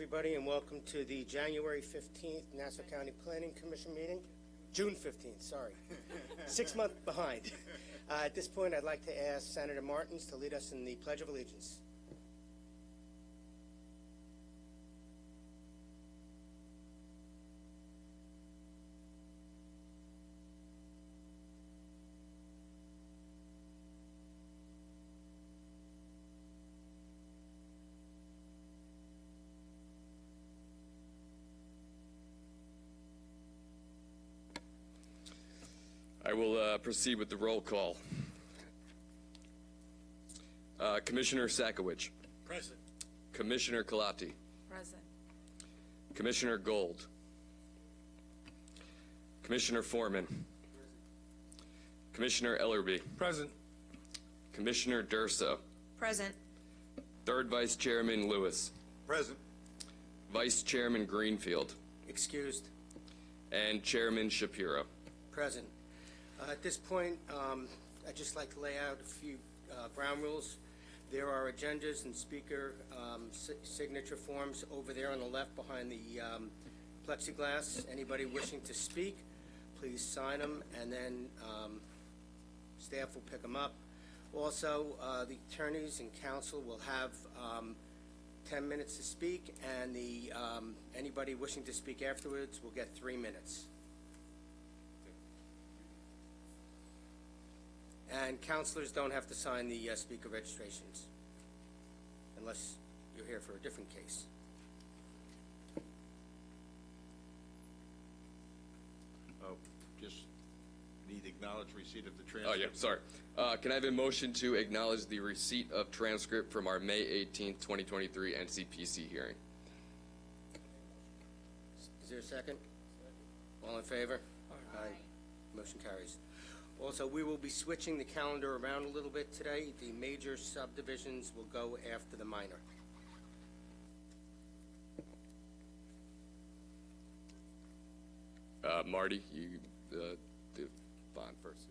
everybody, and welcome to the January 15th Nassau County Planning Commission meeting. June 15th, sorry. 6 months behind. At this point, I'd like to ask Senator Martins to lead us in the Pledge of Allegiance. I will proceed with the roll call. Commissioner Sakowicz. Present. Commissioner Kalati. Present. Commissioner Gold. Commissioner Foreman. Present. Commissioner Ellerby. Present. Commissioner Durso. Present. Third Vice Chairman Lewis. Present. Vice Chairman Greenfield. Excused. And Chairman Shapiro. Present. At this point, I'd just like to lay out a few ground rules. There are agendas and speaker signature forms over there on the left behind the plexiglass. Anybody wishing to speak, please sign them, and then staff will pick them up. Also, the attorneys and counsel will have 10 minutes to speak, and anybody wishing to speak afterwards will get 3 minutes. And counselors don't have to sign the speaker registrations unless you're here for a different case. Oh, just need acknowledged receipt of the transcript. Oh, yeah, sorry. Can I have a motion to acknowledge the receipt of transcript from our May 18th, 2023 NCPC hearing? Is there a second? All in favor? Aye. Motion carries. Also, we will be switching the calendar around a little bit today. The major subdivisions will go after the minor. Marty, you do bond first.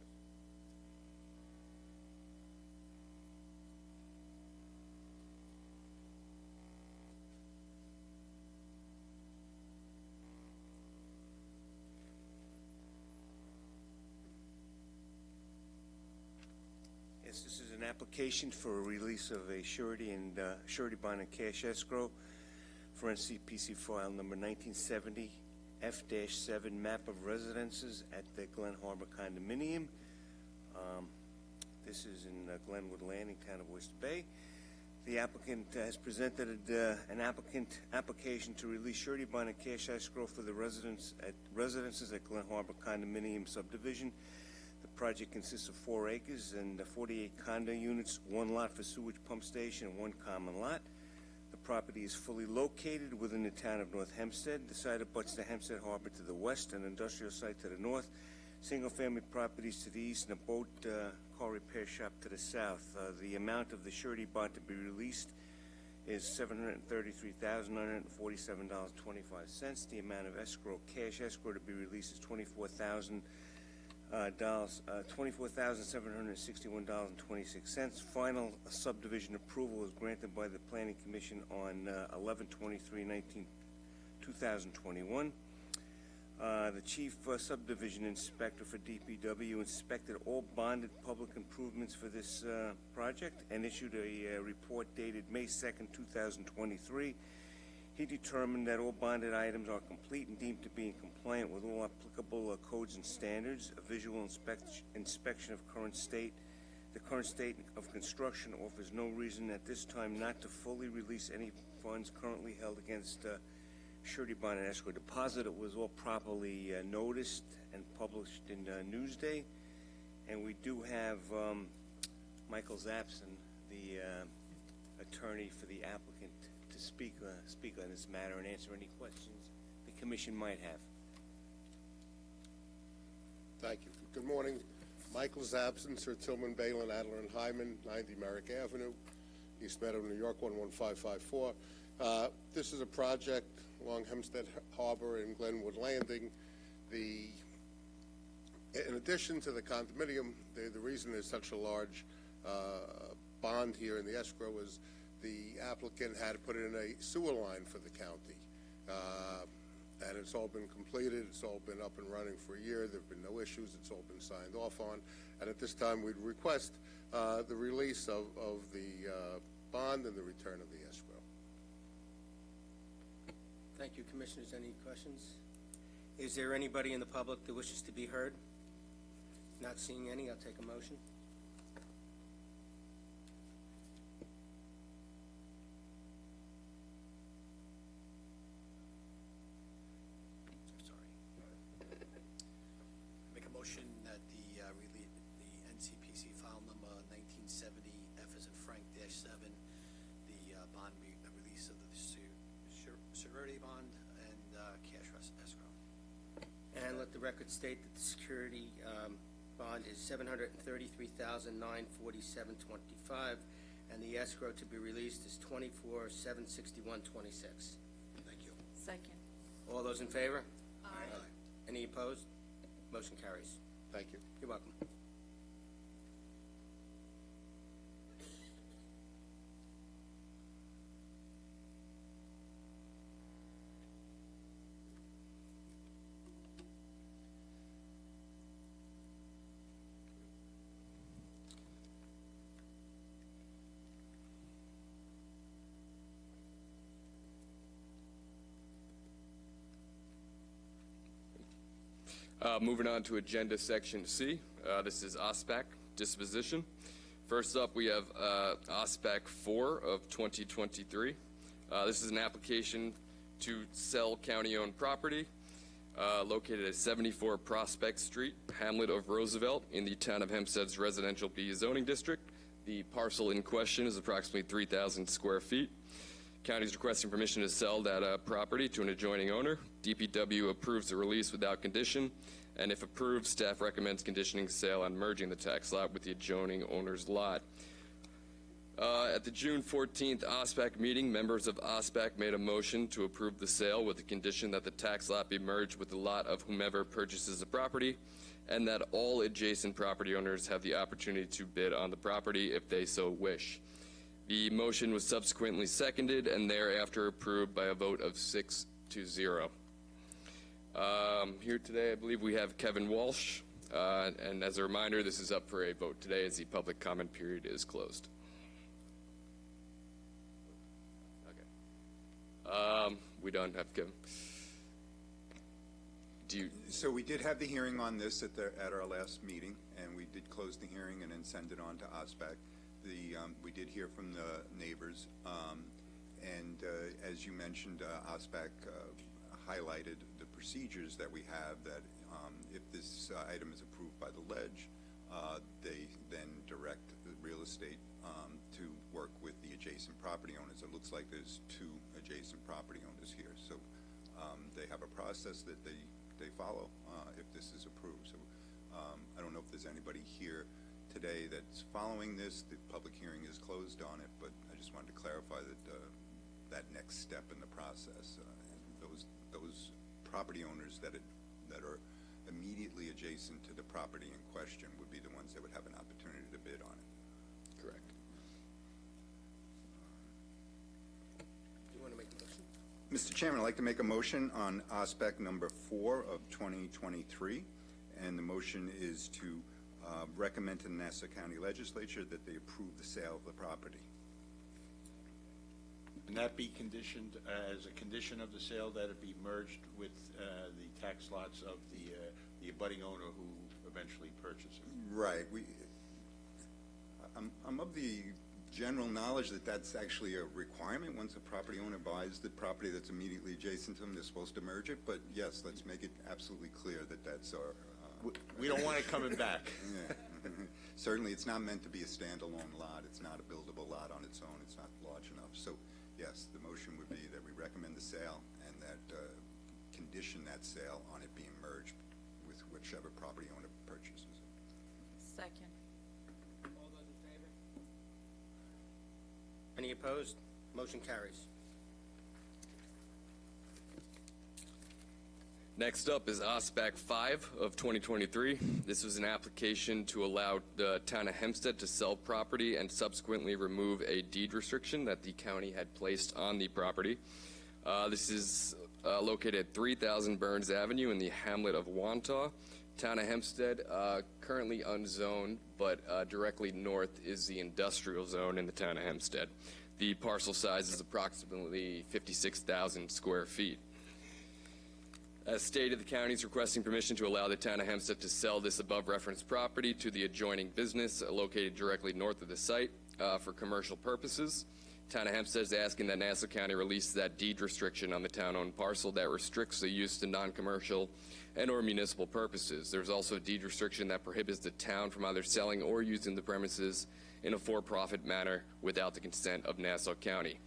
This is an application for a release of a surety and surety bond and cash escrow for NCPC file number 1970 F-7 map of residences at the Glen Harbor condominium. This is in Glenwood Landing, town of Oyster Bay. The applicant has presented an application to release surety bond and cash escrow for the residences at Glen Harbor condominium subdivision. The project consists of 4 acres and 48 condo units, 1 lot for sewage pump station and 1 common lot. The property is fully located within the town of North Hempstead. The site abuts the Hempstead Harbor to the west, an industrial site to the north, single-family properties to the east, and a boat car repair shop to the south. The amount of the surety bond to be released is $733,947.25. The amount of cash escrow to be released is $24,761.26. Final subdivision approval was granted by the Planning Commission on 11/23/2021. The Chief Subdivision Inspector for DPW inspected all bonded public improvements for this project and issued a report dated May 2nd, 2023. He determined that all bonded items are complete and deemed to be in compliant with all applicable codes and standards. A visual inspection of the current state of construction offers no reason at this time not to fully release any funds currently held against surety bond and escrow deposit. It was all properly noticed and published in Newsday. And we do have Michael Zapson, the attorney for the applicant, to speak on this matter and answer any questions the commission might have. Thank you. Good morning. Michael Zapson, Sir Tillman, Balin, Adler, and Hyman, 90 Merrick Avenue, East Meadow, New York, 11554. This is a project along Hempstead Harbor in Glenwood Landing. In addition to the condominium, the reason there's such a large bond here in the escrow is the applicant had to put in a sewer line for the county. And it's all been completed, it's all been up and running for a year, there have been no issues, it's all been signed off on. And at this time, we'd request the release of the bond and the return of the escrow. Thank you, Commissioners. Any questions? Is there anybody in the public that wishes to be heard? Not seeing any, I'll take a motion. Make a motion that the NCPC file number 1970 F as in Frank -7, the bond release of the security bond and cash escrow. And let the record state that the security bond is $733,947.25, and the escrow to be released is $24,761.26. Thank you. Second. All those in favor? Aye. Any opposed? Motion carries. Thank you. You're welcome. Moving on to Agenda Section C. This is OSPAC disposition. First up, we have OSPAC 4 of 2023. This is an application to sell county-owned property located at 74 Prospect Street, Hamlet of Roosevelt, in the town of Hempstead's Residential B zoning district. The parcel in question is approximately 3,000 square feet. County is requesting permission to sell that property to an adjoining owner. DPW approves the release without condition, and if approved, staff recommends conditioning sale on merging the tax lot with the adjoining owner's lot. At the June 14th OSPAC meeting, members of OSPAC made a motion to approve the sale with the condition that the tax lot be merged with the lot of whomever purchases the property, and that all adjacent property owners have the opportunity to bid on the property if they so wish. The motion was subsequently seconded and thereafter approved by a vote of 6-0. Here today, I believe we have Kevin Walsh, and as a reminder, this is up for a vote today as the public comment period is closed. Okay. We don't have Kevin. So we did have the hearing on this at our last meeting, and we did close the hearing and then send it on to OSPAC. We did hear from the neighbors, and as you mentioned, OSPAC highlighted the procedures that we have that if this item is approved by the ledge, they then direct the real estate to work with the adjacent property owners. It looks like there's 2 adjacent property owners here, so they have a process that they follow if this is approved. So I don't know if there's anybody here today that's following this. The public hearing is closed on it, but I just wanted to clarify that that next step in the process, and those property owners that are immediately adjacent to the property in question would be the ones that would have an opportunity to bid on it. Correct. Do you want to make a motion? Mr. Chairman, I'd like to make a motion on OSPAC number 4 of 2023, and the motion is to recommend to the Nassau County Legislature that they approve the sale of the property. And that be conditioned, as a condition of the sale, that it be merged with the tax lots of the abutting owner who eventually purchases. Right. I'm of the general knowledge that that's actually a requirement. Once a property owner buys the property that's immediately adjacent to them, they're supposed to merge it. But yes, let's make it absolutely clear that that's our... We don't want it coming back. Yeah. Certainly, it's not meant to be a standalone lot. It's not a buildable lot on its own. It's not large enough. So, yes, the motion would be that we recommend the sale and that condition that sale on it being merged with whichever property owner purchases it. Second. All those in favor? Any opposed? Motion carries. Next up is OSPAC 5 of 2023. This was an application to allow the town of Hempstead to sell property and subsequently remove a deed restriction that the county had placed on the property. This is located at 3000 Burns Avenue in the hamlet of Wantagh. Town of Hempstead, currently unzoned, but directly north is the industrial zone in the town of Hempstead. The parcel size is approximately 56,000 square feet. As stated, the county is requesting permission to allow the town of Hempstead to sell this above-referenced property to the adjoining business located directly north of the site for commercial purposes. Town of Hempstead is asking that Nassau County release that deed restriction on the town-owned parcel that restricts the use to non-commercial and or municipal purposes. There's also a deed restriction that prohibits the town from either selling or using the premises in a for-profit manner without the consent of Nassau County.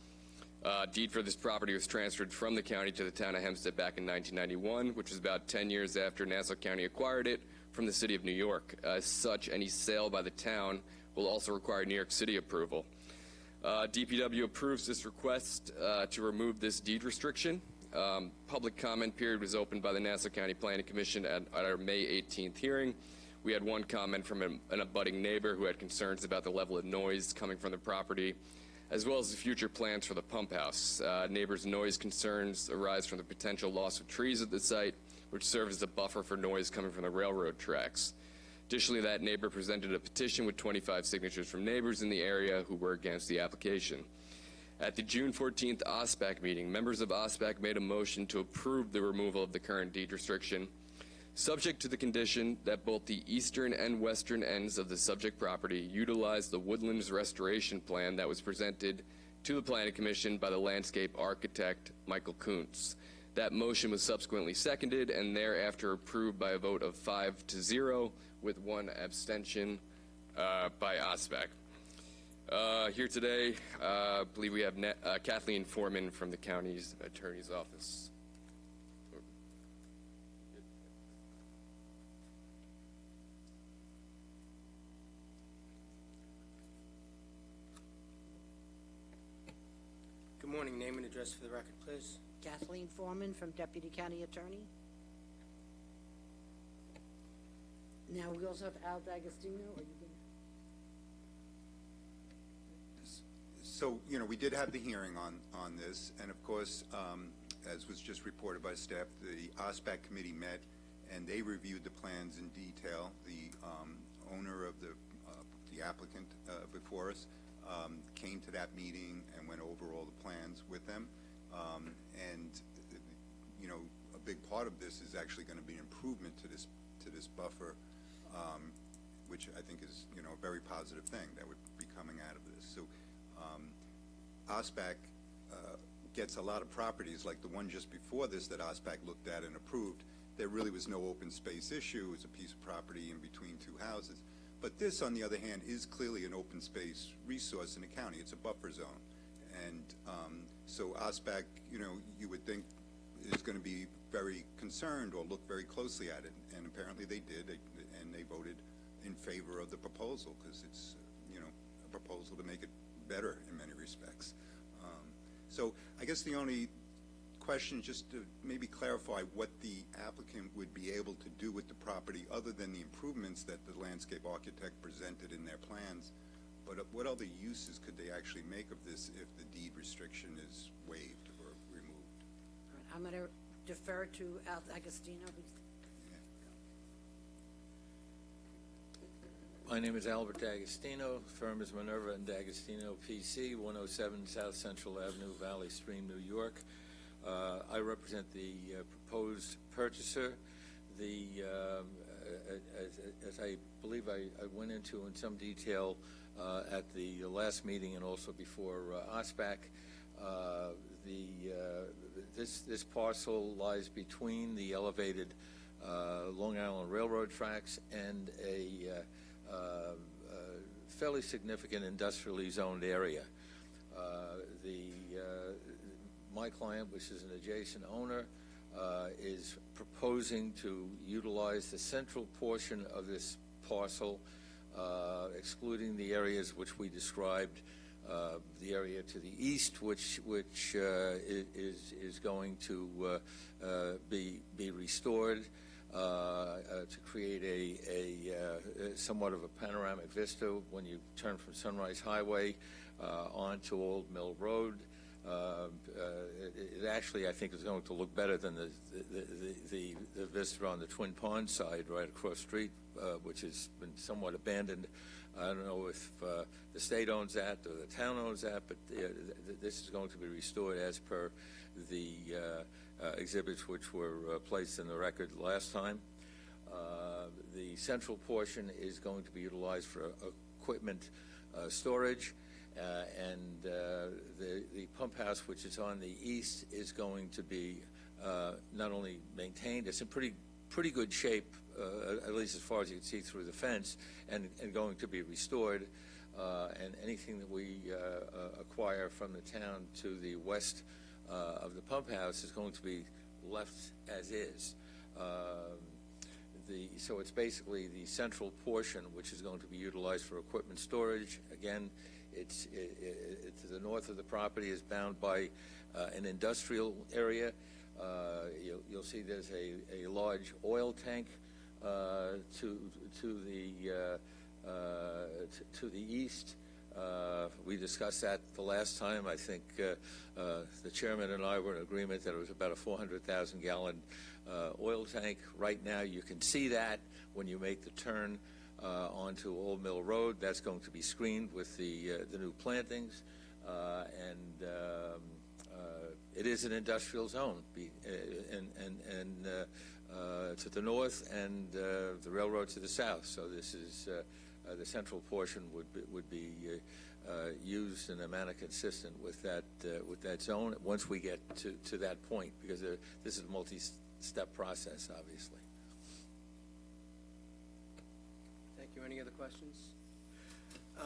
Deed for this property was transferred from the county to the town of Hempstead back in 1991, which was about 10 years after Nassau County acquired it from the city of New York. As such, any sale by the town will also require New York City approval. DPW approves this request to remove this deed restriction. Public comment period was opened by the Nassau County Planning Commission at our May 18th hearing. We had one comment from an abutting neighbor who had concerns about the level of noise coming from the property, as well as the future plans for the pump house. Neighbors' noise concerns arise from the potential loss of trees at the site, which serve as a buffer for noise coming from the railroad tracks. Additionally, that neighbor presented a petition with 25 signatures from neighbors in the area who were against the application. At the June 14th OSPAC meeting, members of OSPAC made a motion to approve the removal of the current deed restriction, subject to the condition that both the eastern and western ends of the subject property utilize the Woodlands Restoration Plan that was presented to the Planning Commission by the landscape architect Michael Kuntz. That motion was subsequently seconded and thereafter approved by a vote of 5-0 with one abstention by OSPAC. Here today, I believe we have Kathleen Foreman from the county's attorney's office. Good morning. Name and address for the record, please. Kathleen Foreman from Deputy County Attorney. Now, we also have Al D'Agostino. Are you going So, we did have the hearing on this, and of course, as was just reported by staff, the OSPAC committee met, and they reviewed the plans in detail. The owner of the applicant before us came to that meeting and went over all the plans with them. And a big part of this is actually going to be an improvement to this buffer, which I think is a very positive thing that would be coming out of this. So OSPAC gets a lot of properties like the one just before this that OSPAC looked at and approved. There really was no open space issue. It was a piece of property in between two houses. But this, on the other hand, is clearly an open space resource in the county. It's a buffer zone. And so OSPAC, you would think is going to be very concerned or look very closely at it. And apparently they did, and they voted in favor of the proposal because it's, a proposal to make it better in many respects. So I guess the only question, just to maybe clarify what the applicant would be able to do with the property other than the improvements that the landscape architect presented in their plans, but what other uses could they actually make of this if the deed restriction is waived or removed? All right, I'm going to defer to Al D'Agostino. My name is Albert D'Agostino. Firm is Minerva and D'Agostino, PC, 107 South Central Avenue, Valley Stream, New York. I represent the proposed purchaser. As I believe I went into in some detail at the last meeting and also before OSPAC, this parcel lies between the elevated Long Island Railroad tracks and a fairly significant industrially zoned area. My client, which is an adjacent owner, is proposing to utilize the central portion of this parcel, excluding the areas which we described the area to the east, which is going to be restored to create a somewhat of a panoramic vista when you turn from Sunrise Highway onto Old Mill Road. It actually, I think, is going to look better than the vista on the Twin Pond side right across the street, which has been somewhat abandoned. I don't know if the state owns that or the town owns that, but this is going to be restored as per the exhibits which were placed in the record last time. The central portion is going to be utilized for equipment storage. And the pump house, which is on the east, is going to be not only maintained, it's in pretty good shape, at least as far as you can see through the fence, and going to be restored. And anything that we acquire from the town to the west of the pump house is going to be left as is. So it's basically the central portion which is going to be utilized for equipment storage. Again, it's to the north of the property is bound by an industrial area. You'll see there's a large oil tank to the east. We discussed that the last time. I think the chairman and I were in agreement that it was about a 400,000 gallon oil tank. Right now, you can see that when you make the turn onto Old Mill Road. That's going to be screened with the new plantings, and it is an industrial zone, and to the north, and the railroad to the south. So this is the central portion would be used in a manner consistent with that zone. Once we get to that point, because this is a multi-step process, obviously. Thank you. Any other questions?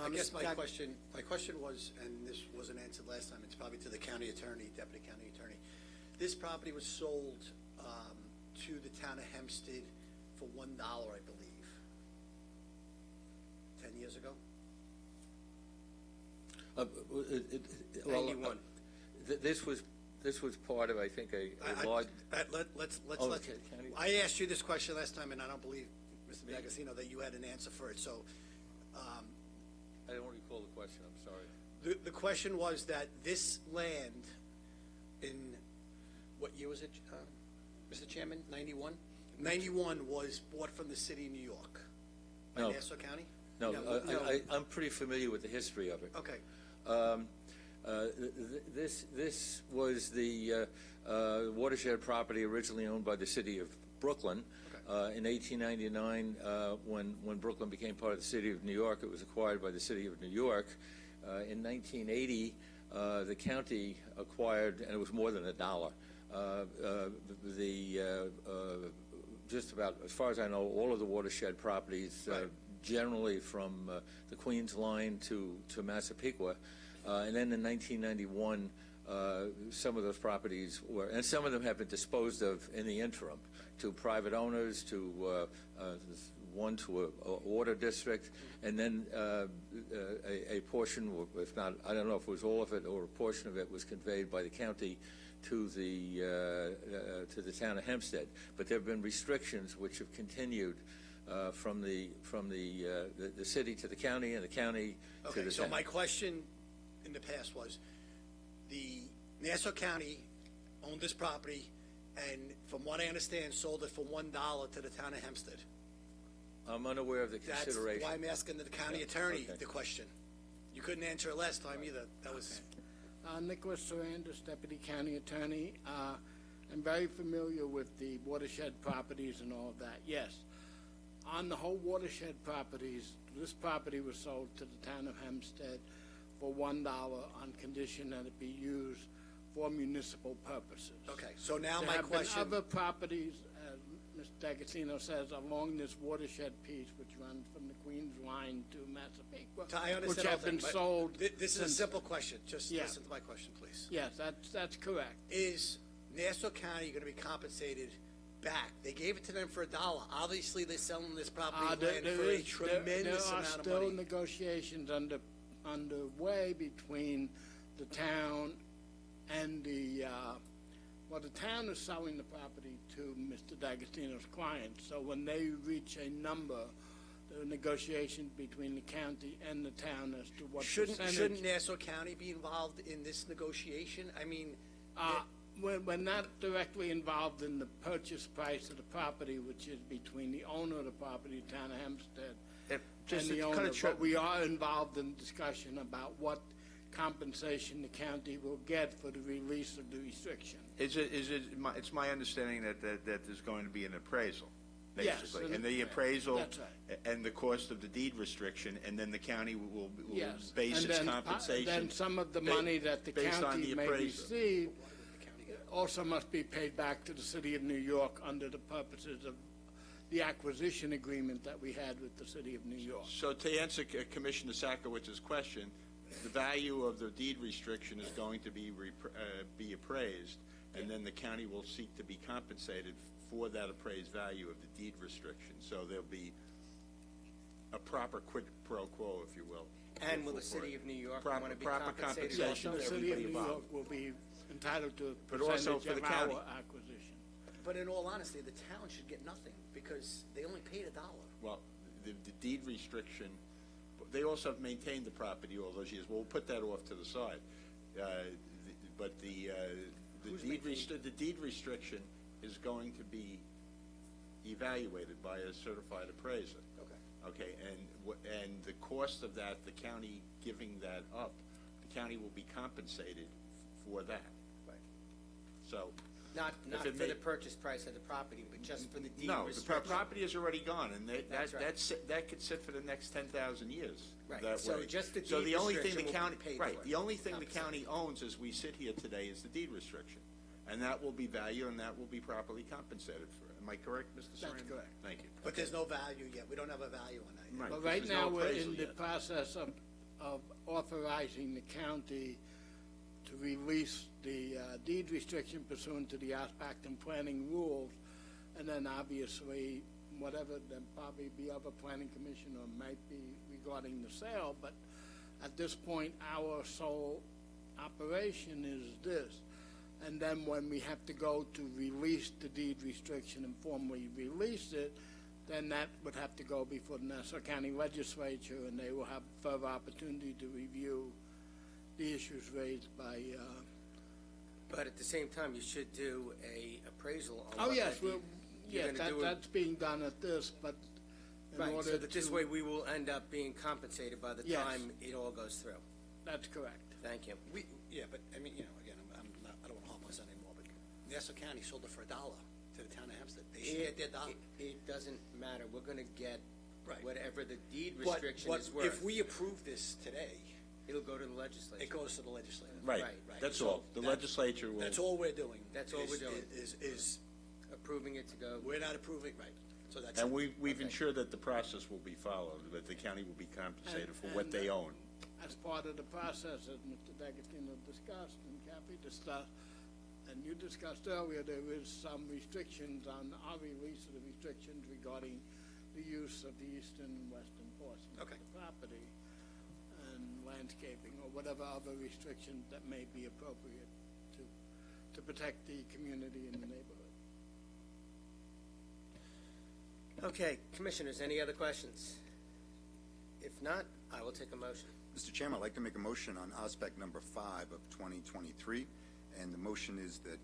I guess my Mr. question was, and this wasn't answered last time, it's probably to the county attorney, deputy county attorney. This property was sold to the town of Hempstead for $1, I believe, 10 years ago. 91. This was part of, I think, a large. Let's Okay. I asked you this question last time, and I don't believe, Mr. D'Agostino, that you had an answer for it. So I don't recall the question. I'm sorry. the question was that this land in what year was it, Mr. Chairman? 91. 91 was bought from the city of New York by No. Nassau County. No, I'm pretty familiar with the history of it. Okay. This was the watershed property originally owned by the city of Brooklyn. Okay. In 1899, when Brooklyn became part of the city of New York, it was acquired by the city of New York. In 1980, the county acquired, and it was more than $1. Just about, as far as I know, all of the watershed properties, Right. generally from the Queens line to Massapequa. And then in 1991, some of those properties were, and some of them have been disposed of in the interim to private owners, to one to a water district, and then a portion, if not, I don't know if it was all of it or a portion of it, was conveyed by the county to the town of Hempstead. But there have been restrictions which have continued from the city to the county, and the county to Okay, the so town. my question in the past was, the Nassau County owned this property, and from what I understand, sold it for $1 to the town of Hempstead. I'm unaware of the That's consideration. why I'm asking the county Yeah, attorney okay. the question. You couldn't answer it last time either. That was, Nicholas Sarandis, Deputy County Attorney. I'm very familiar with the watershed properties and all of that. Yes, on the whole watershed properties, this property was sold to the town of Hempstead for $1 on condition that it be used for municipal purposes. okay, so now There my have been question, other properties, as Mr. D'Agostino says, along this watershed piece, which runs from the Queens line to Massapequa, I understand which all have that, been but sold. this is a since- simple question. Just Yeah. listen to my question, please. Yes, that's correct. Is Nassau County going to be compensated back? They gave it to them for $1. Obviously, they're selling this property and land for a tremendous there are amount of still money. negotiations under underway between the town and the town is selling the property to Mr. D'Agostino's client. So when they reach a number, the negotiation between the county and the town as to what Shouldn't percentage. Nassau County be involved in this negotiation? I mean, We're not directly involved in the purchase price of the property, which is between the owner of the property, the town of Hempstead, and the owner. But we are involved in discussion about what compensation the county will get for the release of the restriction. It's my understanding that there's going to be an appraisal, Yes, basically. And the appraisal that's right. and the cost of the deed restriction, and then the county will Yes. base And its then, compensation. Then some of the ba- money that the based on county the may appraisal. receive also must be paid back to the city of New York under the purposes of the acquisition agreement that we had with the city of New York. So to answer Commissioner Sakowitz's question, the value of the deed restriction is going to be appraised, and then the county will seek to be compensated for that appraised value of the deed restriction. So there'll be a proper quid pro quo, if you will. And will the city of New York Proper- want to be proper compensated? Yes, compensation the to city of everybody New York involved. will be entitled to a But also percentage for the of county. our acquisition. but in all honesty, the town should get nothing because they only paid $1. Well, the deed restriction, they also have maintained the property all those years. We'll put that off to the side. But the deed restriction is going to be evaluated by a certified appraiser. Okay, and the cost of that, the county giving that up, the county will be compensated for that. Right. So, Not If for it may- the purchase price of the property, but just for the deed no, the restriction. property is already gone, and That's right. that could sit for the next 10,000 years. Right, That so way. just the So deed the only thing restriction the will county, be paid right, for, the only thing the compensated. county owns as we sit here today is the deed restriction. And that will be valued, and that will be properly compensated for. Am I correct, Mr. Sarandon? That's correct. Thank you. But there's no value yet. We don't have a value on that yet. Right. But because right there's no now, we're appraisal in the yet. process of authorizing the county to release the deed restriction pursuant to the aspect and planning rules. And then obviously, whatever, there probably be other planning commission or might be regarding the sale. But at this point, our sole operation is this. And then when we have to go to release the deed restriction and formally release it, then that would have to go before the Nassau County Legislature, and they will have further opportunity to review the issues raised by, But at the same time, you should do a appraisal on oh, what yes, that deed- you're yes, gonna do it- that's being done at this, but in Right, order so that this to- way we will end up being compensated by the Yes. time it all goes through. That's correct. Thank you. Yeah, but, I mean, again, I don't want to harp on this anymore, but Nassau County sold it for $1 to the town of Hempstead. They should get their dollar. It doesn't matter. We're gonna get Right. whatever the deed But restriction is worth. if we approve this today, It'll go to the legislature. it goes to the legislature. Right, Right. that's So all. The that- legislature will. That's all we're doing. That's all we're is- doing. Is, Approving it to go. we're not approving, right. So that's. And it. we've Okay. ensured that the process will be followed, that the county will be compensated for what And- they own. As part of the process, as Mr. D'Agostino discussed and Kathy discussed, and you discussed earlier, there is some restrictions on our release of the restrictions regarding the use of the eastern and western portions Okay. of the property and landscaping or whatever other restrictions that may be appropriate to protect the community and the neighborhood. Okay, commissioners, any other questions? If not, I will take a motion. Mr. Chairman, I'd like to make a motion on aspect number 5 of 2023, and the motion is that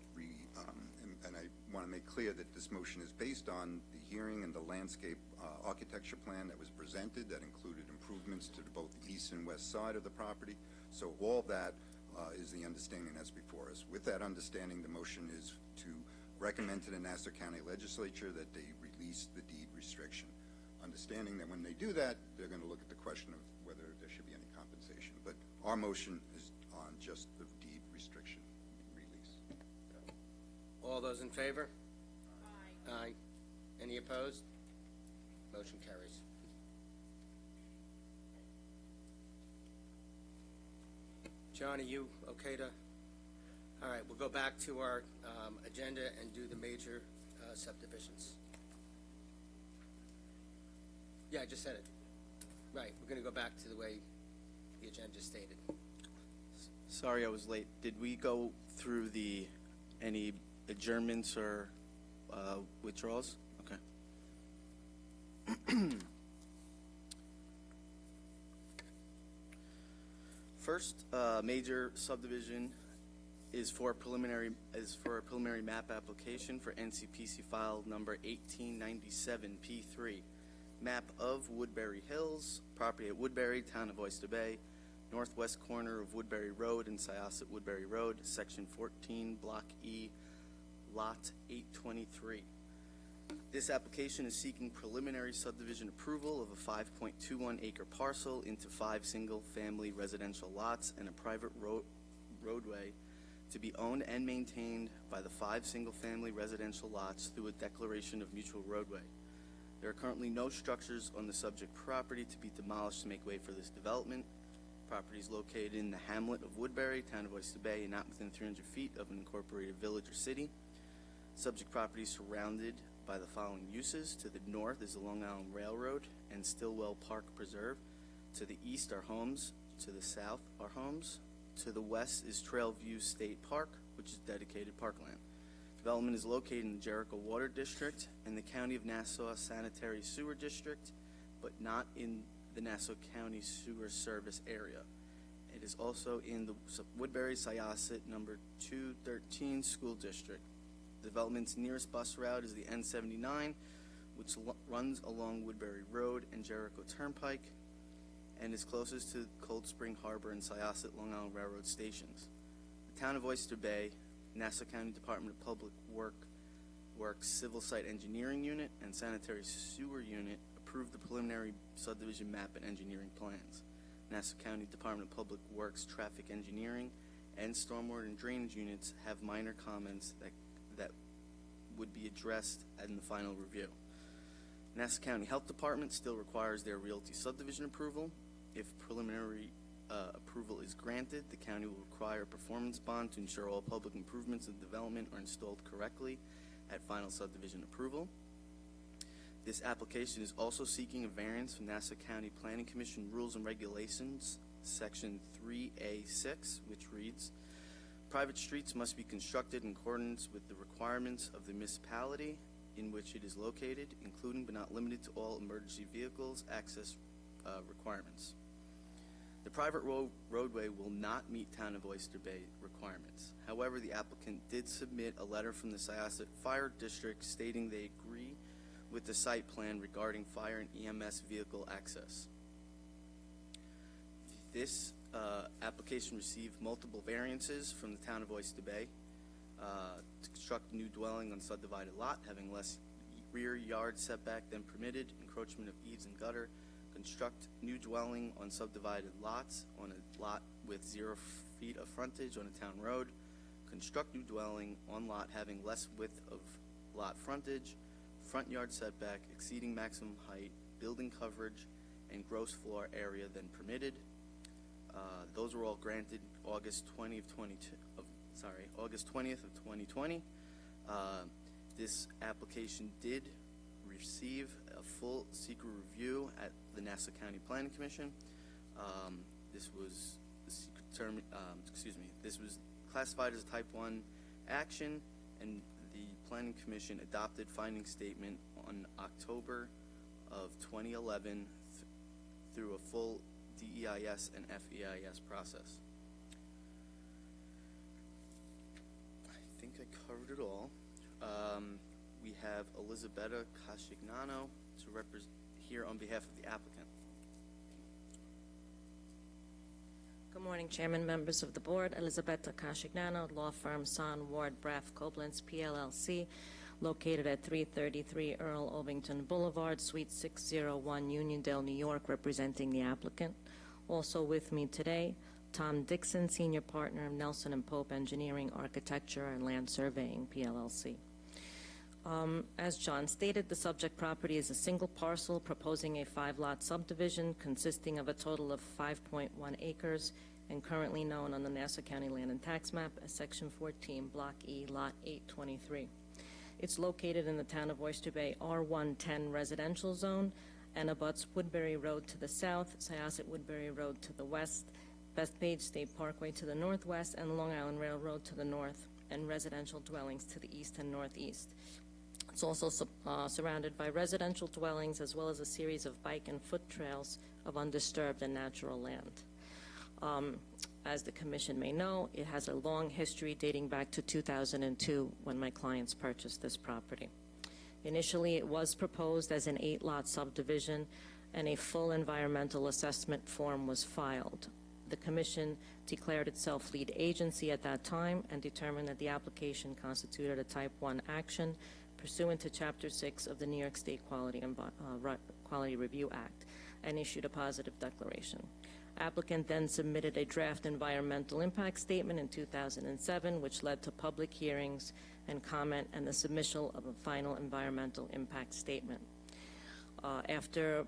and I want to make clear that this motion is based on the hearing and the landscape architecture plan that was presented that included improvements to both the east and west side of the property. So all that is the understanding that's before us. With that understanding, the motion is to recommend to the Nassau County Legislature that they release the deed restriction. Understanding that when they do that, they're going to look at the question of whether there should be any compensation. But our motion is on just the deed restriction release. All those in favor? Aye. Aye. Any opposed? Motion carries. John, are you okay to? All right, we'll go back to our agenda and do the major subdivisions. Yeah, I just said it. Right, we're going to go back to the way the agenda stated. Sorry I was late. Did we go through any adjournments or withdrawals? Okay. First major subdivision is for a preliminary map application for NCPC file number 1897 P3. Map of Woodbury Hills, property at Woodbury, Town of Oyster Bay, northwest corner of Woodbury Road and Syosset Woodbury Road, section 14, block E, lot 823. This application is seeking preliminary subdivision approval of a 5.21 acre parcel into 5 single-family residential lots and a private roadway to be owned and maintained by the 5 single-family residential lots through a declaration of mutual roadway. There are currently no structures on the subject property to be demolished to make way for this development. Property is located in the hamlet of Woodbury, Town of Oyster Bay, and not within 300 feet of an incorporated village or city. Subject property is surrounded by the following uses. To the north is the Long Island Railroad and Stillwell Park Preserve. To the east are homes. To the south are homes. To the west is Trailview State Park, which is dedicated parkland. Development is located in the Jericho Water District and the County of Nassau Sanitary Sewer District, but not in the Nassau County Sewer Service area. It is also in the Woodbury Syosset number 213 School District. The development's nearest bus route is the N79, which runs along Woodbury Road and Jericho Turnpike, and is closest to Cold Spring Harbor and Syosset Long Island Railroad stations. The Town of Oyster Bay, Nassau County Department of Public Works Civil Site Engineering Unit and Sanitary Sewer Unit approved the preliminary subdivision map and engineering plans. Nassau County Department of Public Works Traffic Engineering and Stormwater and Drainage Units have minor comments that would be addressed in the final review. Nassau County Health Department still requires their realty subdivision approval. If preliminary approval is granted, the county will require a performance bond to ensure all public improvements and development are installed correctly at final subdivision approval. This application is also seeking a variance from Nassau County Planning Commission Rules and Regulations, Section 3A6, which reads, private streets must be constructed in accordance with the requirements of the municipality in which it is located, including but not limited to all emergency vehicles access requirements. The private roadway will not meet Town of Oyster Bay requirements. However, the applicant did submit a letter from the Syosset Fire District stating they agree with the site plan regarding fire and EMS vehicle access. This application received multiple variances from the Town of Oyster Bay to construct a new dwelling on subdivided lot having less rear yard setback than permitted, encroachment of eaves and gutter, construct new dwelling on subdivided lots on a lot with 0 feet of frontage on a town road, construct new dwelling on lot having less width of lot frontage, front yard setback exceeding maximum height, building coverage, and gross floor area than permitted. Those were all granted August 20th of 2020. This application did receive a full secret review at the Nassau County Planning Commission. This was this was classified as a Type 1 action, and the Planning Commission adopted finding statement on October of 2011 through a full DEIS and FEIS process. I think I covered it all. We have Elisabetta Cascignano to here on behalf of the applicant. Good morning, Chairman, members of the board. Elisabetta Cascignano, law firm Son, Ward, Braff, Koblenz, PLLC, located at 333 Earl Ovington Boulevard, Suite 601, Uniondale, New York, representing the applicant. Also with me today, Tom Dixon, senior partner of Nelson & Pope Engineering, Architecture, and Land Surveying, PLLC. As John stated, the subject property is a single parcel proposing a 5-lot subdivision consisting of a total of 5.1 acres and currently known on the Nassau County Land and Tax Map as Section 14, Block E, Lot 823. It's located in the Town of Oyster Bay R110 residential zone and abuts Woodbury Road to the south, Syosset Woodbury Road to the west, Bethpage State Parkway to the northwest, and Long Island Railroad to the north, and residential dwellings to the east and northeast. It's also surrounded by residential dwellings as well as a series of bike and foot trails of undisturbed and natural land. As the Commission may know, it has a long history dating back to 2002 when my clients purchased this property. Initially, it was proposed as an 8-lot subdivision, and a full environmental assessment form was filed. The Commission declared itself lead agency at that time and determined that the application constituted a Type 1 action pursuant to Chapter 6 of the New York State Quality Review Act, and issued a positive declaration. Applicant then submitted a draft environmental impact statement in 2007, which led to public hearings and comment and the submission of a final environmental impact statement. After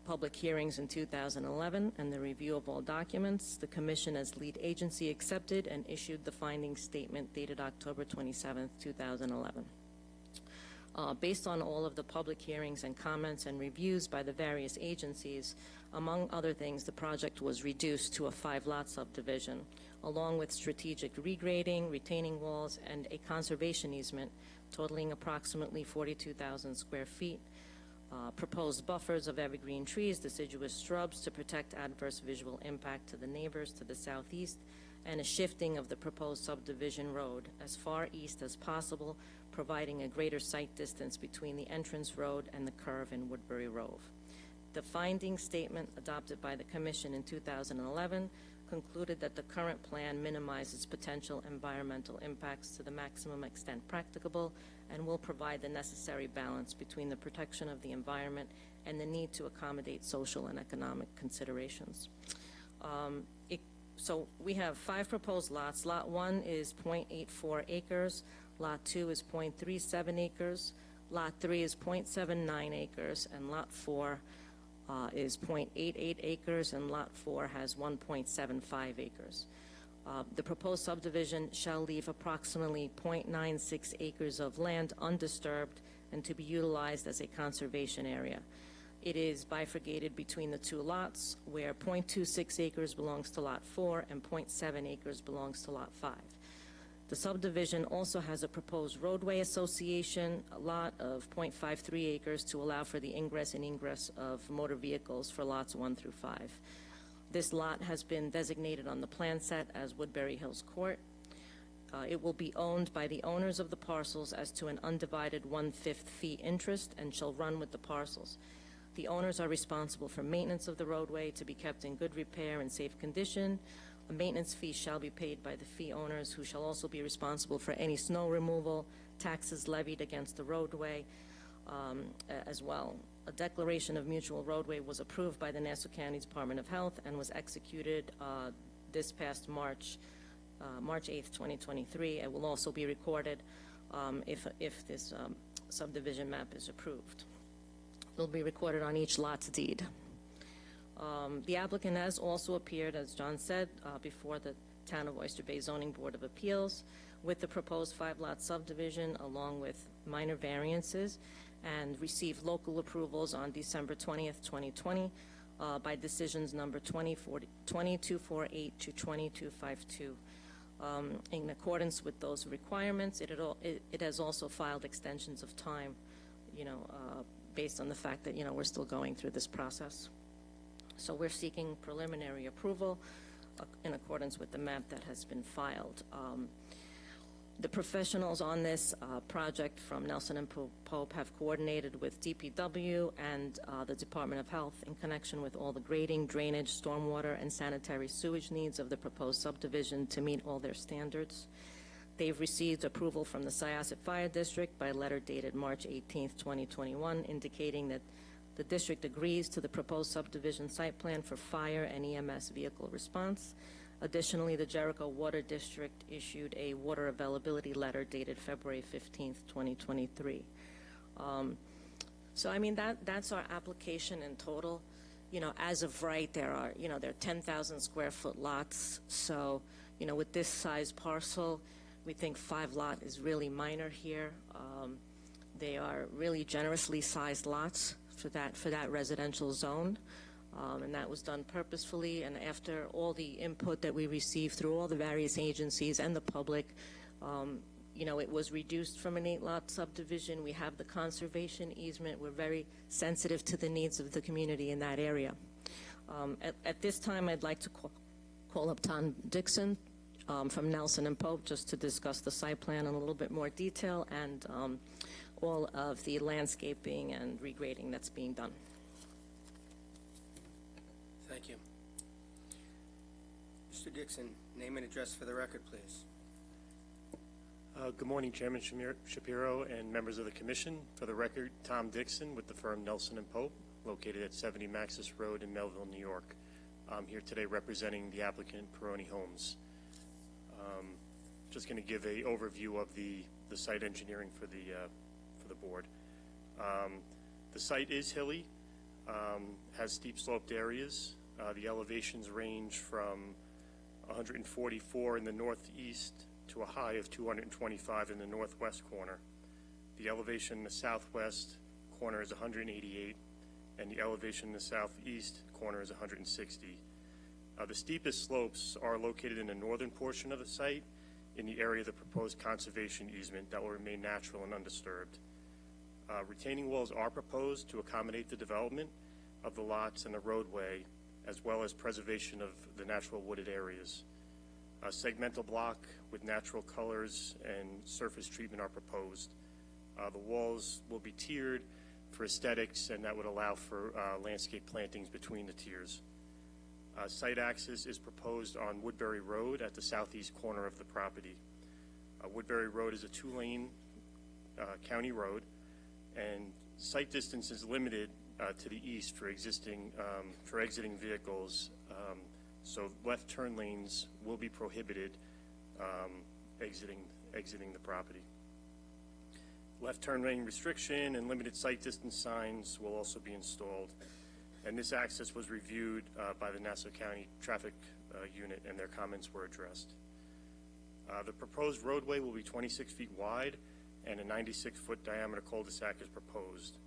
public hearings in 2011 and the review of all documents, the Commission as lead agency accepted and issued the finding statement dated October 27, 2011. Based on all of the public hearings and comments and reviews by the various agencies, among other things, the project was reduced to a 5-lot subdivision, along with strategic regrading, retaining walls, and a conservation easement totaling approximately 42,000 square feet, proposed buffers of evergreen trees, deciduous shrubs to protect adverse visual impact to the neighbors to the southeast, and a shifting of the proposed subdivision road as far east as possible, providing a greater sight distance between the entrance road and the curve in Woodbury Road. The finding statement adopted by the Commission in 2011 concluded that the current plan minimizes potential environmental impacts to the maximum extent practicable and will provide the necessary balance between the protection of the environment and the need to accommodate social and economic considerations. So we have 5 proposed lots. Lot 1 is 0.84 acres. Lot 2 is 0.37 acres. Lot 3 is 0.79 acres. And Lot 4 is 0.88 acres. And Lot 4 has 1.75 acres. The proposed subdivision shall leave approximately 0.96 acres of land undisturbed and to be utilized as a conservation area. It is bifurcated between the 2 lots, where 0.26 acres belongs to Lot 4 and 0.7 acres belongs to Lot 5. The subdivision also has a proposed roadway association lot of 0.53 acres to allow for the ingress and egress of motor vehicles for lots 1 through 5. This lot has been designated on the plan set as Woodbury Hills Court. It will be owned by the owners of the parcels as to an undivided 1/5 fee interest and shall run with the parcels. The owners are responsible for maintenance of the roadway to be kept in good repair and safe condition. A maintenance fee shall be paid by the fee owners, who shall also be responsible for any snow removal, taxes levied against the roadway as well. A declaration of mutual roadway was approved by the Nassau County Department of Health and was executed this past March 8th, 2023. It will also be recorded if this subdivision map is approved. It will be recorded on each lot's deed. The applicant has also appeared, as John said, before the Town of Oyster Bay Zoning Board of Appeals with the proposed 5-lot subdivision along with minor variances, and received local approvals on December 20th, 2020 by decisions number 2248 to 2252. In accordance with those requirements, it has also filed extensions of time, based on the fact that, we're still going through this process. So we're seeking preliminary approval in accordance with the map that has been filed. The professionals on this project from Nelson and Pope have coordinated with DPW and the Department of Health in connection with all the grading, drainage, stormwater, and sanitary sewage needs of the proposed subdivision to meet all their standards. They've received approval from the Syosset Fire District by letter dated March 18th, 2021, indicating that the district agrees to the proposed subdivision site plan for fire and EMS vehicle response. Additionally, the Jericho Water District issued a water availability letter dated February 15th, 2023. So, that's our application in total. As of right, there are 10,000 square foot lots. So, with this size parcel, we think 5-lot is really minor here. They are really generously sized lots for that residential zone. And that was done purposefully, and after all the input that we received through all the various agencies and the public, it was reduced from an 8-lot subdivision. We have the conservation easement. We're very sensitive to the needs of the community in that area. At this time, I'd like to call up Tom Dixon from Nelson and Pope just to discuss the site plan in a little bit more detail and all of the landscaping and regrading that's being done. Thank you. Mr. Dixon, name and address for the record, please. Good morning, Chairman Shapiro and members of the Commission. For the record, Tom Dixon with the firm Nelson and Pope, located at 70 Maxis Road in Melville, New York. I'm here today representing the applicant, Peroni Homes. Just going to give an overview of the site engineering for the board. The site is hilly, has steep sloped areas. The elevations range from 144 in the northeast to a high of 225 in the northwest corner. The elevation in the southwest corner is 188, and the elevation in the southeast corner is 160. The steepest slopes are located in the northern portion of the site in the area of the proposed conservation easement that will remain natural and undisturbed. Retaining walls are proposed to accommodate the development of the lots and the roadway, as well as preservation of the natural wooded areas. A segmental block with natural colors and surface treatment are proposed. The walls will be tiered for aesthetics, and that would allow for landscape plantings between the tiers. Site access is proposed on Woodbury Road at the southeast corner of the property. Woodbury Road is a 2-lane county road, and site distance is limited to the east for exiting vehicles. So left turn lanes will be prohibited exiting the property. Left turn lane restriction and limited site distance signs will also be installed. And this access was reviewed by the Nassau County Traffic Unit, and their comments were addressed. The proposed roadway will be 26 feet wide, and a 96-foot diameter cul-de-sac is proposed.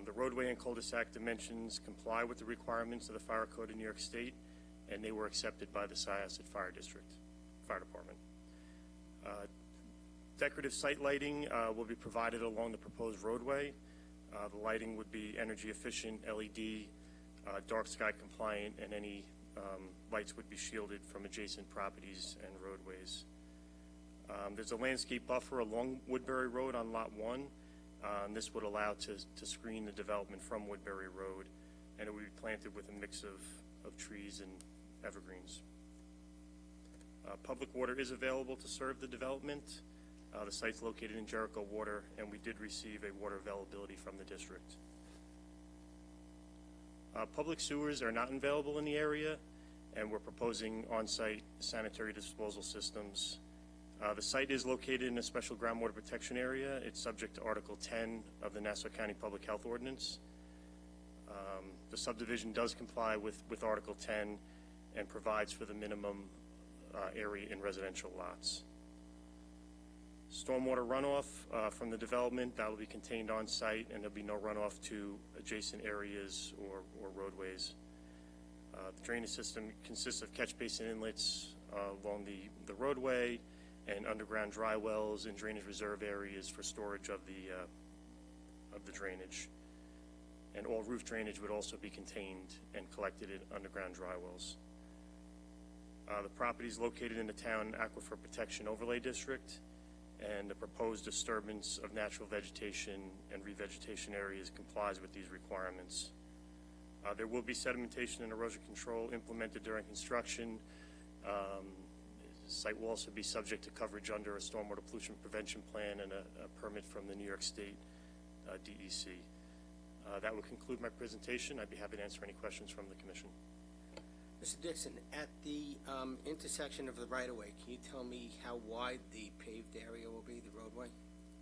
The roadway and cul-de-sac dimensions comply with the requirements of the Fire Code of New York State, and they were accepted by the Syosset Fire Department. Decorative site lighting will be provided along the proposed roadway. The lighting would be energy efficient, LED, dark sky compliant, and any lights would be shielded from adjacent properties and roadways. There's a landscape buffer along Woodbury Road on Lot 1. This would allow to screen the development from Woodbury Road, and it would be planted with a mix of trees and evergreens. Public water is available to serve the development. The site's located in Jericho Water, and we did receive a water availability from the district. Public sewers are not available in the area, and we're proposing on-site sanitary disposal systems. The site is located in a special groundwater protection area. It's subject to Article 10 of the Nassau County Public Health Ordinance. The subdivision does comply with Article 10 and provides for the minimum area in residential lots. Stormwater runoff from the development, that will be contained on site, and there'll be no runoff to adjacent areas or roadways. The drainage system consists of catch basin inlets along the roadway and underground dry wells and drainage reserve areas for storage of the drainage. And all roof drainage would also be contained and collected in underground dry wells. The property is located in the town Aquifer Protection Overlay District, and the proposed disturbance of natural vegetation and revegetation areas complies with these requirements. There will be sedimentation and erosion control implemented during construction. The site will also be subject to coverage under a stormwater pollution prevention plan and a permit from the New York State DEC. That will conclude my presentation. I'd be happy to answer any questions from the Commission. Mr. Dixon, at the intersection of the right-of-way, can you tell me how wide the paved area will be, the roadway?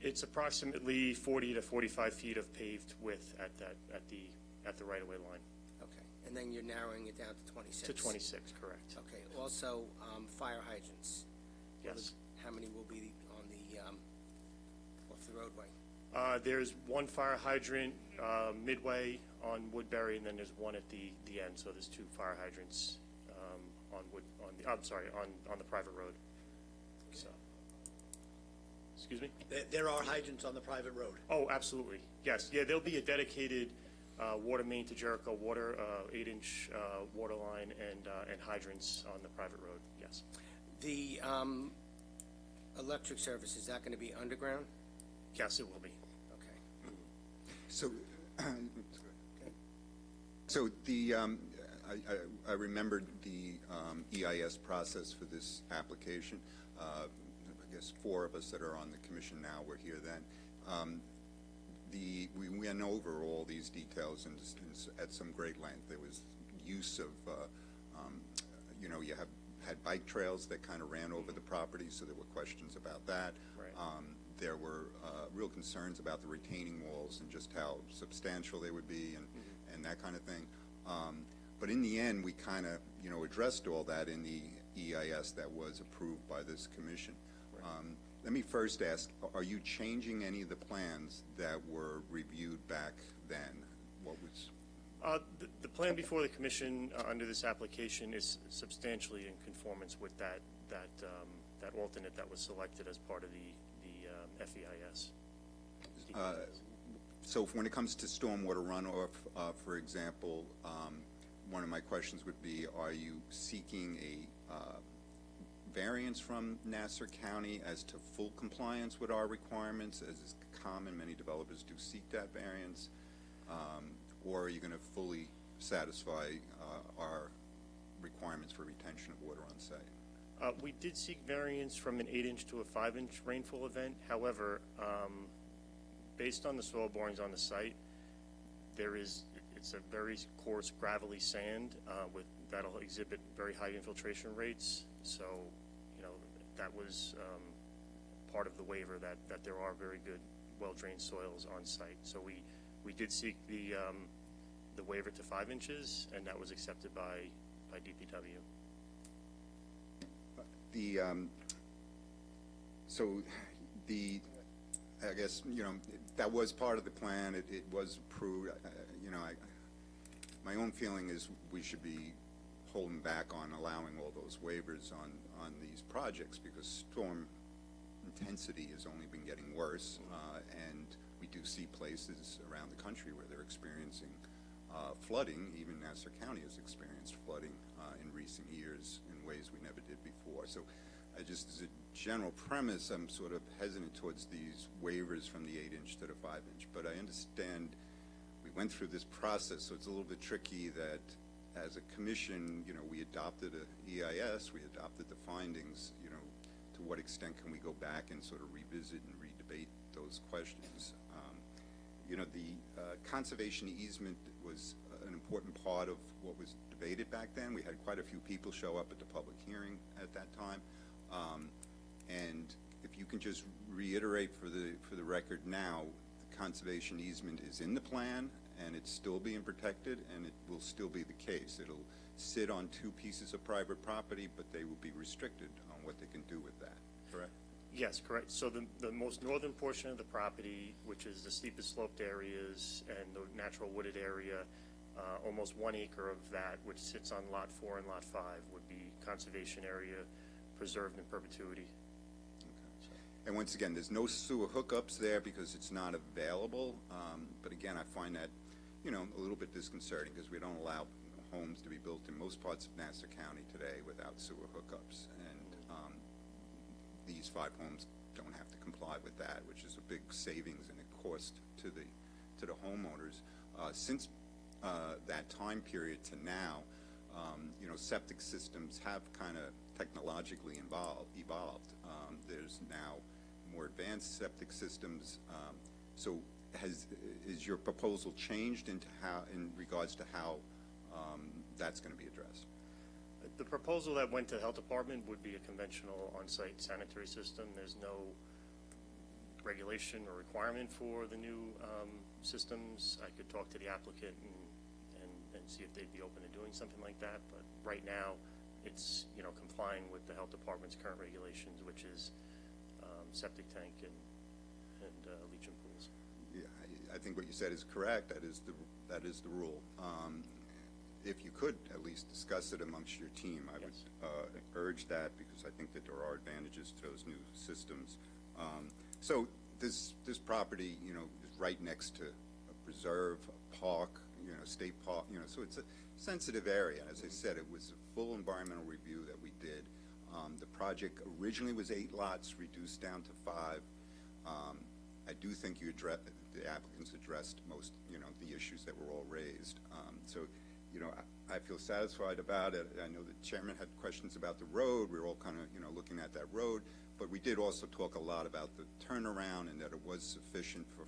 It's approximately 40 to 45 feet of paved width at the right-of-way line. Okay, and then you're narrowing it down to 26? To 26, correct. Okay, also fire hydrants. Yes. How many will be on the off the roadway? There's one fire hydrant midway on Woodbury, and then there's one at the end. So there's two fire hydrants on the private road. So, excuse me? There are hydrants on the private road. Oh, absolutely. Yes. Yeah, there'll be a dedicated water main to Jericho water, 8-inch water line, and hydrants on the private road. Yes. The electric service, is that going to be underground? Yes, it will be. Okay. So, so the I remembered the EIS process for this application. I guess 4 of us that are on the commission now were here then. We went over all these details at some great length. There was use of, you had bike trails that kind of ran over the property, so there were questions about that. Right. There were real concerns about the retaining walls and just how substantial they would be and that kind of thing. But in the end, we kind of, addressed all that in the EIS that was approved by this commission. Right. Let me first ask, are you changing any of the plans that were reviewed back then? What was... The plan before the commission under this application is substantially in conformance with that alternate that was selected as part of the FEIS. So when it comes to stormwater runoff, for example, one of my questions would be, are you seeking a variance from Nassau County as to full compliance with our requirements, as is common? Many developers do seek that variance. Or are you going to fully satisfy our requirements for retention of water on site? We did seek variance from an 8-inch to a 5-inch rainfall event. However, based on the soil borings on the site, it's a very coarse gravelly sand that'll exhibit very high infiltration rates. So, that was part of the waiver that there are very good well-drained soils on site. So we did seek the waiver to 5 inches, and that was accepted by DPW. I guess, that was part of the plan. It was approved. My own feeling is we should be holding back on allowing all those waivers on these projects, because storm intensity has only been getting worse, and we do see places around the country where they're experiencing flooding. Even Nassau County has experienced flooding in recent years in ways we never did before. So just as a general premise, I'm sort of hesitant towards these waivers from the 8-inch to the 5-inch. But I understand we went through this process, so it's a little bit tricky that as a commission, we adopted a EIS, we adopted the findings, to what extent can we go back and sort of revisit and redebate those questions? The conservation easement was an important part of what was debated back then. We had quite a few people show up at the public hearing at that time. And if you can just reiterate for the record now, the conservation easement is in the plan, and it's still being protected, and it will still be the case. It'll sit on 2 pieces of private property, but they will be restricted on what they can do with that, correct? Yes, correct. So the most northern portion of the property, which is the steepest sloped areas and the natural wooded area, almost 1 acre of that, which sits on Lot 4 and Lot 5, would be conservation area preserved in perpetuity. Okay. And once again, there's no sewer hookups there because it's not available. But again, I find that, a little bit disconcerting, because we don't allow homes to be built in most parts of Nassau County today without sewer hookups. And these 5 homes don't have to comply with that, which is a big savings and a cost to the homeowners. Since that time period to now, septic systems have kind of technologically evolved. There's now more advanced septic systems. So is your proposal changed in regards to how that's going to be addressed? The proposal that went to the health department would be a conventional on-site sanitary system. There's no regulation or requirement for the new systems. I could talk to the applicant and see if they'd be open to doing something like that. But right now, it's complying with the health department's current regulations, which is septic tank and leaching pools. I think what you said is correct. That is the rule. If you could at least discuss it amongst your team, I would urge that, because I think that there are advantages to those new systems. So this property, you know, is right next to a preserve, a park, you know, state park, you know, so it's a sensitive area. As I said, it was a full environmental review that we did. The project originally was 8 lots, reduced down to 5. I do think the applicants addressed most, you know, the issues that were all raised. So, you know, I feel satisfied about it. I know the chairman had questions about the road. We were all kind of, you know, looking at that road. But we did also talk a lot about the turnaround and that it was sufficient for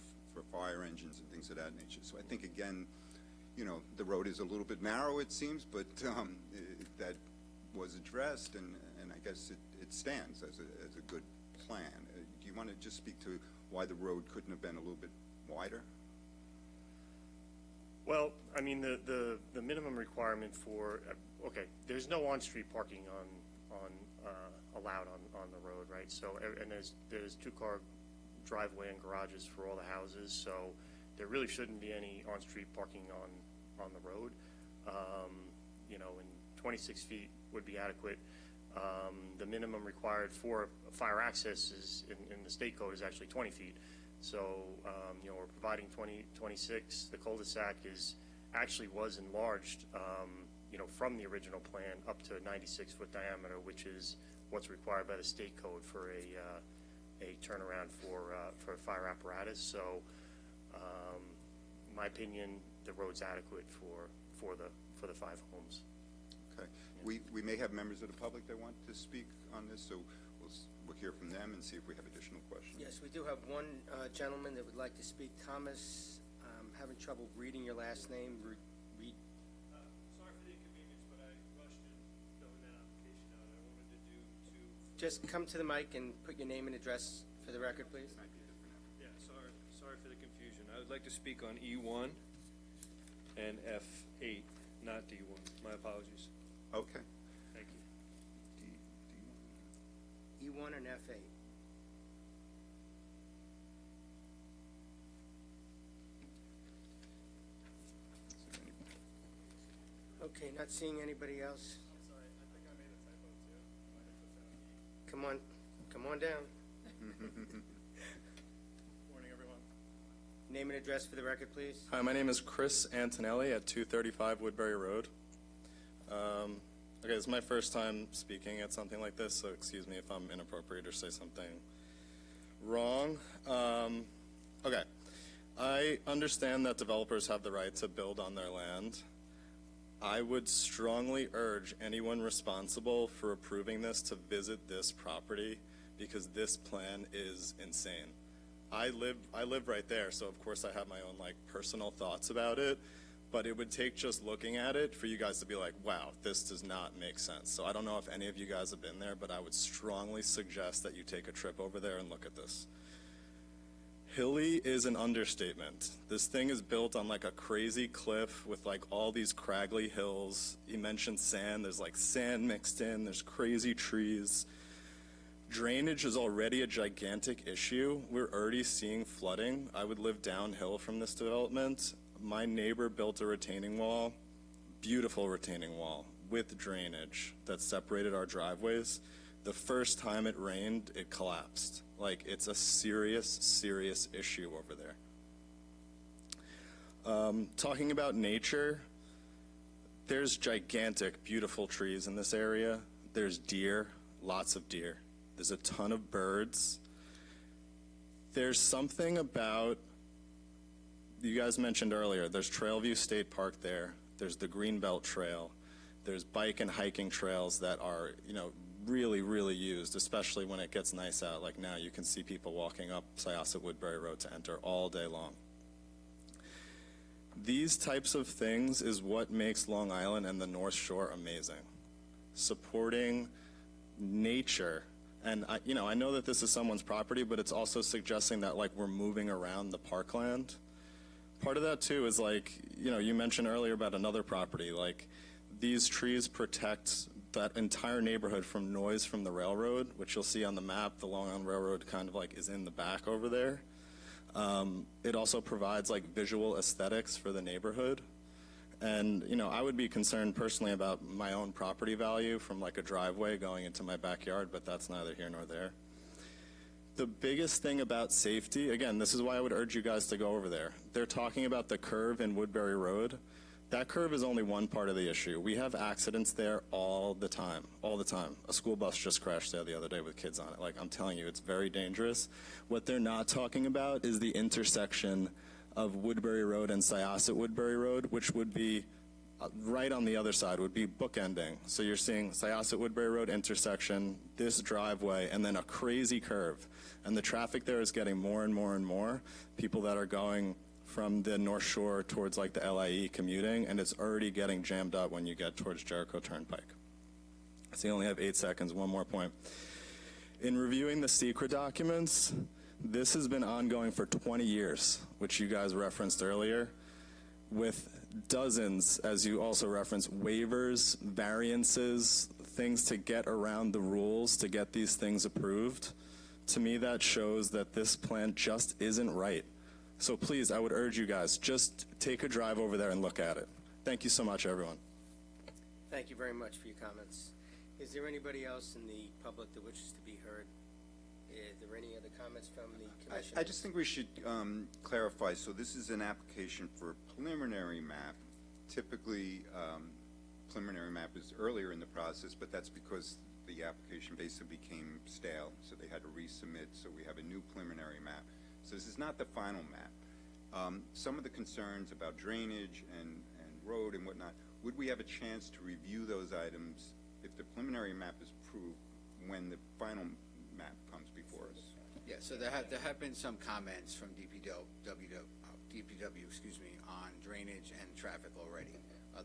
fire engines and things of that nature. So I think, again, you know, the road is a little bit narrow, it seems, but that was addressed, and I guess it stands as a good plan. Do you want to just speak to why the road couldn't have been a little bit wider? Well, I mean, the minimum requirement for, okay, there's no on-street parking allowed on the road, right? So, and there's 2-car driveway and garages for all the houses, so there really shouldn't be any on-street parking on the road. You know, and 26 feet would be adequate. The minimum required for fire access is in the state code is actually 20 feet. So, you know, we're providing 26. The cul-de-sac was enlarged, you know, from the original plan up to a 96-foot diameter, which is what's required by the state code for a turnaround for fire apparatus. So, in my opinion, the road's adequate for the 5 homes. Okay. We may have members of the public that want to speak on this, so we'll hear from them and see if we have additional questions. Yes, we do have one gentleman that would like to speak. Thomas, I'm having trouble reading your last name. Sorry for the inconvenience, but I rushed in filling that application out. I wanted to do two. Just come to the mic and put your name and address for the record, please. Yeah, sorry for the confusion. I would like to speak on E1 and F8, not D1. My apologies. Okay. Thank you. E1 and F8. Okay, not seeing anybody else. I'm sorry, I think I made a typo too. Might have put that on E. Come on down. Morning, everyone. Name and address for the record, please. Hi, my name is Chris Antonelli at 235 Woodbury Road. Okay, this is my first time speaking at something like this, so excuse me if I'm inappropriate or say something wrong. Okay, I understand that developers have the right to build on their land. I would strongly urge anyone responsible for approving this to visit this property, because this plan is insane. I live right there, so of course I have my own personal thoughts about it, but it would take just looking at it for you guys to be like, wow, this does not make sense. So I don't know if any of you guys have been there, but I would strongly suggest that you take a trip over there and look at this. Hilly is an understatement. This thing is built on a crazy cliff with all these craggly hills. You mentioned sand. There's sand mixed in. There's crazy trees. Drainage is already a gigantic issue. We're already seeing flooding. I would live downhill from this development. My neighbor built a retaining wall, beautiful retaining wall, with drainage that separated our driveways. The first time it rained, it collapsed. It's a serious, serious issue over there. Talking about nature, there's gigantic, beautiful trees in this area. There's deer, lots of deer. There's a ton of birds. There's something about, you guys mentioned earlier, there's Trailview State Park there. There's the Greenbelt Trail. There's bike and hiking trails that are, really, really used, especially when it gets nice out. Like now, you can see people walking up Syosset Woodbury Road to enter all day long. These types of things is what makes Long Island and the North Shore amazing. Supporting nature. And I know that this is someone's property, but it's also suggesting that we're moving around the parkland. Part of that too is you mentioned earlier about another property. These trees protect that entire neighborhood from noise from the railroad, which you'll see on the map. The Long Island Railroad kind of is in the back over there. It also provides like visual aesthetics for the neighborhood. And, you know, I would be concerned personally about my own property value from like a driveway going into my backyard, but that's neither here nor there. The biggest thing about safety, again, this is why I would urge you guys to go over there. They're talking about the curve in Woodbury Road. That curve is only one part of the issue. We have accidents there all the time, all the time. A school bus just crashed there the other day with kids on it. Like, I'm telling you, it's very dangerous. What they're not talking about is the intersection of Woodbury Road and Syosset Woodbury Road, which would be right on the other side, would be bookending. So you're seeing Syosset Woodbury Road intersection, this driveway, and then a crazy curve. And the traffic there is getting more and more and more. People that are going from the North Shore towards like the LIE commuting, and it's already getting jammed up when you get towards Jericho Turnpike. So you only have 8 seconds. One more point. In reviewing the secret documents, this has been ongoing for 20 years, which you guys referenced earlier, with dozens, as you also referenced, waivers, variances, things to get around the rules to get these things approved. To me, that shows that this plan just isn't right. So please, I would urge you guys, just take a drive over there and look at it. Thank you so much, everyone. Thank you very much for your comments. Is there anybody else in the public that wishes to be heard? Is there any other comments from the commission? I just think we should clarify. So this is an application for a preliminary map. Typically, preliminary map is earlier in the process, but that's because the application basically became stale, so they had to resubmit. So we have a new preliminary map. So this is not the final map. Some of the concerns about drainage and road and whatnot, would we have a chance to review those items if the preliminary map is approved when the final map comes before us? Yeah, so there have been some comments from DPW, on drainage and traffic already.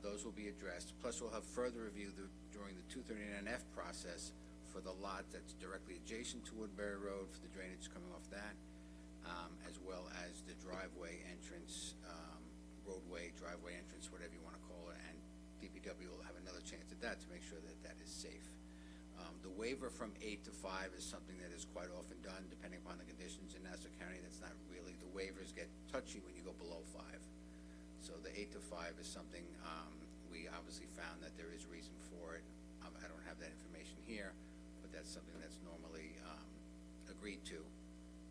Those will be addressed. Plus, we'll have further review during the 239F process for the lot that's directly adjacent to Woodbury Road for the drainage coming off that, as well as the driveway entrance, roadway, driveway entrance, whatever you want to call it, and DPW will have another chance at that to make sure that that is safe. The waiver from 8 to 5 is something that is quite often done, depending upon the conditions in Nassau County. That's not really, the waivers get touchy when you go below 5. So the 8 to 5 is something we obviously found that there is reason for it. I don't have that information here, but that's something that's normally agreed to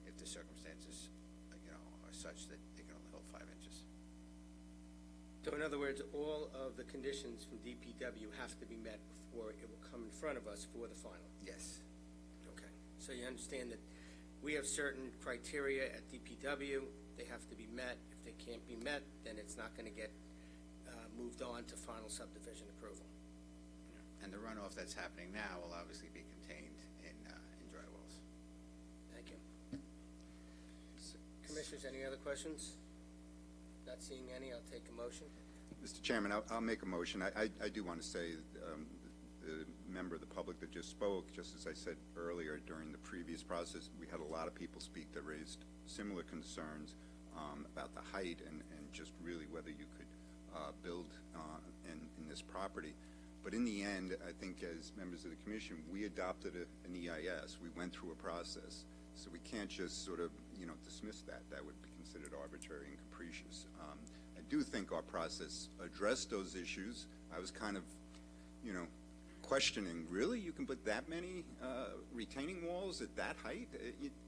if the circumstances, are such that they can only hold 5 inches. So in other words, all of the conditions from DPW have to be met before it will come in front of us for the final? Yes. Okay. So you understand that we have certain criteria at DPW. They have to be met. If they can't be met, then it's not going to get moved on to final subdivision approval. And the runoff that's happening now will obviously be contained in dry wells. Thank you. Commissioners, any other questions? Not seeing any, I'll take a motion. Mr. Chairman, I'll make a motion. I do want to say the member of the public that just spoke, just as I said earlier during the previous process, we had a lot of people speak that raised similar concerns about the height and just really whether you could build in this property. But in the end, I think as members of the commission, we adopted an EIS. We went through a process. So we can't just sort of, dismiss that. That would be considered arbitrary and capricious. I do think our process addressed those issues. I was kind of, questioning, really? You can put that many retaining walls at that height?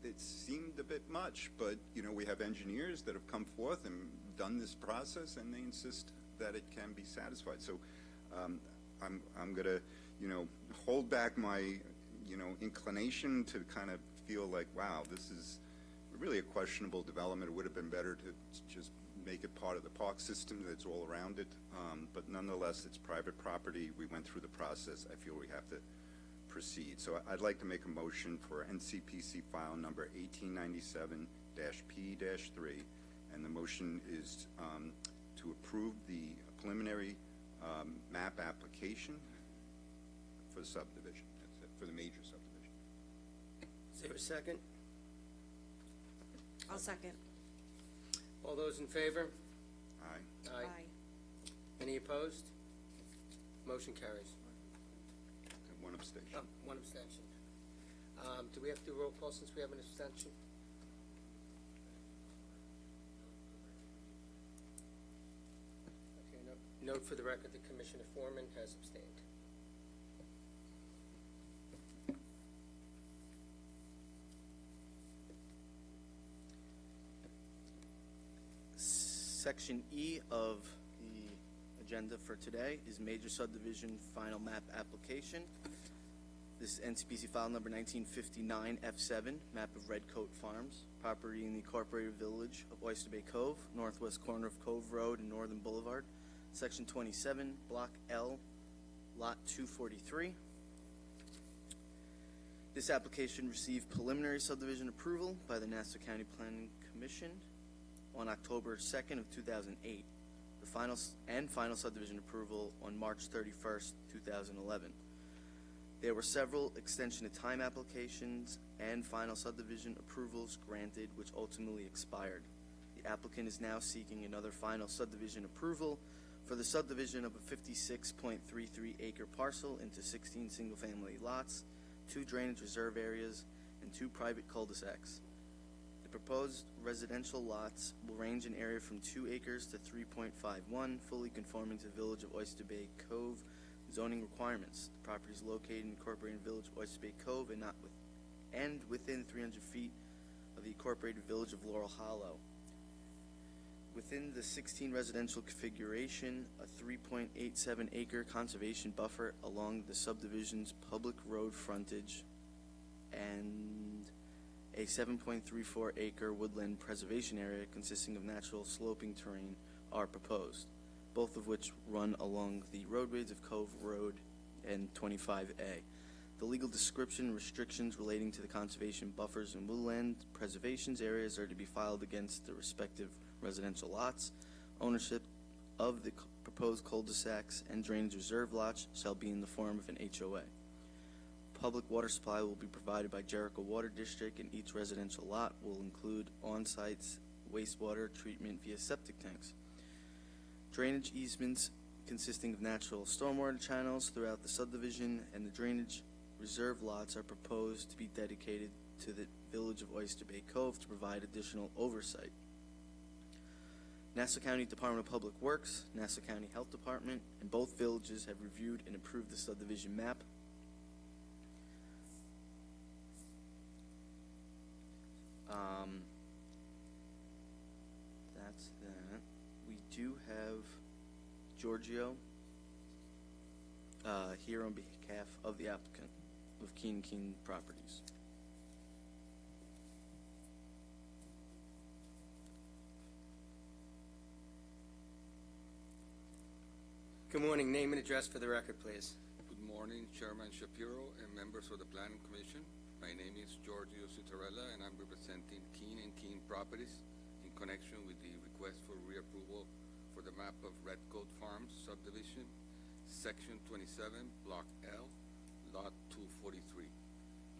It seemed a bit much, but, we have engineers that have come forth and done this process, and they insist that it can be satisfied. So I'm going to, hold back my, inclination to kind of feel like, wow, this is really a questionable development. It would have been better to just make it part of the park system that's all around it. But nonetheless, it's private property. We went through the process. I feel we have to proceed. So I'd like to make a motion for NCPC file number 1897-P-3. And the motion is to approve the preliminary map application for the subdivision. That's it, for the major subdivision. Is there a second? I'll second. All those in favor? Aye. Aye. Any opposed? Motion carries. And one abstention. One abstention. Do we have to do roll call since we have an abstention? Commissioner Foreman has abstained. Section E of the agenda for today is major subdivision final map application. This is NCPC file number 1959 F7, map of Red Coat Farms, property in the incorporated village of Oyster Bay Cove, northwest corner of Cove Road and Northern Boulevard, section 27, block L, lot 243. This application received preliminary subdivision approval by the Nassau County Planning Commission on October 2nd of 2008. The final subdivision approval on March 31st, 2011. There were several extension of time applications and final subdivision approvals granted, which ultimately expired. The applicant is now seeking another final subdivision approval for the subdivision of a 56.33 acre parcel into 16 single-family lots, 2 drainage reserve areas, and 2 private cul-de-sacs. The proposed residential lots will range in area from 2 acres to 3.51, fully conforming to Village of Oyster Bay Cove zoning requirements. The property is located in the incorporated Village of Oyster Bay Cove and within 300 feet of the incorporated Village of Laurel Hollow. Within the 16 residential configuration, a 3.87 acre conservation buffer along the subdivision's public road frontage and a 7.34 acre woodland preservation area consisting of natural sloping terrain are proposed, both of which run along the roadways of Cove Road and 25A. The legal description and restrictions relating to the conservation buffers and woodland preservations areas are to be filed against the respective residential lots. Ownership of the proposed cul-de-sacs and drainage reserve lots shall be in the form of an HOA. Public water supply will be provided by Jericho Water District, and each residential lot will include on-site wastewater treatment via septic tanks. Drainage easements consisting of natural stormwater channels throughout the subdivision and the drainage reserve lots are proposed to be dedicated to the Village of Oyster Bay Cove to provide additional oversight. Nassau County Department of Public Works, Nassau County Health Department, and both villages have reviewed and approved the subdivision map. That's that. We do have Giorgio here on behalf of the applicant of Keen Properties. Good morning. Name and address for the record, please. Good morning, Chairman Shapiro and members of the Planning Commission. My name is Giorgio Citarella, and I'm representing Keen Properties in connection with the request for reapproval for the map of Red Coat Farms subdivision, Section 27, Block L, Lot 243,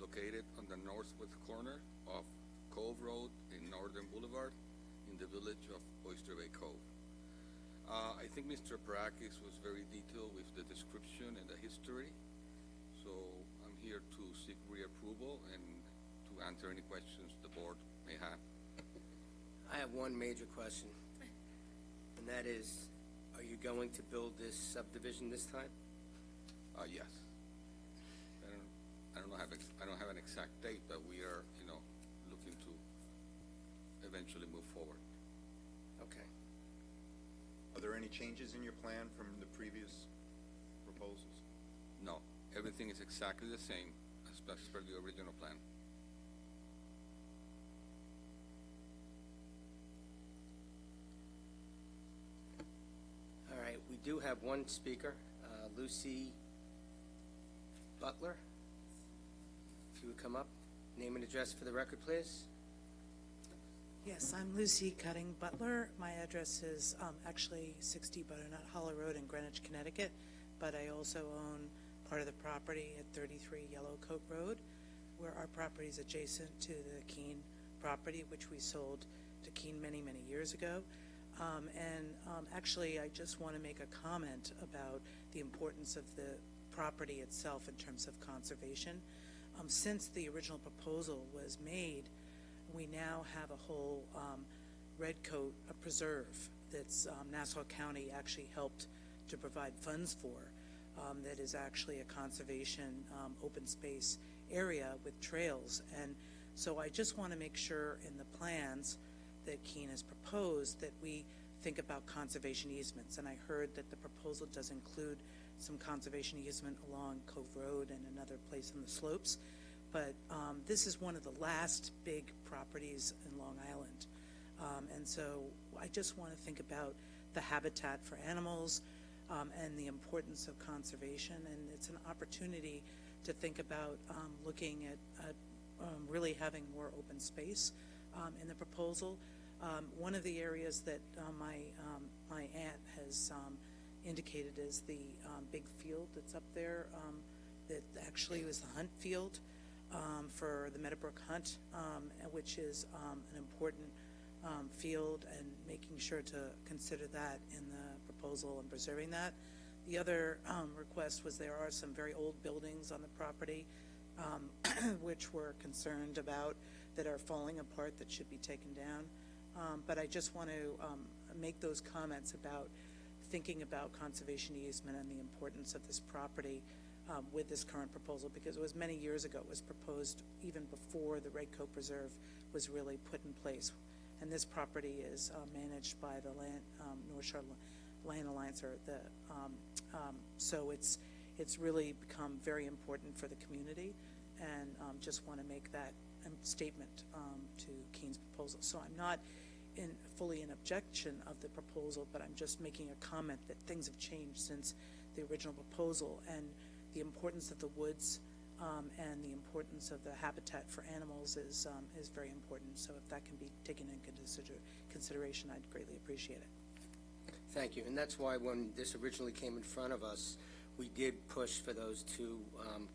located on the northwest corner of Cove Road and Northern Boulevard in the village of Oyster Bay Cove. I think Mr. Barakis was very detailed with the description and the history, so I'm here to seek reapproval and to answer any questions the board may have. I have one major question, and that is, are you going to build this subdivision this time? Yes. I don't have an exact date, but we are, looking to eventually move forward. Okay. Are there any changes in your plan from the previous proposals? No, everything is exactly the same as per the original plan. All right, we do have one speaker, Lucy Butler. If you would come up, name and address for the record, please. Yes, I'm Lucy Cutting Butler. My address is actually 60 Butternut Hollow Road in Greenwich, Connecticut, but I also own part of the property at 33 Yellowcoat Road, where our property is adjacent to the Keene property, which we sold to Keene many, many years ago. Actually, I just want to make a comment about the importance of the property itself in terms of conservation. Since the original proposal was made, we now have a whole red coat preserve that's Nassau County actually helped to provide funds for, that is actually a conservation open space area with trails. And so I just want to make sure in the plans that Keene has proposed that we think about conservation easements. And I heard that the proposal does include some conservation easement along Cove Road and another place on the slopes. But this is one of the last big properties in Long Island. And so I just want to think about the habitat for animals and the importance of conservation. And it's an opportunity to think about looking at really having more open space in the proposal. One of the areas that my aunt has indicated is the big field that's up there that actually was the hunt field for the Meadowbrook Hunt, which is an important field, and making sure to consider that in the proposal and preserving that. The other request was there are some very old buildings on the property which we're concerned about that are falling apart that should be taken down. But I just want to make those comments about thinking about conservation easement and the importance of this property with this current proposal, because it was many years ago. It was proposed even before the Red Coat Preserve was really put in place. And this property is managed by the North Shore Land Alliance, or the so it's really become very important for the community, and just want to make that statement to Keene's proposal. So I'm not fully in objection of the proposal, but I'm just making a comment that things have changed since the original proposal, and the importance of the woods and the importance of the habitat for animals is very important. So if that can be taken into consideration, I'd greatly appreciate it. Thank you. And that's why when this originally came in front of us, we did push for those two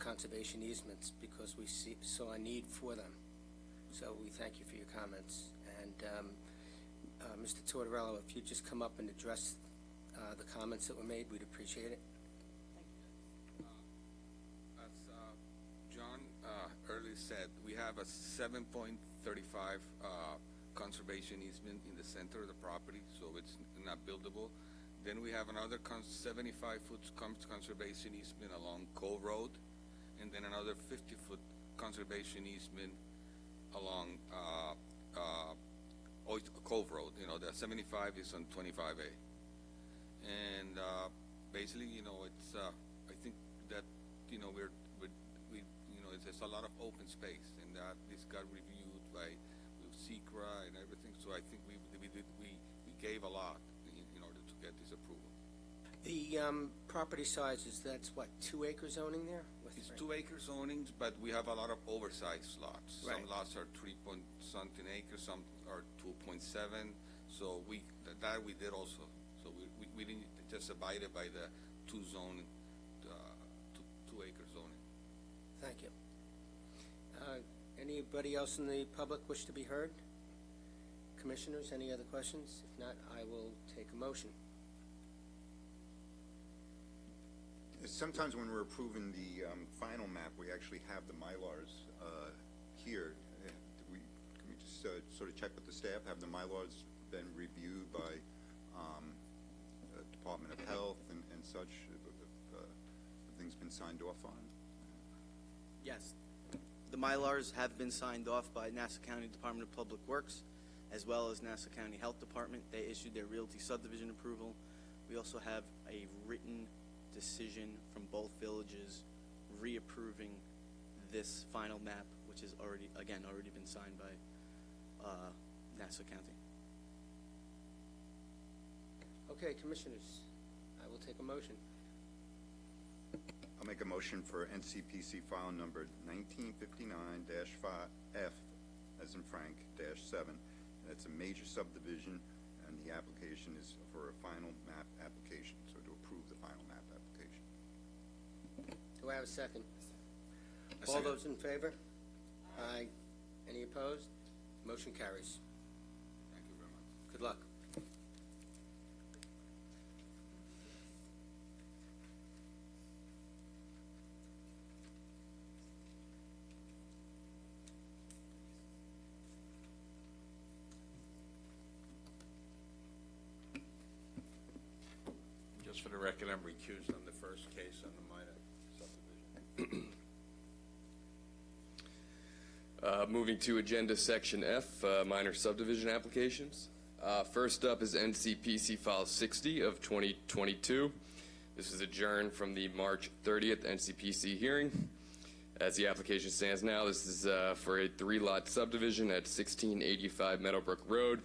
conservation easements, because we saw a need for them. So we thank you for your comments. And Mr. Tortorella, if you'd just come up and address the comments that were made, we'd appreciate it. As John earlier said, we have a 7.35 conservation easement in the center of the property, so it's not buildable. Then we have another 75-foot conservation easement along Cove Road, and then another 50-foot conservation easement along Cove Road. You know, the 75 is on 25A. And basically, you know, it's I think that, you know, we you know, there's a lot of open space, and that this got reviewed by SECRA and everything. So I think we gave a lot in order to get this approval. The property sizes, that's what, 2 acre zoning there? It's 2 acre zonings, but we have a lot of oversized lots. Right. Some lots are 3-point-something acres, some are 2.7. So that we did also. So we didn't just abide by the 2 acre zoning. Thank you. Anybody else in the public wish to be heard? Commissioners, any other questions? If not, I will take a motion. Sometimes when we're approving the final map, we actually have the Mylars here. Can we just sort of check with the staff, have the Mylars been reviewed by Department of Health and such? Have things been signed off on? Yes. The Mylars have been signed off by Nassau County Department of Public Works, as well as Nassau County Health Department. They issued their realty subdivision approval. We also have a written decision from both villages reapproving this final map, which has already been signed by Nassau County. Okay, commissioners, I will take a motion. I'll make a motion for NCPC file number 1959-F, as in Frank, -7. That's a major subdivision, and the application is for a final map application, so to approve the final map application. Do I have a second? A All second. those in favor? Aye. Any opposed? Motion carries. Thank you very much. Good luck. Just for the record, second, I'm recused on the first case on the minor subdivision. Moving to agenda section F, minor subdivision applications. First up is NCPC file 60 of 2022. This is adjourned from the March 30th NCPC hearing. As the application stands now, this is for a 3-lot subdivision at 1685 Meadowbrook Road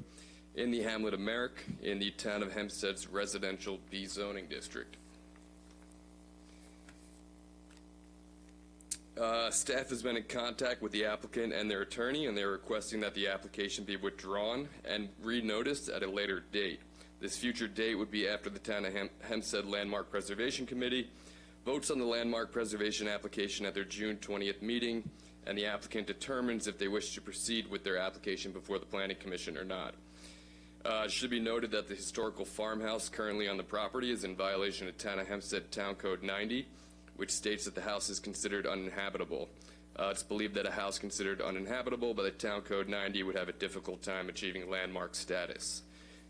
in the hamlet of Merrick in the town of Hempstead's residential B zoning district. Staff has been in contact with the applicant and their attorney, and they're requesting that the application be withdrawn and re-noticed at a later date. This future date would be after the Town of Hempstead Landmark Preservation Committee votes on the landmark preservation application at their June 20th meeting, and the applicant determines if they wish to proceed with their application before the Planning Commission or not. It should be noted that the historical farmhouse currently on the property is in violation of Town of Hempstead Town Code 90, which states that the house is considered uninhabitable. It's believed that a house considered uninhabitable by the Town Code 90 would have a difficult time achieving landmark status.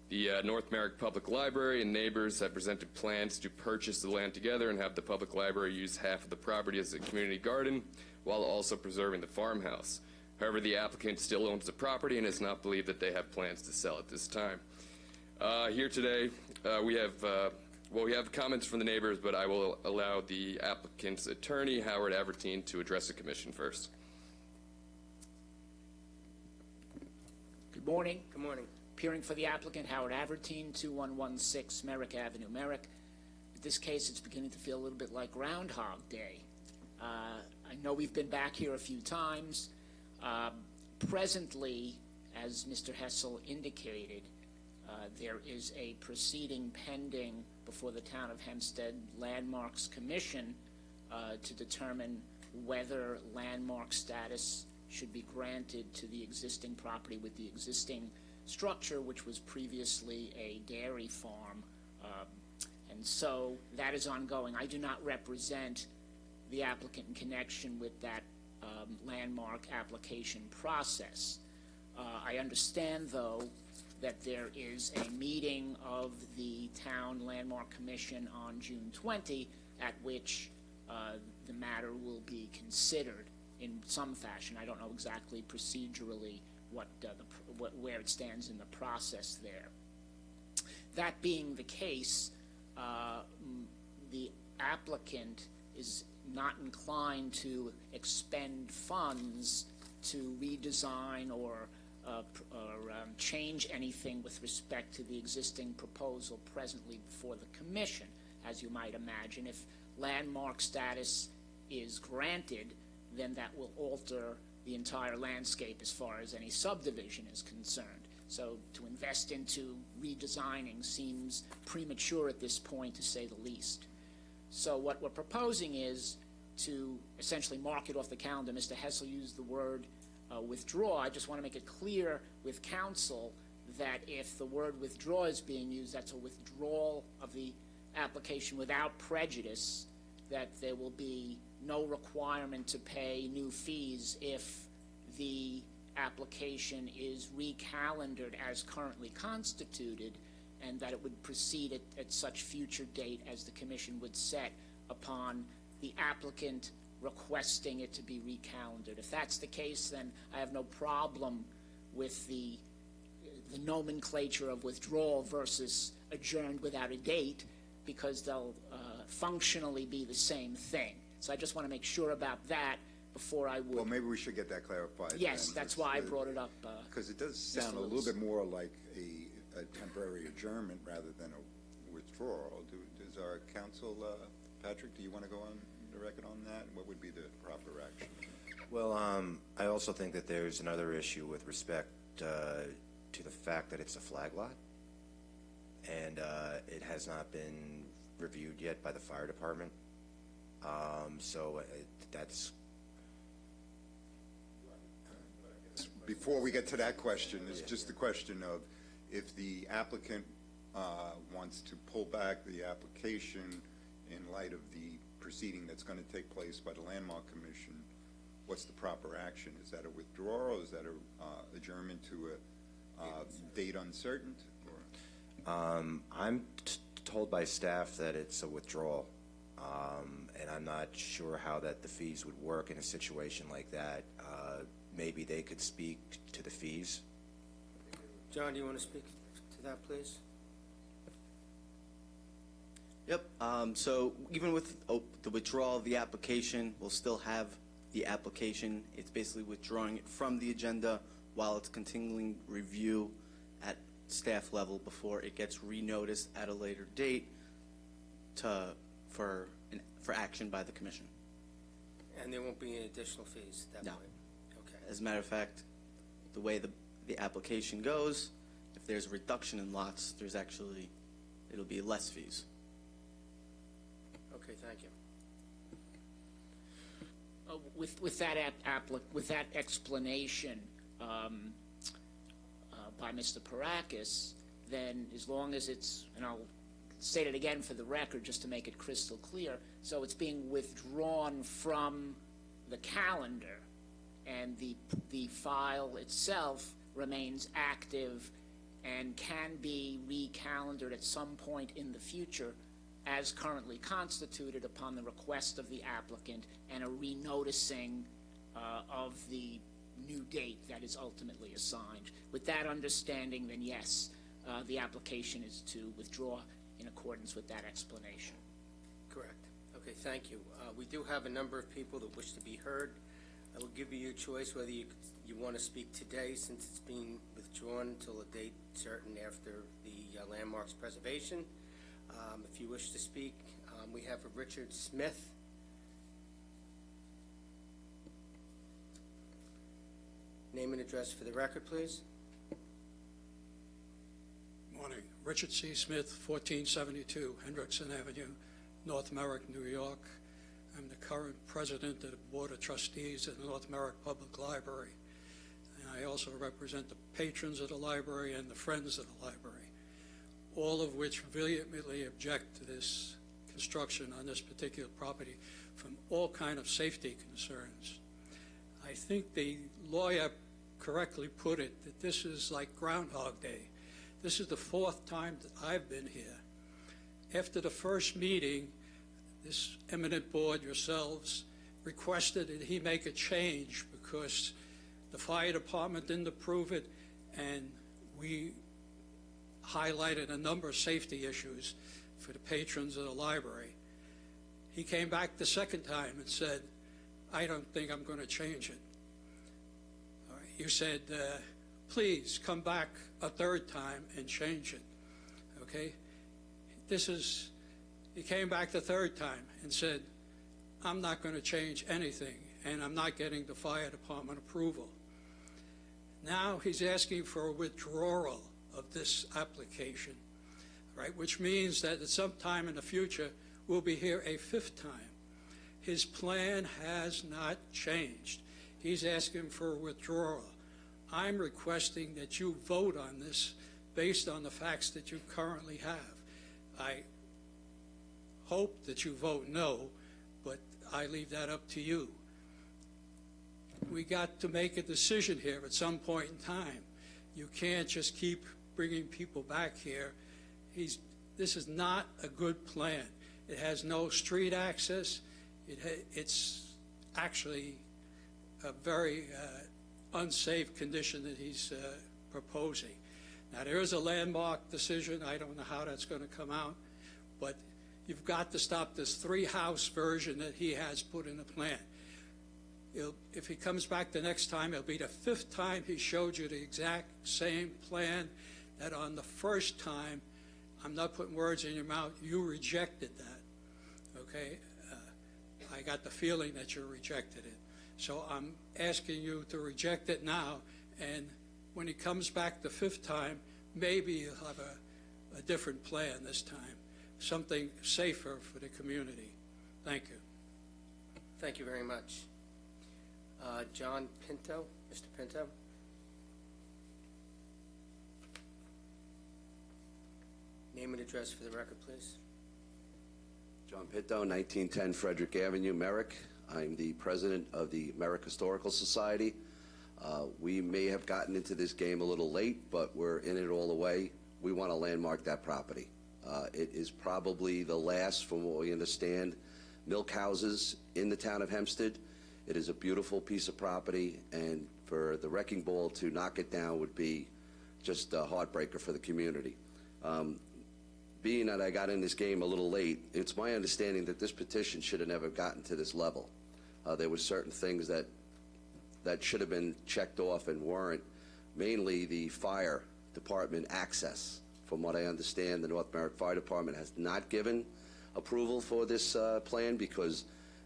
The North Merrick Public Library and neighbors have presented plans to purchase the land together and have the public library use half of the property as a community garden while also preserving the farmhouse. However, the applicant still owns the property and has not believed that they have plans to sell at this time. Here today, we have comments from the neighbors, but I will allow the applicant's attorney, Howard Avertine, to address the commission first. Good morning. Good morning. Appearing for the applicant, Howard Avertine, 2116 Merrick Avenue, Merrick. In this case, it's beginning to feel a little bit like Groundhog Day. I know we've been back here a few times. Presently, as Mr. Hessel indicated, there is a proceeding pending before the Town of Hempstead Landmarks Commission to determine whether landmark status should be granted to the existing property with the existing structure, which was previously a dairy farm. And so that is ongoing. I do not represent the applicant in connection with that landmark application process. I understand, though, that there is a meeting of the Town Landmark Commission on June 20, at which the matter will be considered in some fashion. I don't know exactly procedurally where it stands in the process there. That being the case, the applicant is not inclined to expend funds to redesign or change anything with respect to the existing proposal presently before the commission. As you might imagine, if landmark status is granted, then that will alter the entire landscape as far as any subdivision is concerned. So to invest into redesigning seems premature at this point, to say the least. So what we're proposing is to essentially mark it off the calendar. Mr. Hessel used the word withdraw. I just want to make it clear with counsel that if the word withdraw is being used, that's a withdrawal of the application without prejudice, that there will be no requirement to pay new fees if the application is recalendared as currently constituted, and that it would proceed at such future date as the commission would set upon the applicant requesting it to be recalendared. If that's the case, then I have no problem with the nomenclature of withdrawal versus adjourned without a date, because they'll functionally be the same thing. So I just want to make sure about that before I would. Well, maybe we should get that clarified. Yes, that's why I brought it up. Because it does sound a little bit more like a temporary adjournment rather than a withdrawal. Does our counsel, Patrick, do you want to go on the record on that? What would be the proper action? Well, I also think that there's another issue with respect to the fact that it's a flag lot, and it has not been reviewed yet by the fire department. So that's... Before we get to that question, it's just the question of if the applicant wants to pull back the application in light of the proceeding that's going to take place by the Landmark Commission, what's the proper action? Is that a withdrawal? Is that a adjournment to a date uncertain? Or? I'm told by staff that it's a withdrawal, and I'm not sure how that the fees would work in a situation like that. Maybe they could speak to the fees. John, do you want to speak to that, please? Yep. So even with the withdrawal of the application, we'll still have the application. It's basically withdrawing it from the agenda while it's continuing review at staff level before it gets re-noticed at a later date for action by the commission. And there won't be any additional fees at that point? Okay. As a matter of fact, the way the application goes, if there's a reduction in lots, it'll be less fees. Okay, thank you. With that explanation by Mr. Parakis, then as long as it's, and I'll state it again for the record just to make it crystal clear, so it's being withdrawn from the calendar, and the file itself remains active and can be recalendared at some point in the future as currently constituted upon the request of the applicant and a renoticing of the new date that is ultimately assigned. With that understanding, then yes, the application is to withdraw in accordance with that explanation. Correct. Okay, thank you. We do have a number of people that wish to be heard. I will give you a choice whether you want to speak today, since it's being withdrawn until a date certain after the landmarks preservation. If you wish to speak, we have a Richard Smith. Name and address for the record, please. Morning. Richard C. Smith, 1472 Hendrickson Avenue, North Merrick, New York. I'm the current president of the Board of Trustees at the North Merrick Public Library. And I also represent the patrons of the library and the friends of the library, all of which vehemently object to this construction on this particular property from all kind of safety concerns. I think the lawyer correctly put it that this is like Groundhog Day. This is the fourth time that I've been here. After the first meeting, this eminent board, yourselves, requested that he make a change because the fire department didn't approve it, and we highlighted a number of safety issues for the patrons of the library. He came back the second time and said, I don't think I'm going to change it. All right. You said, please come back a third time and change it. Okay? He came back the third time and said, I'm not going to change anything, and I'm not getting the fire department approval. Now he's asking for a withdrawal of this application, right? Which means that at some time in the future, we'll be here a fifth time. His plan has not changed. He's asking for a withdrawal. I'm requesting that you vote on this based on the facts that you currently have. I hope that you vote no, but I leave that up to you. We got to make a decision here at some point in time. You can't just keep bringing people back here. This is not a good plan. It has no street access. It's actually a very unsafe condition that he's proposing. Now, there is a landmark decision. I don't know how that's going to come out, but you've got to stop this three-house version that he has put in the plan. If he comes back the next time, it'll be the fifth time he showed you the exact same plan that on the first time, I'm not putting words in your mouth, you rejected that, okay? I got the feeling that you rejected it. So I'm asking you to reject it now, and when he comes back the fifth time, maybe you'll have a different plan this time, something safer for the community. Thank you. Thank you very much. John Pinto, Mr. Pinto. Name and address for the record, please. John Pinto, 1910 Frederick Avenue, Merrick. I'm the president of the Merrick Historical Society. We may have gotten into this game a little late, but we're in it all the way. We want to landmark that property. It is probably the last, from what we understand, milk houses in the town of Hempstead. It is a beautiful piece of property, and for the wrecking ball to knock it down would be just a heartbreaker for the community. Being that I got in this game a little late, it's my understanding that this petition should have never gotten to this level. There were certain things that should have been checked off and weren't, mainly the fire department access. From what I understand, the North Merrick Fire Department has not given approval for this plan because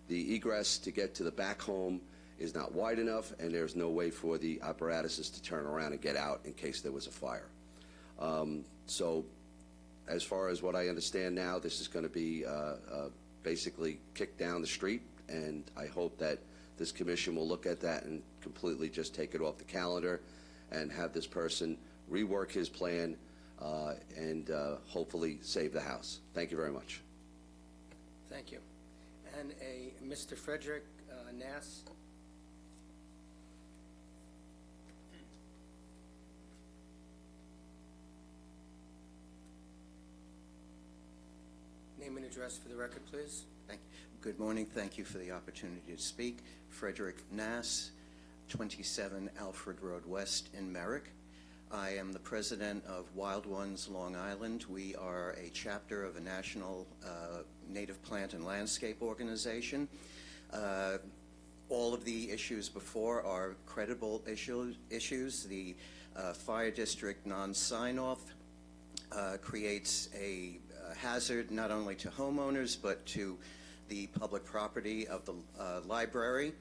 the egress to get to the back home is not wide enough, and there's no way for the apparatuses to turn around and get out in case there was a fire. So as far as what I understand now, this is going to be basically kicked down the street, and I hope that this commission will look at that and completely just take it off the calendar and have this person rework his plan and hopefully save the house. Thank you very much. Thank you. And a Mr. Frederick Nass. Name and address for the record, please. Good morning. Thank you for the opportunity to speak. Frederick Nass, 27 Alfred Road West in Merrick. I am the president of Wild Ones Long Island. We are a chapter of a national native plant and landscape organization. All of the issues before are credible issues. The fire district non-sign-off creates a hazard not only to homeowners but to the public property of the library.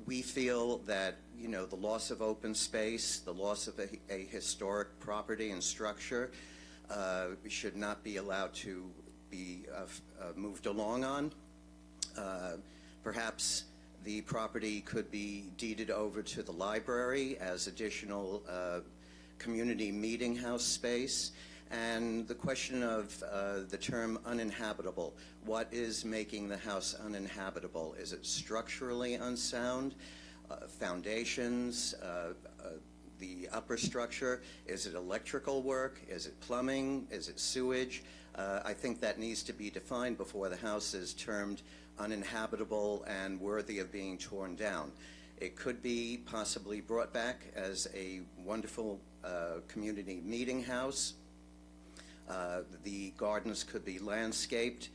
We feel that, you know, the loss of open space, the loss of a historic property and structure should not be allowed to be moved along on. Perhaps the property could be deeded over to the library as additional community meeting house space. And the question of the term uninhabitable. What is making the house uninhabitable? Is it structurally unsound? Foundations? The upper structure? Is it electrical work? Is it plumbing? Is it sewage? I think that needs to be defined before the house is termed uninhabitable and worthy of being torn down. It could be possibly brought back as a wonderful community meeting house. The gardens could be landscaped,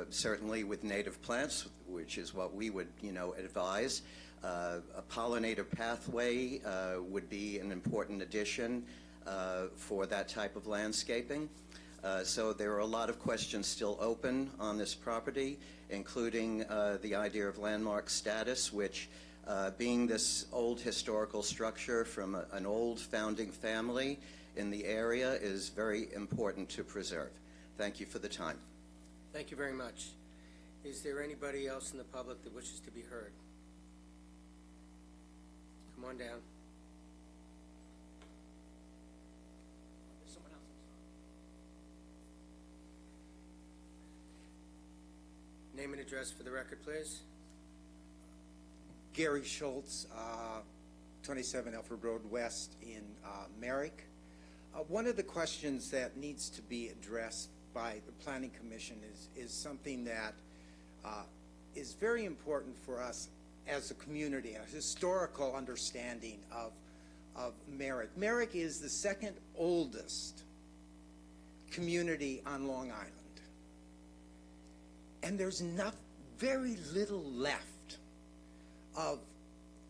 certainly with native plants, which is what we would, you know, advise. A pollinator pathway would be an important addition for that type of landscaping. So there are a lot of questions still open on this property, including the idea of landmark status, which being this old historical structure from an old founding family in the area is very important to preserve. Thank you for the time. Thank you very much. Is there anybody else in the public that wishes to be heard? Come on down. Someone else. Name and address for the record, please. Gary Schultz, 27 Alfred Road West in Merrick. One of the questions that needs to be addressed by the Planning Commission is something that is very important for us as a community, a historical understanding of Merrick. Merrick is the second oldest community on Long Island. And there's very little left of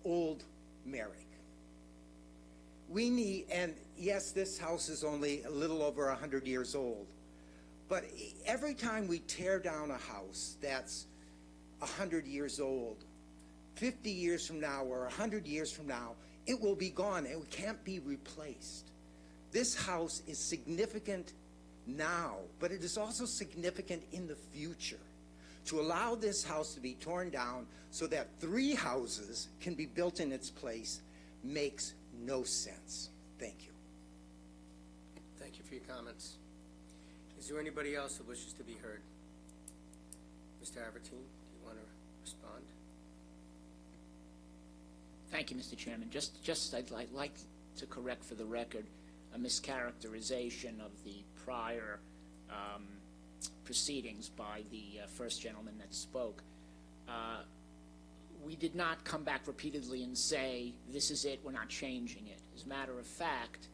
old Merrick. We need, and yes, this house is only a little over 100 years old, but every time we tear down a house that's 100 years old, 50 years from now or 100 years from now, it will be gone and it can't be replaced. This house is significant now, but it is also significant in the future. To allow this house to be torn down so that 3 houses can be built in its place makes no sense. Thank you. Thank you for your comments. Is there anybody else that wishes to be heard? Mr. Avertine, do you want to respond? Thank you, Mr. Chairman. Just I'd like to correct for the record, a mischaracterization of the prior proceedings by the first gentleman that spoke. We did not come back repeatedly and say, this is it, we're not changing it. As a matter of fact,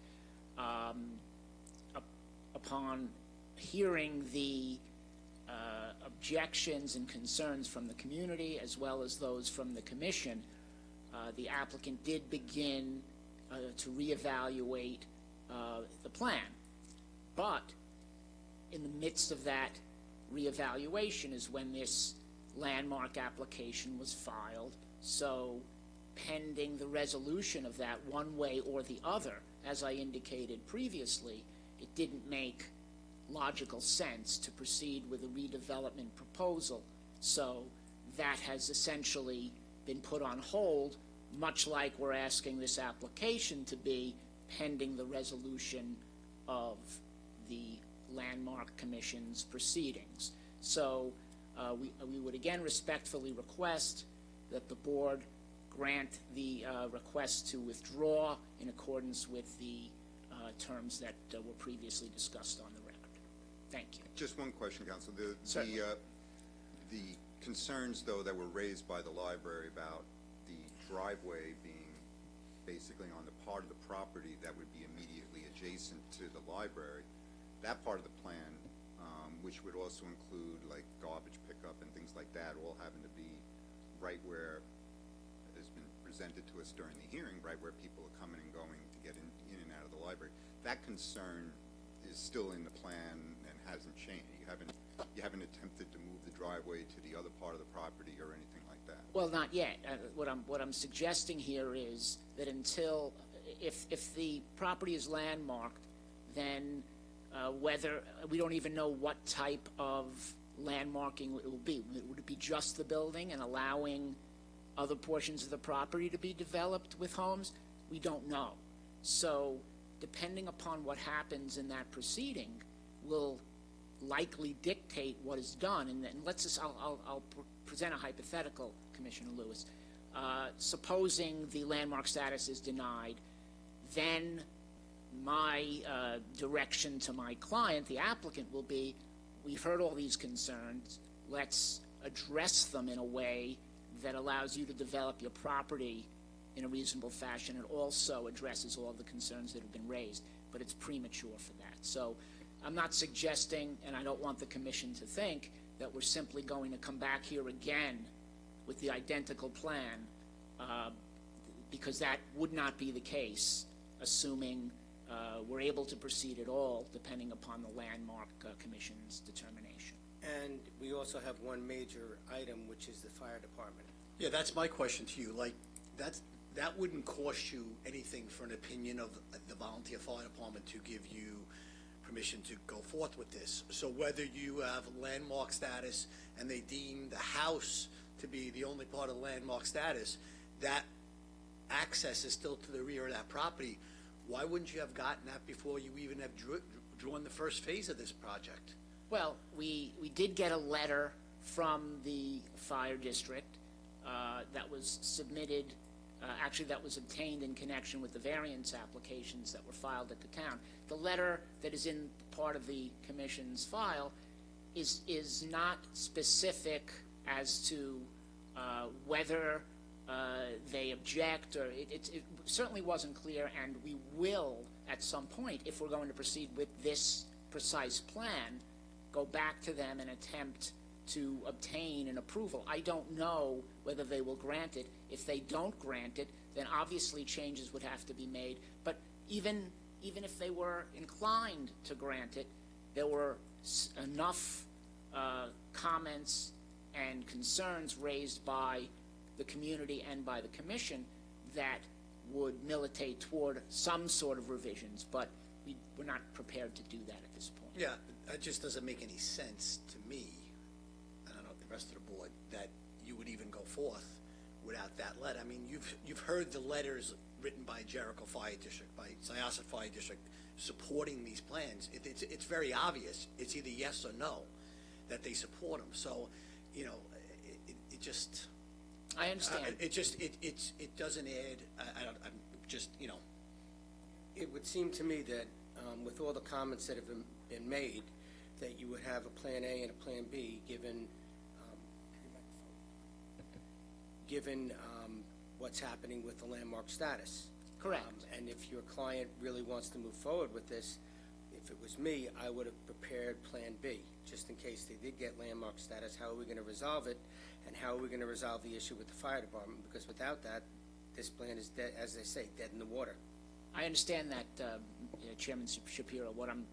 upon hearing the objections and concerns from the community as well as those from the commission, the applicant did begin to reevaluate the plan. But in the midst of that reevaluation is when this landmark application was filed. So pending the resolution of that one way or the other, as I indicated previously, it didn't make logical sense to proceed with a redevelopment proposal. So that has essentially been put on hold, much like we're asking this application to be pending the resolution of the Landmark Commission's proceedings. So we would again respectfully request that the board grant the request to withdraw in accordance with the terms that were previously discussed on the record. Thank you. Just one question, Counsel. The concerns, though, that were raised by the library about the driveway being basically on the part of the property that would be immediately adjacent to the library, that part of the plan, which would also include like garbage pickup and things like that, all happen to be right where has been presented to us during the hearing, right where people are coming and going to get in and out of the library. That concern is still in the plan and hasn't changed. You haven't attempted to move the driveway to the other part of the property or anything like that. Well, not yet. What I'm suggesting here is that until if the property is landmarked, then whether we don't even know what type of landmarking it will be. Would it be just the building and allowing other portions of the property to be developed with homes? We don't know. So depending upon what happens in that proceeding will likely dictate what is done. And then I'll present a hypothetical, Commissioner Lewis. Supposing the landmark status is denied, then my direction to my client, the applicant, will be, we've heard all these concerns, let's address them in a way that allows you to develop your property in a reasonable fashion and also addresses all the concerns that have been raised, but it's premature for that. So I'm not suggesting, and I don't want the commission to think, that we're simply going to come back here again with the identical plan, because that would not be the case, assuming we're able to proceed at all, depending upon the Landmark Commission's determination. And we also have one major item, which is the fire department. Yeah, that's my question to you. Like, that wouldn't cost you anything for an opinion of the volunteer fire department to give you permission to go forth with this. So whether you have landmark status and they deem the house to be the only part of landmark status, that access is still to the rear of that property. Why wouldn't you have gotten that before you even have drawn the first phase of this project? Well, we did get a letter from the fire district that was submitted, actually that was obtained in connection with the variance applications that were filed at the town. The letter that is in part of the commission's file is not specific as to whether they object, or it certainly wasn't clear, and we will, at some point, if we're going to proceed with this precise plan, go back to them and attempt to obtain an approval. I don't know whether they will grant it. If they don't grant it, then obviously changes would have to be made. But even if they were inclined to grant it, there were enough comments and concerns raised by the community and by the commission that would militate toward some sort of revisions, but we're not prepared to do that at this point. Yeah, that just doesn't make any sense to me, and I don't know the rest of the board, that you would even go forth without that letter. I mean, you've heard the letters written by Jericho Fire District, by Syosset Fire District, supporting these plans. It's very obvious. It's either yes or no that they support them. So, you know, it just. I understand. It doesn't add. I'm just, you know. It would seem to me that with all the comments that have been made, that you would have a Plan A and a Plan B given what's happening with the landmark status. Correct. And if your client really wants to move forward with this, if it was me, I would have prepared Plan B, just in case they did get landmark status. How are we going to resolve it, and how are we going to resolve the issue with the fire department? Because without that, this plan is dead, as they say, dead in the water. I understand that, Chairman Shapiro. What I'm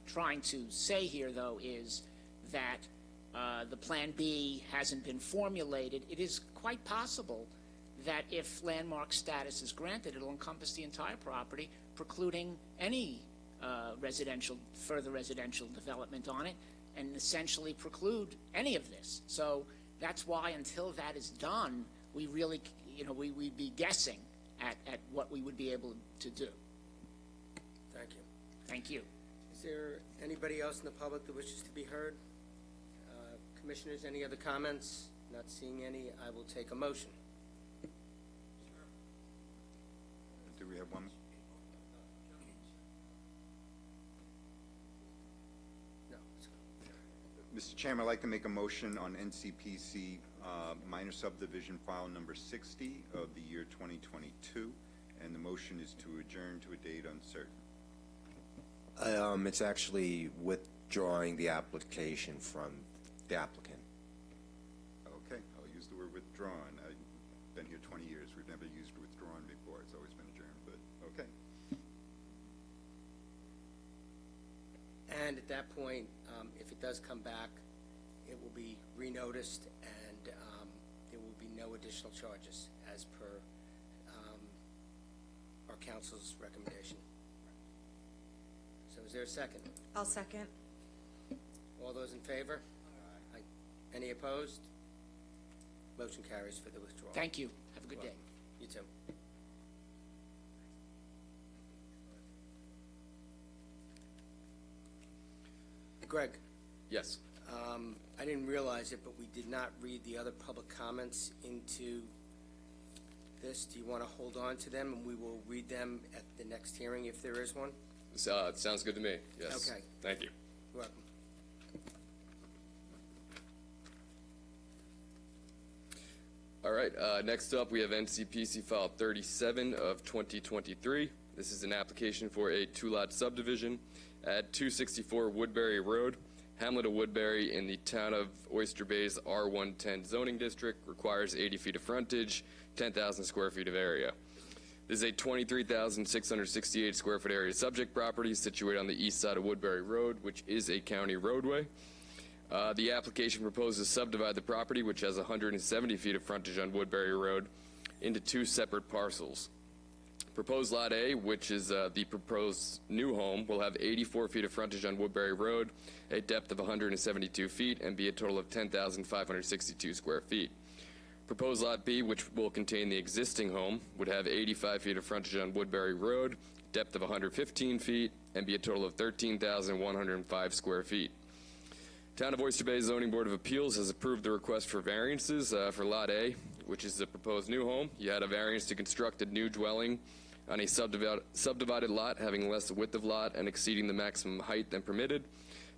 trying to say here, though, is that the Plan B hasn't been formulated. It is quite possible that if landmark status is granted, it'll encompass the entire property, precluding any further residential development on it, and essentially preclude any of this. So that's why, until that is done, we really, we'd be guessing at what we would be able to do. Thank you. Thank you. Is there anybody else in the public that wishes to be heard? Commissioners, any other comments? Not seeing any, I will take a motion. Do we have one? No. Mr. Chairman, I'd like to make a motion on NCPC minor subdivision file number 60 of the year 2022, and the motion is to adjourn to a date uncertain. It's actually withdrawing the application from the applicant. Okay, I'll use the word withdrawn. I've been here 20 years. We've never used withdrawn before. It's always been adjourned, but okay. And at that point, if it does come back, it will be renoticed, and there will be no additional charges as per our council's recommendation. So is there a second? I'll second. All those in favor? Aye. Any opposed? Motion carries for the withdrawal. Thank you. Have a good day. You too. Greg? Yes. I didn't realize it, but we did not read the other public comments into this. Do you want to hold on to them, and we will read them at the next hearing if there is one? Sounds good to me. Yes. Okay. Thank you. You're welcome. All right, next up we have NCPC file 37 of 2023. This is an application for a two-lot subdivision at 264 Woodbury Road, Hamlet of Woodbury, in the town of Oyster Bay's R110 zoning district. Requires 80 feet of frontage, 10,000 square feet of area. This is a 23,668 square foot area subject property situated on the east side of Woodbury Road, which is a county roadway. The application proposes to subdivide the property, which has 170 feet of frontage on Woodbury Road, into two separate parcels. Proposed Lot A, which is the proposed new home, will have 84 feet of frontage on Woodbury Road, a depth of 172 feet, and be a total of 10,562 square feet. Proposed Lot B, which will contain the existing home, would have 85 feet of frontage on Woodbury Road, depth of 115 feet, and be a total of 13,105 square feet. Town of Oyster Bay Zoning Board of Appeals has approved the request for variances for Lot A, which is the proposed new home. You had a variance to construct a new dwelling on a subdivided lot having less width of lot and exceeding the maximum height than permitted.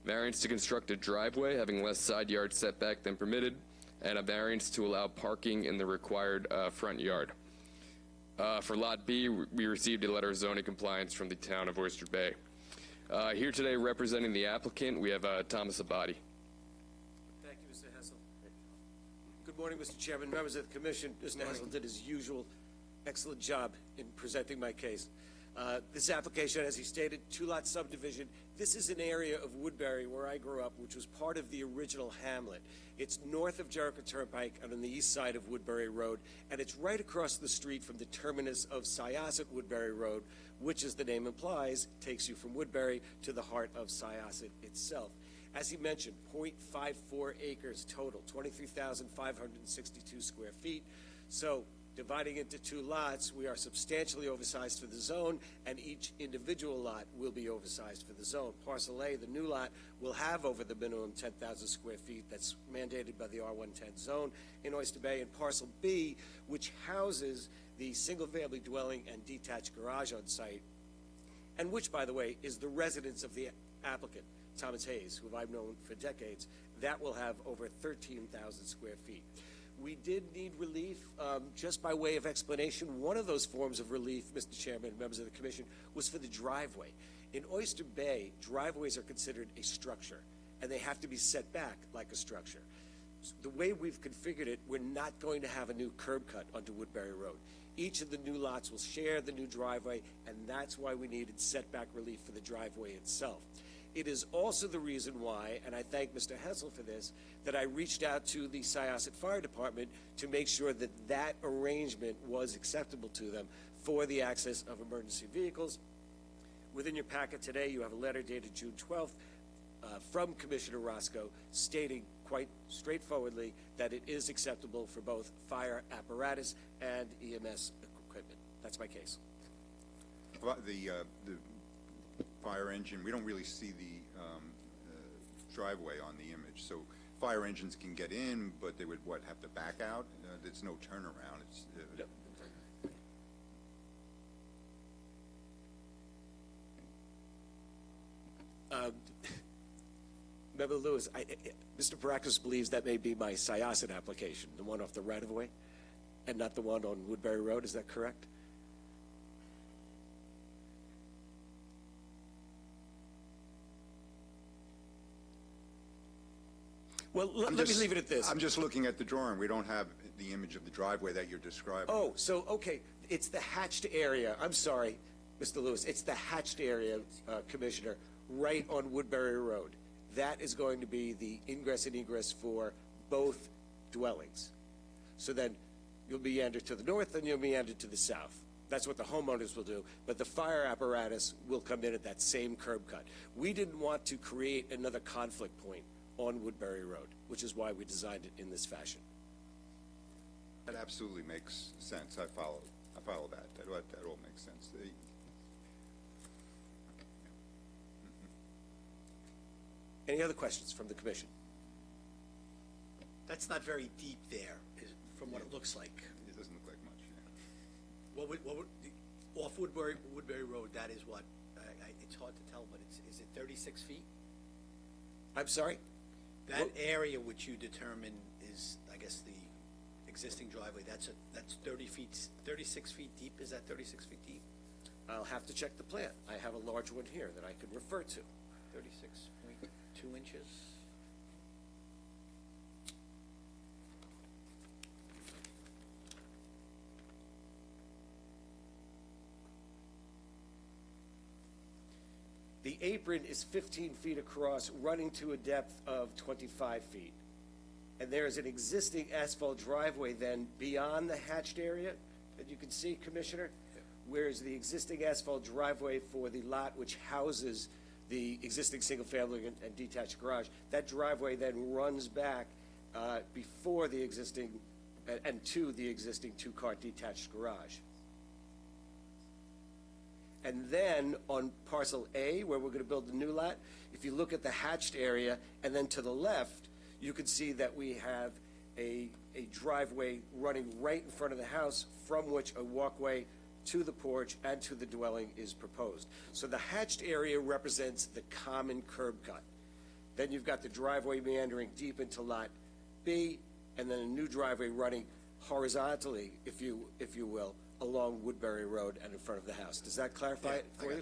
Variance to construct a driveway having less side yard setback than permitted, and a variance to allow parking in the required front yard. For Lot B, we received a letter of zoning compliance from the Town of Oyster Bay. Here today representing the applicant, we have Thomas Abadi. Thank you, Mr. Hessel. Good morning, Mr. Chairman, members of the Commission. Mr. Hessel did his usual excellent job in presenting my case. This application, as he stated, two-lot subdivision. This is an area of Woodbury where I grew up, which was part of the original hamlet. It's north of Jericho Turnpike and on the east side of Woodbury Road, and it's right across the street from the terminus of Syosset Woodbury Road, which, as the name implies, takes you from Woodbury to the heart of Syosset itself. As he mentioned, 0.54 acres total, 23,562 square feet. So, dividing into two lots, we are substantially oversized for the zone, and each individual lot will be oversized for the zone. Parcel A, the new lot, will have over the minimum 10,000 square feet that's mandated by the R110 zone in Oyster Bay, and Parcel B, which houses the single-family dwelling and detached garage on site, and which, by the way, is the residence of the applicant, Thomas Hayes, who I've known for decades. That will have over 13,000 square feet. We did need relief, just by way of explanation. One of those forms of relief, Mr. Chairman, members of the commission, was for the driveway. In Oyster Bay, driveways are considered a structure, and they have to be set back like a structure. The way we've configured it, we're not going to have a new curb cut onto Woodbury Road. Each of the new lots will share the new driveway, and that's why we needed setback relief for the driveway itself. It is also the reason why, and I thank Mr. Hessel for this, that I reached out to the Syosset Fire Department to make sure that that arrangement was acceptable to them for the access of emergency vehicles. Within your packet today, you have a letter dated June 12th from Commissioner Roscoe stating quite straightforwardly that it is acceptable for both fire apparatus and EMS equipment. That's my case. The fire engine, we don't really see the driveway on the image. So fire engines can get in, but they would, have to back out? There's no turnaround. It's, Member Lewis, Mr. Barakis believes that may be my Syosset application, the one off the right-of-way, and not the one on Woodbury Road. Is that correct? Well, let me leave it at this. I'm just looking at the drawing. We don't have the image of the driveway that you're describing. Oh, so, okay, it's the hatched area. I'm sorry, Mr. Lewis. It's the hatched area, Commissioner, right on Woodbury Road. That is going to be the ingress and egress for both dwellings. So then you'll meander to the north and you'll meander to the south. That's what the homeowners will do, but the fire apparatus will come in at that same curb cut. We didn't want to create another conflict point on Woodbury Road, which is why we designed it in this fashion. That absolutely makes sense. I follow that. That all makes sense. Any other questions from the commission? That's not very deep there, from what it looks like. It doesn't look like much, yeah. Off Woodbury Road, that is what? It's hard to tell, but is it 36 feet? I'm sorry? That area which you determine is, I guess, the existing driveway, that's 36 feet deep? Is that 36 feet deep? I'll have to check the plan. I have a large one here that I could refer to. 36.2 inches? The apron is 15 feet across, running to a depth of 25 feet. And there is an existing asphalt driveway then beyond the hatched area that you can see, Commissioner, whereas the existing asphalt driveway for the lot which houses the existing single-family and detached garage, that driveway then runs back before the existing and to the existing two-car detached garage. And then on parcel A, where we're going to build the new lot, if you look at the hatched area, and then to the left, you can see that we have a driveway running right in front of the house, from which a walkway to the porch and to the dwelling is proposed. So the hatched area represents the common curb cut. Then you've got the driveway meandering deep into lot B, and then a new driveway running horizontally, if you will, along Woodbury Road and in front of the house. Does that clarify it for you?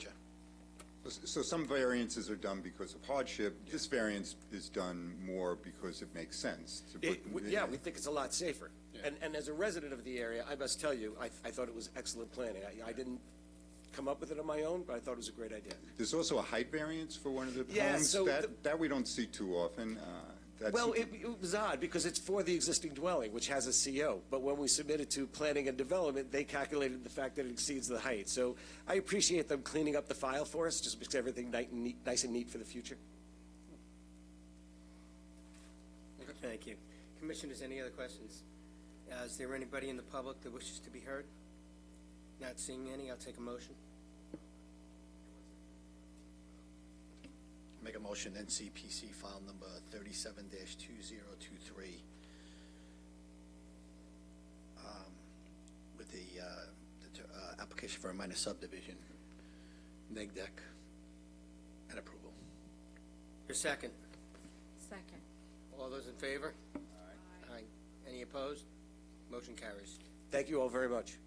So some variances are done because of hardship. This variance is done more because it makes sense. Yeah, we think it's a lot safer. Yeah. And as a resident of the area, I must tell you, I thought it was excellent planning. I didn't come up with it on my own, but I thought it was a great idea. There's also a height variance for one of the yeah, homes. So that we don't see too often. Well, it was odd because it's for the existing dwelling, which has a CO. But when we submitted to planning and development, they calculated the fact that it exceeds the height. So I appreciate them cleaning up the file for us, just makes everything nice and neat for the future. Thank you. Commissioners, any other questions? Is there anybody in the public that wishes to be heard? Not seeing any, I'll take a motion. Make a motion, NCPC file number 37-2023, with the application for a minor subdivision neg deck, and approval. Your second. Second. All those in favor? Aye. Any opposed? Motion carries. Thank you all very much.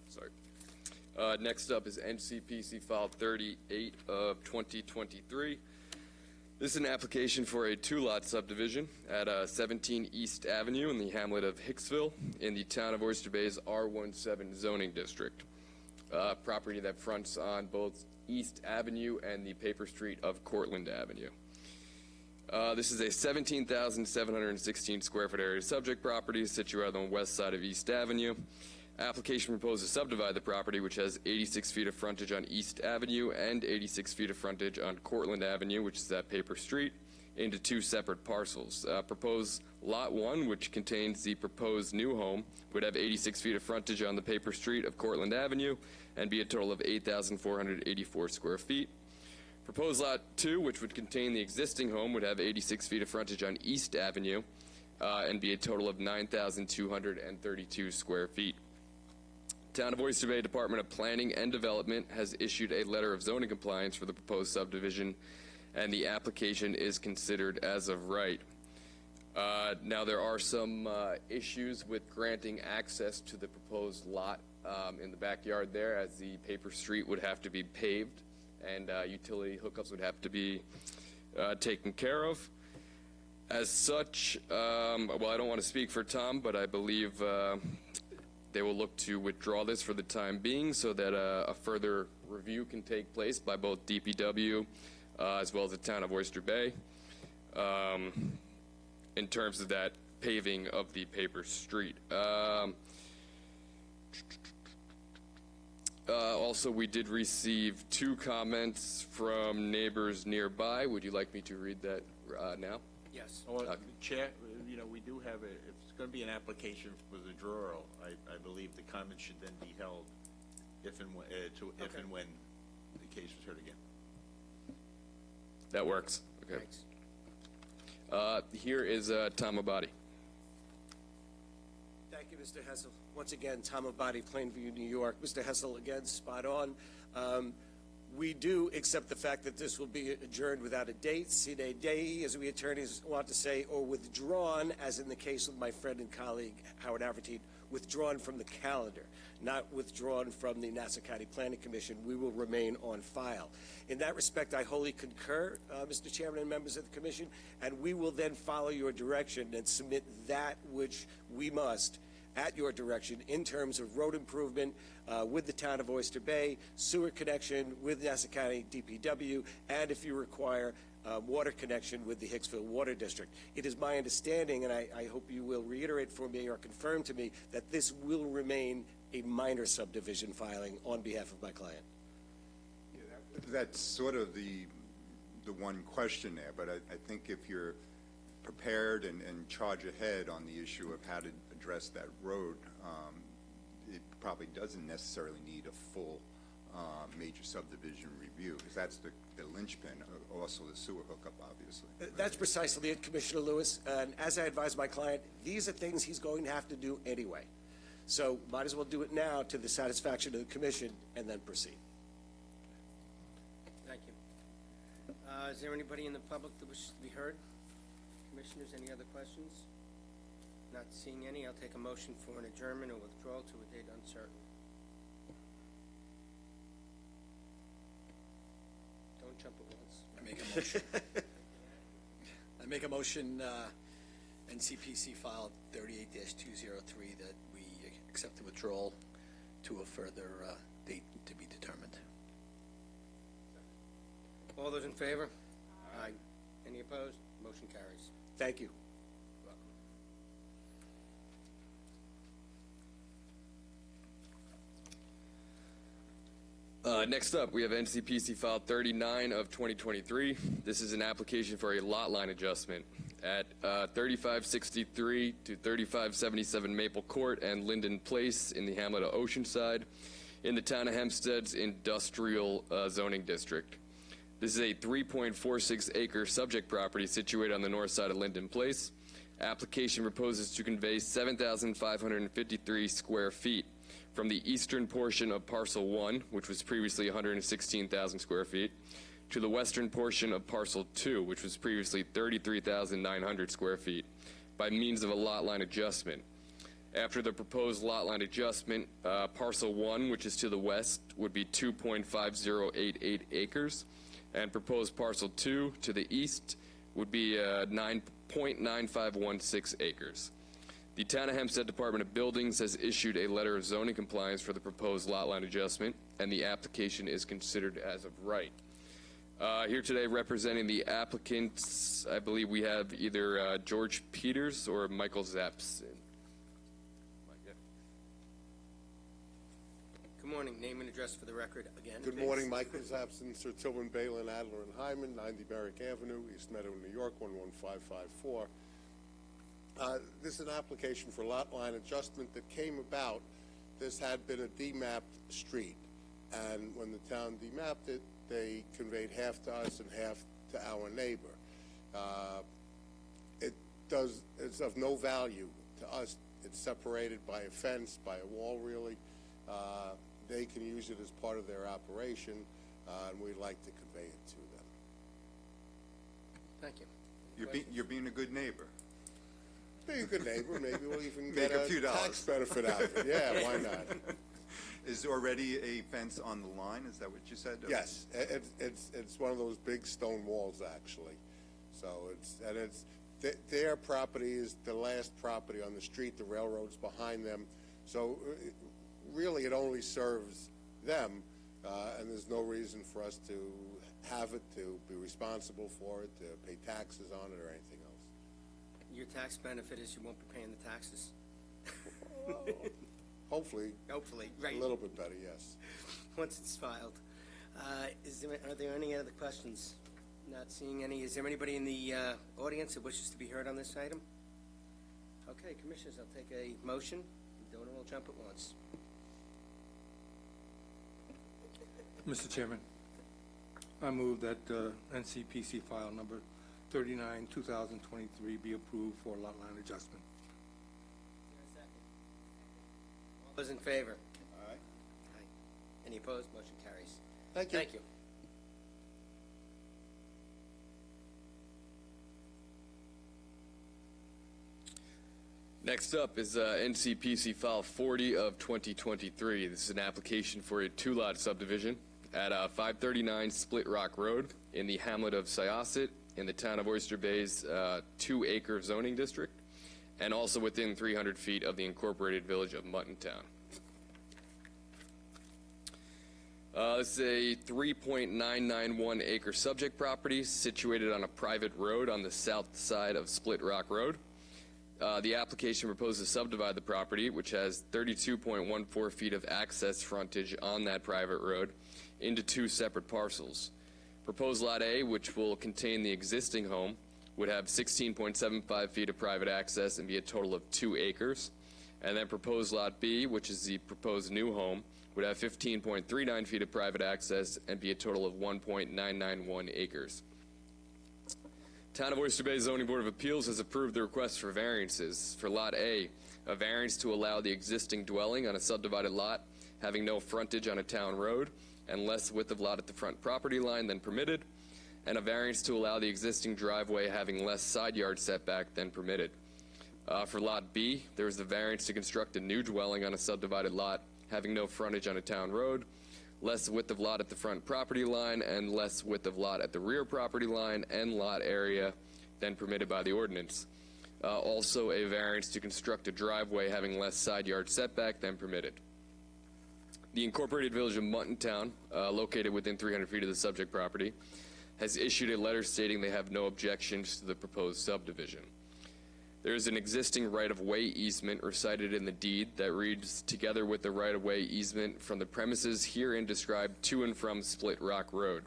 Sorry. Next up is NCPC File 38 of 2023. This is an application for a two-lot subdivision at 17 East Avenue in the hamlet of Hicksville in the town of Oyster Bay's R17 zoning district. Property that fronts on both East Avenue and the paper street of Cortlandt Avenue. This is a 17,716 square foot area subject property situated on the west side of East Avenue. Application proposes to subdivide the property, which has 86 feet of frontage on East Avenue and 86 feet of frontage on Cortlandt Avenue, which is at Paper Street, into two separate parcels. Proposed Lot 1, which contains the proposed new home, would have 86 feet of frontage on the Paper Street of Cortlandt Avenue and be a total of 8,484 square feet. Proposed Lot 2, which would contain the existing home, would have 86 feet of frontage on East Avenue and be a total of 9,232 square feet. Town of Oyster Bay Department of Planning and Development has issued a letter of zoning compliance for the proposed subdivision, and the application is considered as of right. Now, there are some issues with granting access to the proposed lot in the backyard there, as the paper street would have to be paved and utility hookups would have to be taken care of. As such, well, I don't want to speak for Tom, but I believe they will look to withdraw this for the time being so that a further review can take place by both DPW as well as the town of Oyster Bay in terms of that paving of the paper street. Also, we did receive two comments from neighbors nearby. Would you like me to read that now? Yes. Chair, we do have if it's going to be an application for the withdrawal, I believe the comment should then be held if and when the case is heard again. That works. Okay. Here is Tom Abadi. Thank you, Mr. Hessel. Once again, Tom Abadi, Plainview, New York. Mr. Hessel, again, spot on. We do accept the fact that this will be adjourned without a date, sine die, as we attorneys want to say, or withdrawn, as in the case with my friend and colleague, Howard Avertine, withdrawn from the calendar, not withdrawn from the Nassau County Planning Commission. We will remain on file. In that respect, I wholly concur, Mr. Chairman and members of the Commission, and we will then follow your direction and submit that which we must at your direction in terms of road improvement with the town of Oyster Bay, sewer connection with Nassau County DPW, and if you require, water connection with the Hicksville Water District. It is my understanding, and I hope you will reiterate for me or confirm to me, that this will remain a minor subdivision filing on behalf of my client. Yeah, that's sort of the one question there, but I think if you're prepared and charge ahead on the issue of how to address that road, it probably doesn't necessarily need a full major subdivision review, because that's the linchpin, also the sewer hookup, obviously. That's precisely it, Commissioner Lewis, and as I advised my client, these are things he's going to have to do anyway. So might as well do it now to the satisfaction of the Commission and then proceed. Thank you. Is there anybody in the public that wishes to be heard? Commissioners, any other questions? Not seeing any, I'll take a motion for an adjournment or withdrawal to a date uncertain. Don't jump at once. I make a motion. I make a motion, NCPC file 38-203, that we accept the withdrawal to a further date to be determined. All those in favor? Aye. Any opposed? Motion carries. Thank you. Next up, we have NCPC File 39 of 2023. This is an application for a lot line adjustment at 3563 to 3577 Maple Court and Linden Place in the hamlet of Oceanside in the town of Hempstead's industrial zoning district. This is a 3.46 acre subject property situated on the north side of Linden Place. Application proposes to convey 7,553 square feet from the eastern portion of Parcel 1, which was previously 116,000 square feet, to the western portion of Parcel 2, which was previously 33,900 square feet, by means of a lot line adjustment. After the proposed lot line adjustment, Parcel 1, which is to the west, would be 2.5088 acres, and proposed Parcel 2 to the east would be 9.9516 acres. The Town of Hempstead Department of Buildings has issued a letter of zoning compliance for the proposed lot line adjustment, and the application is considered as of right. Here today representing the applicants, I believe we have either George Peters or Michael Zapps. Good morning. Name and address for the record again. Good please. morning. Michael Zapson, Sir Tillman, Balin, Adler, and Hyman, 90 Merrick Avenue, East Meadow, New York, 11554. This is an application for lot line adjustment that came about. This had been a demapped street, and when the town demapped it, they conveyed half to us and half to our neighbor. It's of no value to us. It's separated by a fence, by a wall, really. They can use it as part of their operation, and we'd like to convey it to them. Thank you. You're being a good neighbor. Being a good neighbor, maybe we'll even Make get a few dollars. tax benefit out of it. Yeah, why not? Is there already a fence on the line? Is that what you said? Yes, it's one of those big stone walls, actually. So their property is the last property on the street. The railroad's behind them. So really, it only serves them, and there's no reason for us to have it, to be responsible for it, to pay taxes on it or anything else. Your tax benefit is you won't be paying the taxes. Hopefully. Hopefully, right. A little bit better, yes. Once it's filed. Are there any other questions? Not seeing any. Is there anybody in the audience that wishes to be heard on this item? Okay, Commissioners, I'll take a motion. Don't all jump at once. Mr. Chairman, I move that NCPC file number 39, 2023 be approved for lot line adjustment. All those in favor? All right. Aye. Any opposed? Motion carries. Thank you. Thank you. Next up is NCPC File 40 of 2023. This is an application for a two-lot subdivision at 539 Split Rock Road in the hamlet of Syosset in the town of Oyster Bay's 2-acre zoning district, and also within 300 feet of the incorporated village of Muttontown. This is a 3.991 acre subject property situated on a private road on the south side of Split Rock Road. The application proposes to subdivide the property, which has 32.14 feet of access frontage on that private road, into two separate parcels. Proposed Lot A, which will contain the existing home, would have 16.75 feet of private access and be a total of 2 acres. And then proposed Lot B, which is the proposed new home, would have 15.39 feet of private access and be a total of 1.991 acres. Town of Oyster Bay Zoning Board of Appeals has approved the request for variances. For Lot A, a variance to allow the existing dwelling on a subdivided lot having no frontage on a town road and less width of lot at the front property line than permitted, and a variance to allow the existing driveway having less side yard setback than permitted. For Lot B, there is the variance to construct a new dwelling on a subdivided lot having no frontage on a town road, less width of lot at the front property line, and less width of lot at the rear property line and lot area than permitted by the ordinance. Also a variance to construct a driveway having less side yard setback than permitted. The incorporated village of Muttontown, located within 300 feet of the subject property, has issued a letter stating they have no objections to the proposed subdivision. There is an existing right-of-way easement recited in the deed that reads, together with the right-of-way easement from the premises herein described to and from Split Rock Road.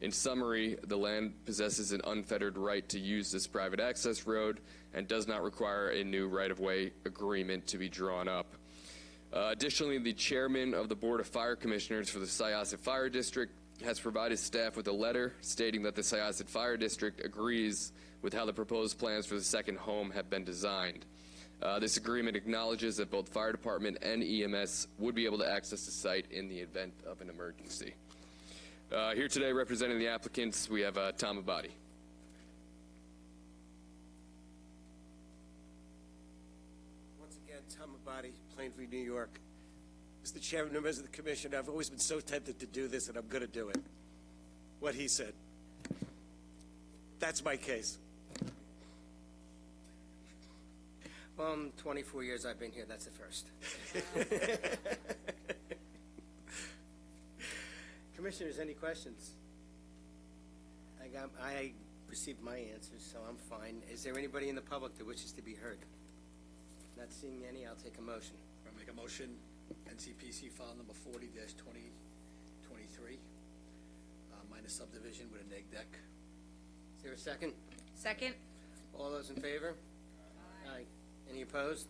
In summary, the land possesses an unfettered right to use this private access road and does not require a new right-of-way agreement to be drawn up. Additionally, the chairman of the Board of Fire Commissioners for the Syosset Fire District has provided staff with a letter stating that the Syosset Fire District agrees with how the proposed plans for the second home have been designed. This agreement acknowledges that both fire department and EMS would be able to access the site in the event of an emergency. Here today representing the applicants, we have Tom Abadi. Once again, Tom Abadi, Plainview, New York. Mr. Chairman, members of the Commission, I've always been so tempted to do this, and I'm going to do it. What he said. That's my case. Well, 24 years I've been here, that's the first. Commissioners, any questions? I received my answers, so I'm fine. Is there anybody in the public that wishes to be heard? Not seeing any, I'll take a motion. I'll make a motion, NCPC file number 40-2023, minor subdivision with a neg deck. Is there a second? Second. All those in favor? Aye. Any opposed?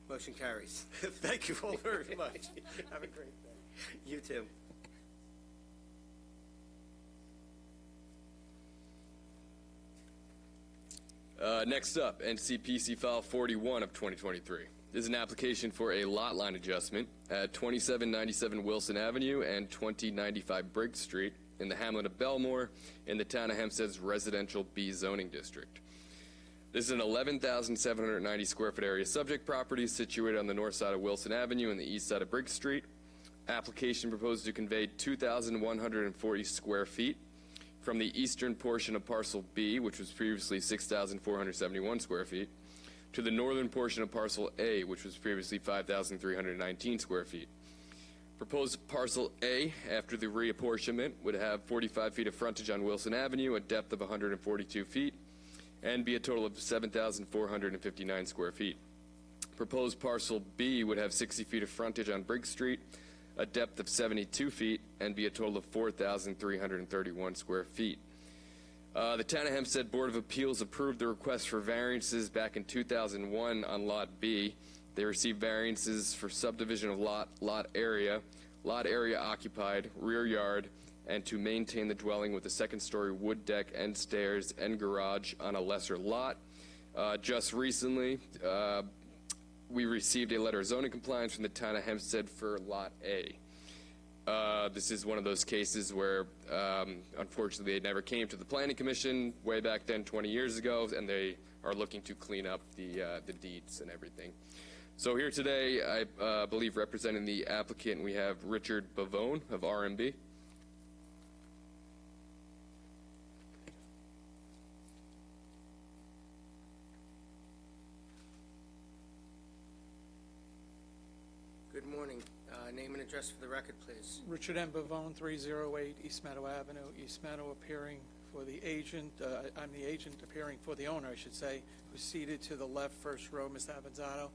Motion carries. Thank you all very much. Have a great day. You too. Next up, NCPC File 41 of 2023. This is an application for a lot line adjustment at 2797 Wilson Avenue and 2095 Briggs Street in the hamlet of Belmore in the town of Hempstead's residential B zoning district. This is an 11,790 square foot area subject property situated on the north side of Wilson Avenue and the east side of Briggs Street. Application proposed to convey 2,140 square feet from the eastern portion of Parcel B, which was previously 6,471 square feet, to the northern portion of Parcel A, which was previously 5,319 square feet. Proposed Parcel A, after the reapportionment, would have 45 feet of frontage on Wilson Avenue, a depth of 142 feet, and be a total of 7,459 square feet. Proposed Parcel B would have 60 feet of frontage on Briggs Street, a depth of 72 feet, and be a total of 4,331 square feet. The Town of Hempstead Board of Appeals approved the request for variances back in 2001 on Lot B. They received variances for subdivision of lot area occupied, rear yard, and to maintain the dwelling with a second-story wood deck and stairs and garage on a lesser lot. Just recently, we received a letter of zoning compliance from the Town of Hempstead for Lot A. This is one of those cases where, unfortunately, it never came to the Planning Commission way back then, 20 years ago, and they are looking to clean up the deeds and everything. So here today, I believe representing the applicant, we have Richard Bavone of RMB. Good morning. Name and address for the record, please. Richard M. Bavone, 308 East Meadow Avenue, East Meadow, appearing for the agent. I'm the agent appearing for the owner, I should say, who's seated to the left, first row, Mr. Avanzato,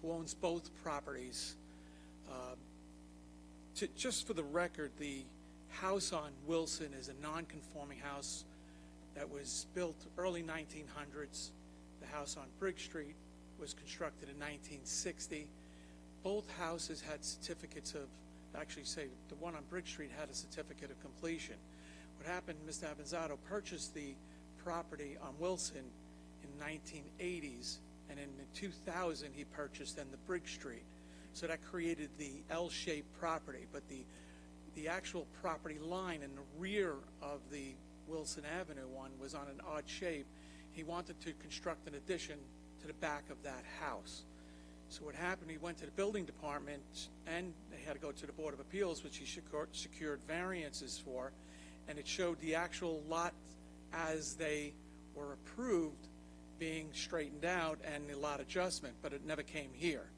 who owns both properties. Just for the record, the house on Wilson is a non-conforming house that was built early 1900s. The house on Briggs Street was constructed in 1960. Both houses had certificates of, actually say, the one on Briggs Street had a certificate of completion. What happened, Mr. Avanzato purchased the property on Wilson in 1980s, and in 2000 he purchased then the Briggs Street. So that created the L-shaped property, but the actual property line in the rear of the Wilson Avenue one was on an odd shape. He wanted to construct an addition to the back of that house. So what happened, he went to the building department, and they had to go to the Board of Appeals, which he secured variances for, and it showed the actual lot as they were approved being straightened out and the lot adjustment, but it never came here.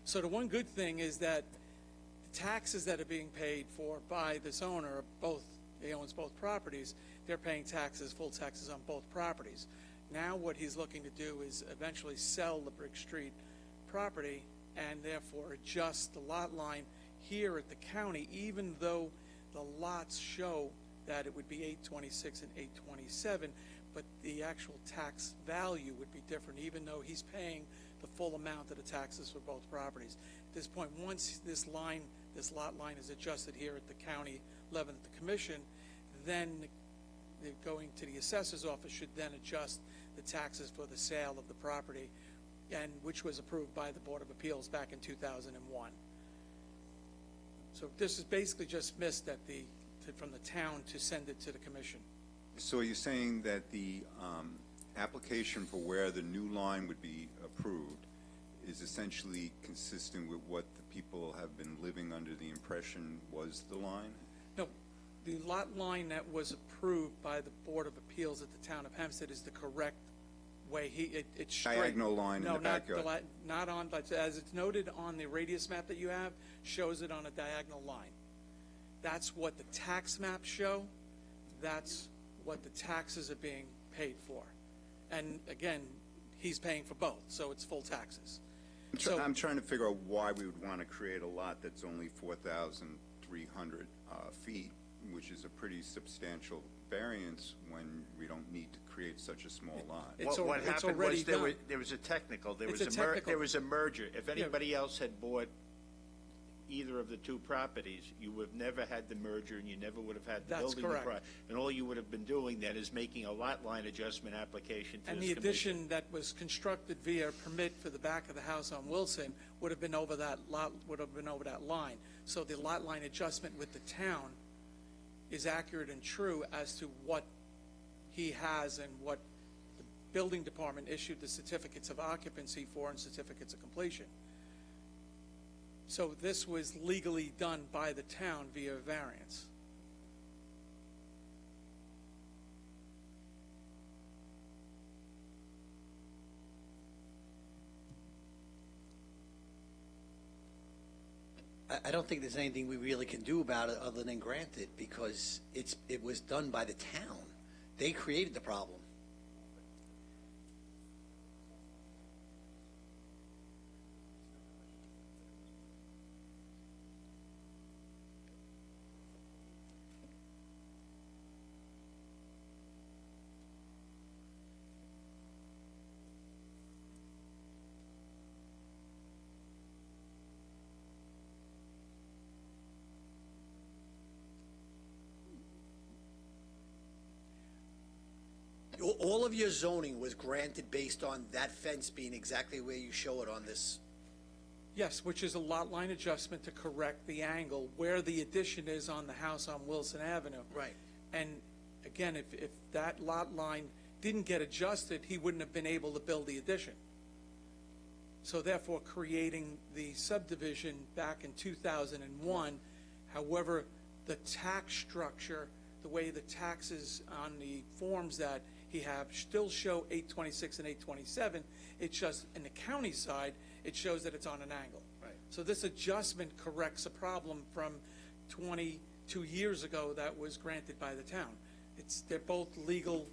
So the one good thing is that the taxes that are being paid for by this owner, he owns both properties, they're paying taxes, full taxes on both properties. Now what he's looking to do is eventually sell the Briggs Street property and therefore adjust the lot line here at the county, even though the lots show that it would be 826 and 827, but the actual tax value would be different, even though he's paying the full amount of the taxes for both properties. At this point, once this lot line is adjusted here at the county level at the commission, then going to the assessor's office should then adjust the taxes for the sale of the property, and which was approved by the Board of Appeals back in 2001. So this is basically just missed at from the town to send it to the commission. So you're saying that the application for where the new line would be approved is essentially consistent with what the people have been living under the impression was the line? No, the lot line that was approved by the Board of Appeals at the town of Hempstead is the correct way. It's straight. Diagonal line in the backyard. No, not on, but as it's noted on the radius map that you have, shows it on a diagonal line. That's what the tax maps show. That's what the taxes are being paid for. And again, he's paying for both, so it's full taxes. I'm trying to figure out why we would want to create a lot that's only 4,300 feet, which is a pretty substantial variance when we don't need to create such a small lot. What happened was there was a technical, there was a merger. If anybody else had bought either of the two properties, you would have never had the merger, and you never would have had the building. That's correct. And all you would have been doing then is making a lot line adjustment application to and this the commission. addition that was constructed via permit for the back of the house on Wilson would have been over that lot, would have been over that line. So the lot line adjustment with the town is accurate and true as to what he has and what the building department issued the certificates of occupancy for and certificates of completion. So this was legally done by the town via variance. I don't think there's anything we really can do about it other than grant it, because it was done by the town. They created the problem. All of your zoning was granted based on that fence being exactly where you show it on this. Yes, which is a lot line adjustment to correct the angle where the addition is on the house on Wilson Avenue. Right. And again, if that lot line didn't get adjusted, he wouldn't have been able to build the addition. So therefore, creating the subdivision back in 2001, however, the tax structure, the way the taxes on the forms that he have still show 826 and 827, it's just, in the county side, it shows that it's on an angle. Right. So this adjustment corrects a problem from 22 years ago that was granted by the town. They're both legal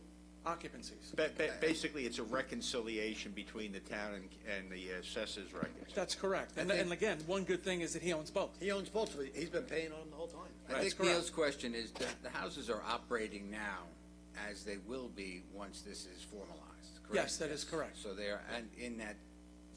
occupancies. Basically, it's a reconciliation between the town and the assessor's records. That's correct. And again, one good thing is that he owns both. He owns both. He's been paying on them the whole time. I think Neil's question is the houses are operating now as they will be once this is formalized, correct? Yes, that is correct. So they're in that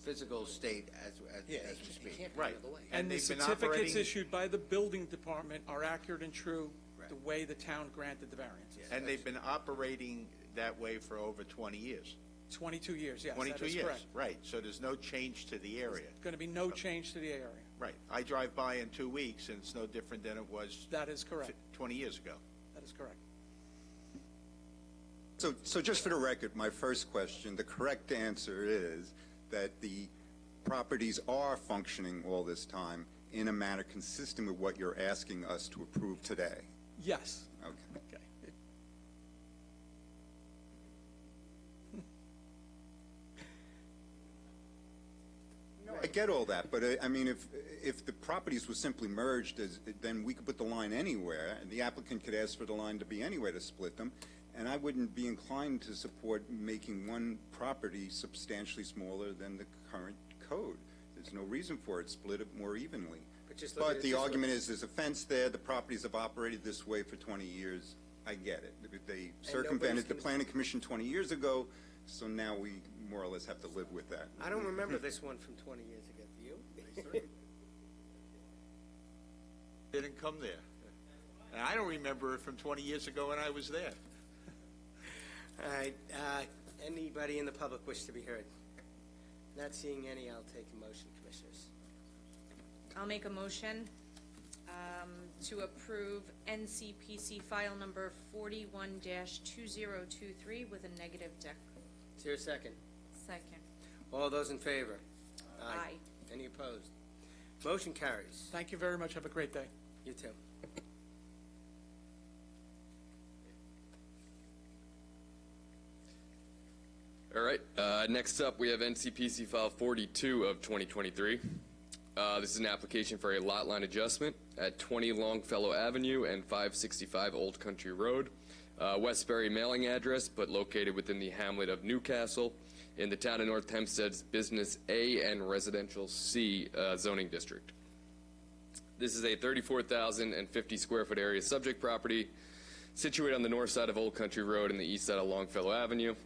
physical state as we speak. Right. And the certificates issued by the building department are accurate and true the way the town granted the variance. And they've been operating that way for over 20 years. 22 years, yes. 22 that is years, correct. right. So there's no change to the area. There's going to be no change to the area. Right. I drive by in 2 weeks, and it's no different than it was That is correct. 20 years ago. That is correct. So just for the record, my first question, the correct answer is that the properties are functioning all this time in a manner consistent with what you're asking us to approve today. Yes. Okay. I get all that, but I mean, if the properties were simply merged, then we could put the line anywhere, and the applicant could ask for the line to be anywhere to split them, and I wouldn't be inclined to support making one property substantially smaller than the current code. There's no reason for it. Split it more evenly. But the argument is there's a fence there. The properties have operated this way for 20 years. I get it. They circumvented the Planning Commission 20 years ago, so now we more or less have to live with that. I don't remember this one from 20 years ago. Do you? Didn't come there. And I don't remember it from 20 years ago when I was there. All right, anybody in the public wish to be heard? Not seeing any, I'll take a motion, Commissioners. I'll make a motion to approve NCPC file number 41-2023 with a negative deck. Is there a second? Second. All those in favor? Aye. Any opposed? Motion carries. Thank you very much. Have a great day. You too. All right, next up we have NCPC file 42 of 2023. This is an application for a lot line adjustment at 20 Longfellow Avenue and 565 Old Country Road. Westbury mailing address, but located within the hamlet of Newcastle in the town of North Hempstead's Business A and Residential C zoning district. This is a 34,050 square foot area subject property situated on the north side of Old Country Road and the east side of Longfellow Avenue.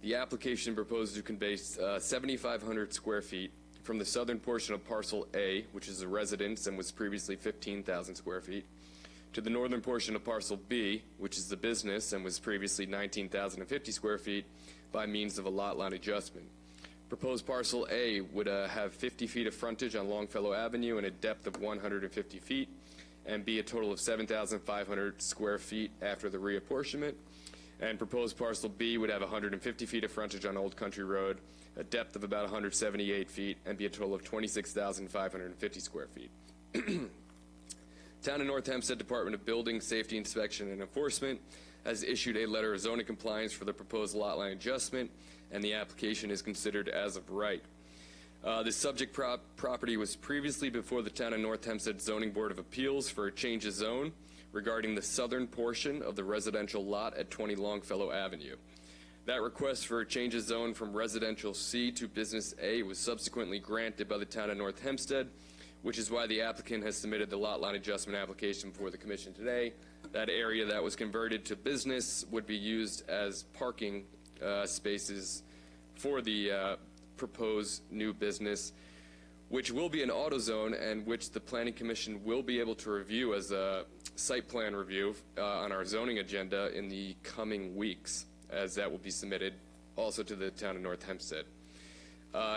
The application proposes to convey 7,500 square feet from the southern portion of Parcel A, which is a residence and was previously 15,000 square feet, to the northern portion of Parcel B, which is the business and was previously 19,050 square feet, by means of a lot line adjustment. Proposed Parcel A would have 50 feet of frontage on Longfellow Avenue and a depth of 150 feet, and be a total of 7,500 square feet after the reapportionment. And proposed Parcel B would have 150 feet of frontage on Old Country Road, a depth of about 178 feet, and be a total of 26,550 square feet. Town of North Hempstead Department of Building, Safety, Inspection, and Enforcement has issued a letter of zoning compliance for the proposed lot line adjustment, and the application is considered as of right. This subject property was previously before the Town of North Hempstead Zoning Board of Appeals for a change of zone regarding the southern portion of the residential lot at 20 Longfellow Avenue. That request for a change of zone from Residential C to Business A was subsequently granted by the Town of North Hempstead, which is why the applicant has submitted the lot line adjustment application before the Commission today. That area that was converted to business would be used as parking spaces for the proposed new business, which will be an auto zone and which the Planning Commission will be able to review as a site plan review on our zoning agenda in the coming weeks, as that will be submitted also to the Town of North Hempstead.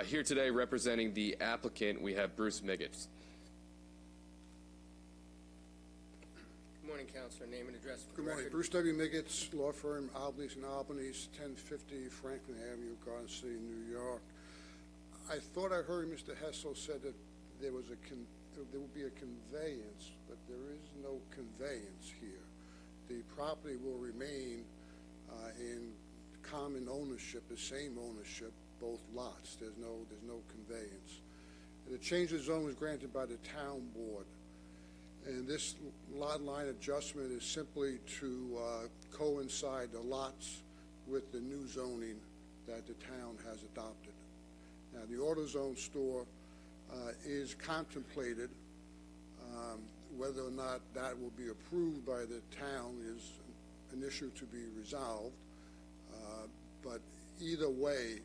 Here today representing the applicant, we have Bruce Miggets. Good morning, Counselor. Name and address for the Good morning. record. Bruce W. Miggets, law firm, Albany's and Albany's, 1050 Franklin Avenue, Garden City, New York. I thought I heard Mr. Hessel said that there would be a conveyance, but there is no conveyance here. The property will remain in common ownership, the same ownership, both lots. There's no conveyance. The change of zone was granted by the town board, and this lot line adjustment is simply to coincide the lots with the new zoning that the town has adopted. Now, the AutoZone store is contemplated. Whether or not that will be approved by the town is an issue to be resolved. But either way,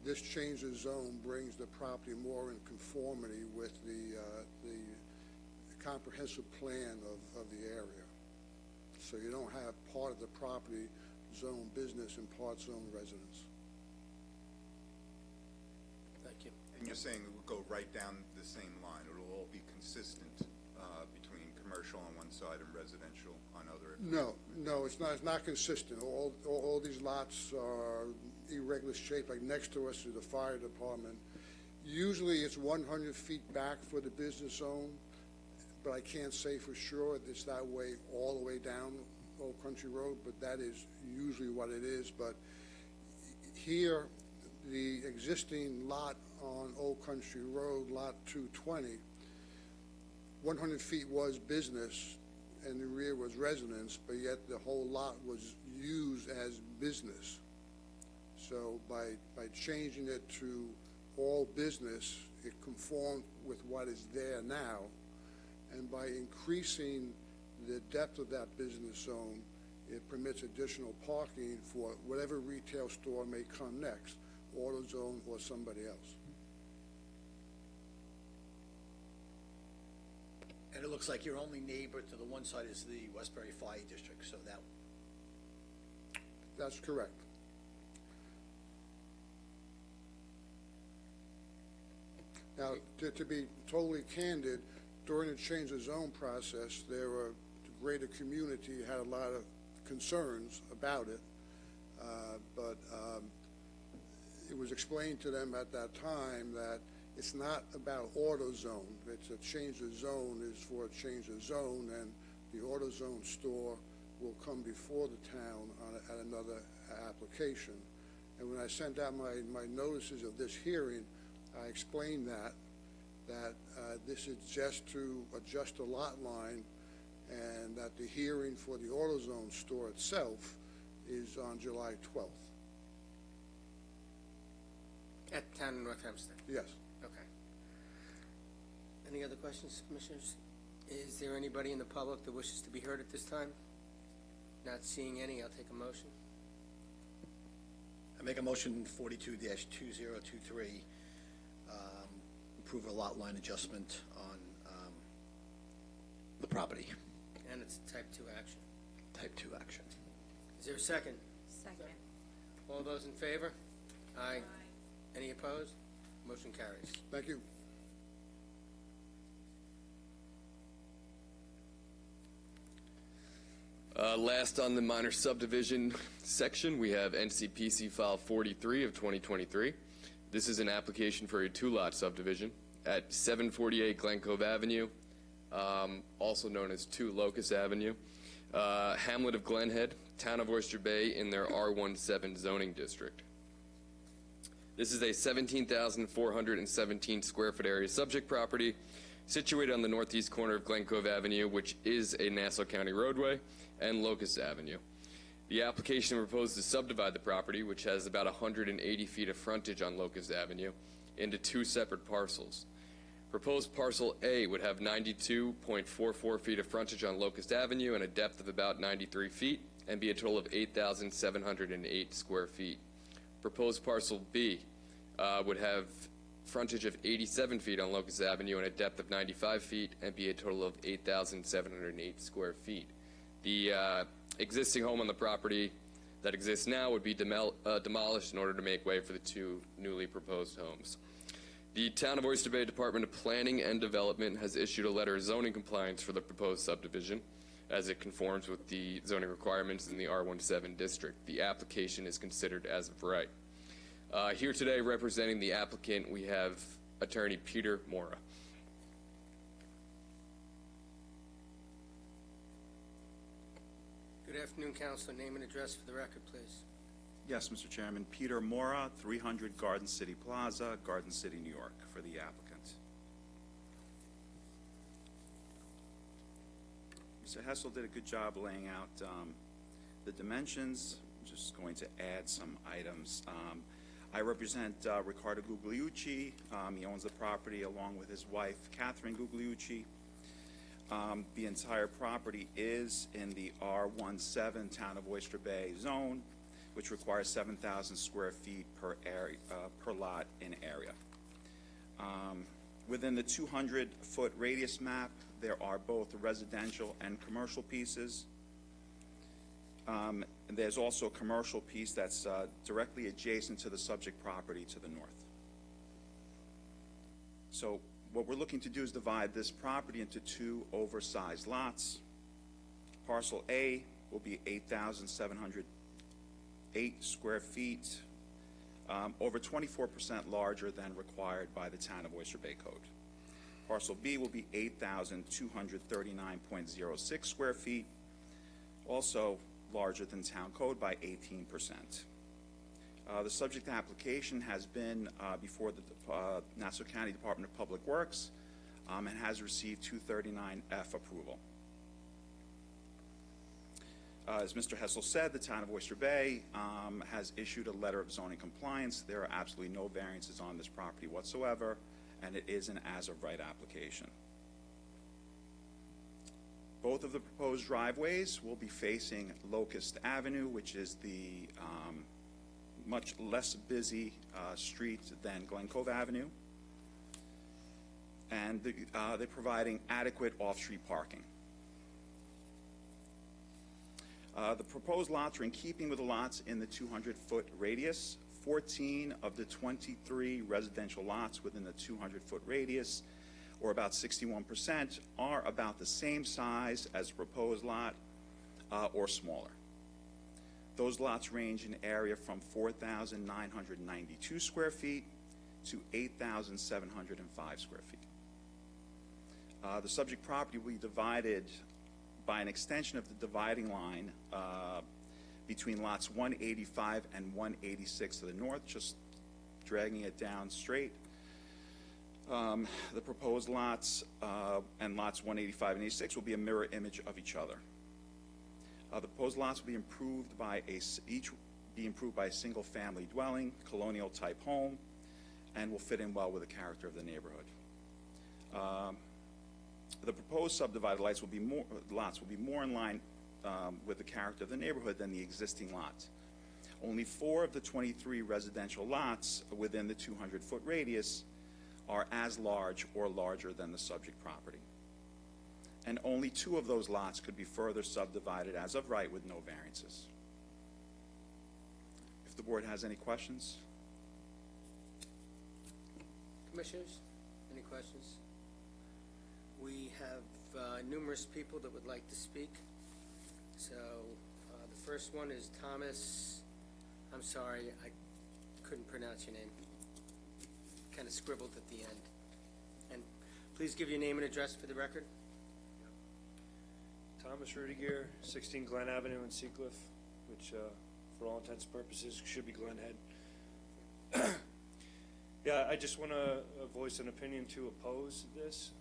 this change of zone brings the property more in conformity with the comprehensive plan of the area. So you don't have part of the property zone business and part zone residence. Thank you. And you're saying it will go right down the same line. It'll all be consistent between commercial on one side and residential on other? No, it's not. It's not consistent. All these lots are irregular shape. Like next to us is the fire department. Usually, it's 100 feet back for the business zone, but I can't say for sure it's that way all the way down Old Country Road. But that is usually what it is. But here, the existing lot on Old Country Road, lot 220, 100 feet was business and the rear was residence, but yet the whole lot was used as business. So by changing it to all business, it conformed with what is there now, and by increasing the depth of that business zone, it permits additional parking for whatever retail store may come next, AutoZone or somebody else. And And it looks like your only neighbor to the one side is the Westbury Fire District, so that, That's correct. Now, to be totally candid, during the change of zone process, the greater community had a lot of concerns about it, but it was explained to them at that time that it's not about AutoZone. It's a change of zone is for a change of zone, and the AutoZone store will come before the town at another application. And when I sent out my notices of this hearing, I explained that this is just to adjust the lot line, and that the hearing for the AutoZone store itself is on July 12th. At the town of North Hempstead? Yes. Okay. Any other questions, Commissioners? Is there anybody in the public that wishes to be heard at this time? Not seeing any, I'll take a motion. I make a motion 42-2023, approve a lot line adjustment on the property. And it's a type 2 action. Type 2 action. Is there a second? Second. All those in favor? Aye. Any opposed? Motion carries. Thank you. Last on the minor subdivision section, we have NCPC File 43 of 2023. This is an application for a two-lot subdivision at 748 Glen Cove Avenue, also known as 2 Locust Avenue, Hamlet of Glenhead, Town of Oyster Bay in their R17 zoning district. This is a 17,417 square foot area subject property situated on the northeast corner of Glen Cove Avenue, which is a Nassau County roadway, and Locust Avenue. The application proposes to subdivide the property, which has about 180 feet of frontage on Locust Avenue, into 2 separate parcels. Proposed parcel A would have 92.44 feet of frontage on Locust Avenue and a depth of about 93 feet, and be a total of 8,708 square feet. Proposed parcel B would have frontage of 87 feet on Locust Avenue and a depth of 95 feet, and be a total of 8,708 square feet. The existing home on the property that exists now would be demolished in order to make way for the 2 newly proposed homes. The Town of Oyster Bay Department of Planning and Development has issued a letter of zoning compliance for the proposed subdivision, as it conforms with the zoning requirements in the R17 district. The application is considered as of right. Here today representing the applicant, we have attorney Peter Mora. Good afternoon, Counselor. Name and address for the record, please. Yes, Mr. Chairman. Peter Mora, 300 Garden City Plaza, Garden City, New York, for the applicant. Mr. Hessel did a good job laying out the dimensions. I'm just going to add some items. I represent Riccardo Gugliucci. He owns the property along with his wife, Catherine Gugliucci. The entire property is in the R17 Town of Oyster Bay zone, which requires 7,000 square feet per lot in area. Within the 200-foot radius map, there are both residential and commercial pieces. And there's also a commercial piece that's directly adjacent to the subject property to the north. So what we're looking to do is divide this property into 2 oversized lots. Parcel A will be 8,708 square feet, over 24% larger than required by the Town of Oyster Bay Code. Parcel B will be 8,239.06 square feet, also larger than Town Code by 18%. The subject application has been before the Nassau County Department of Public Works and has received 239F approval. As Mr. Hessel said, the Town of Oyster Bay has issued a letter of zoning compliance. There are absolutely no variances on this property whatsoever, and it is an as-of-right application. Both of the proposed driveways will be facing Locust Avenue, which is the much less busy street than Glen Cove Avenue. and they're providing adequate off-street parking. The proposed lots are in keeping with the lots in the 200-foot radius. 14 of the 23 residential lots within the 200-foot radius, or about 61%, are about the same size as the proposed lot or smaller. Those lots range in area from 4,992 square feet to 8,705 square feet. The subject property will be divided by an extension of the dividing line between lots 185 and 186 to the north, just dragging it down straight. The proposed lots and lots 185 and 86 will be a mirror image of each other. The proposed lots will be improved by each be improved by a single-family dwelling, colonial-type home, and will fit in well with the character of the neighborhood. The proposed subdivided lots will be more in line with the character of the neighborhood than the existing lots. Only 4 of the 23 residential lots within the 200-foot radius are as large or larger than the subject property. And only 2 of those lots could be further subdivided as of right with no variances. If the board has any questions? Commissioners, any questions? We have numerous people that would like to speak. So the first one is Thomas. I'm sorry, I couldn't pronounce your name. Kind of scribbled at the end. And please give your name and address for the record. Thomas Rudiger, 16 Glen Avenue in Seacliff, which for all intents and purposes should be Glen Head. Yeah, I just want to voice an opinion to oppose this.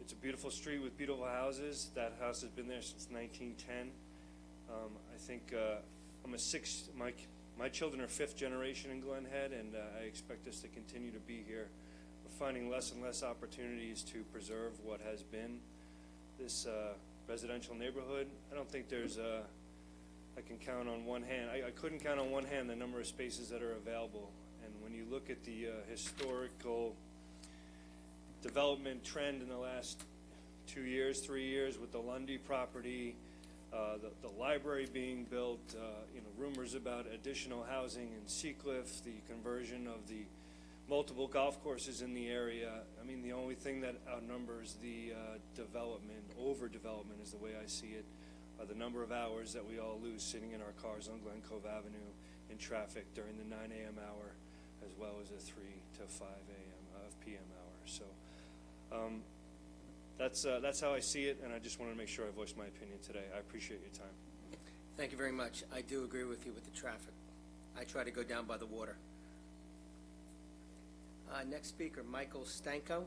It's a beautiful street with beautiful houses. That house has been there since 1910. I think I'm a sixth. My children are 5th generation in Glen Head, and I expect us to continue to be here. We're finding less and less opportunities to preserve what has been this residential neighborhood. I don't think there's I can count on one hand. I couldn't count on one hand the number of spaces that are available. And when you look at the historical development trend in the last 2 years, 3 years with the Lundy property, the library being built, rumors about additional housing in Seacliff, the conversion of the multiple golf courses in the area. I mean, the only thing that outnumbers the overdevelopment is the way I see it, are the number of hours that we all lose sitting in our cars on Glen Cove Avenue in traffic during the 9 a.m. hour, as well as the 3 to 5 p.m. hour. So that's how I see it, and I just wanted to make sure I voiced my opinion today. I appreciate your time. Thank you very much. I do agree with you with the traffic. I try to go down by the water. Next speaker, Michael Stanko.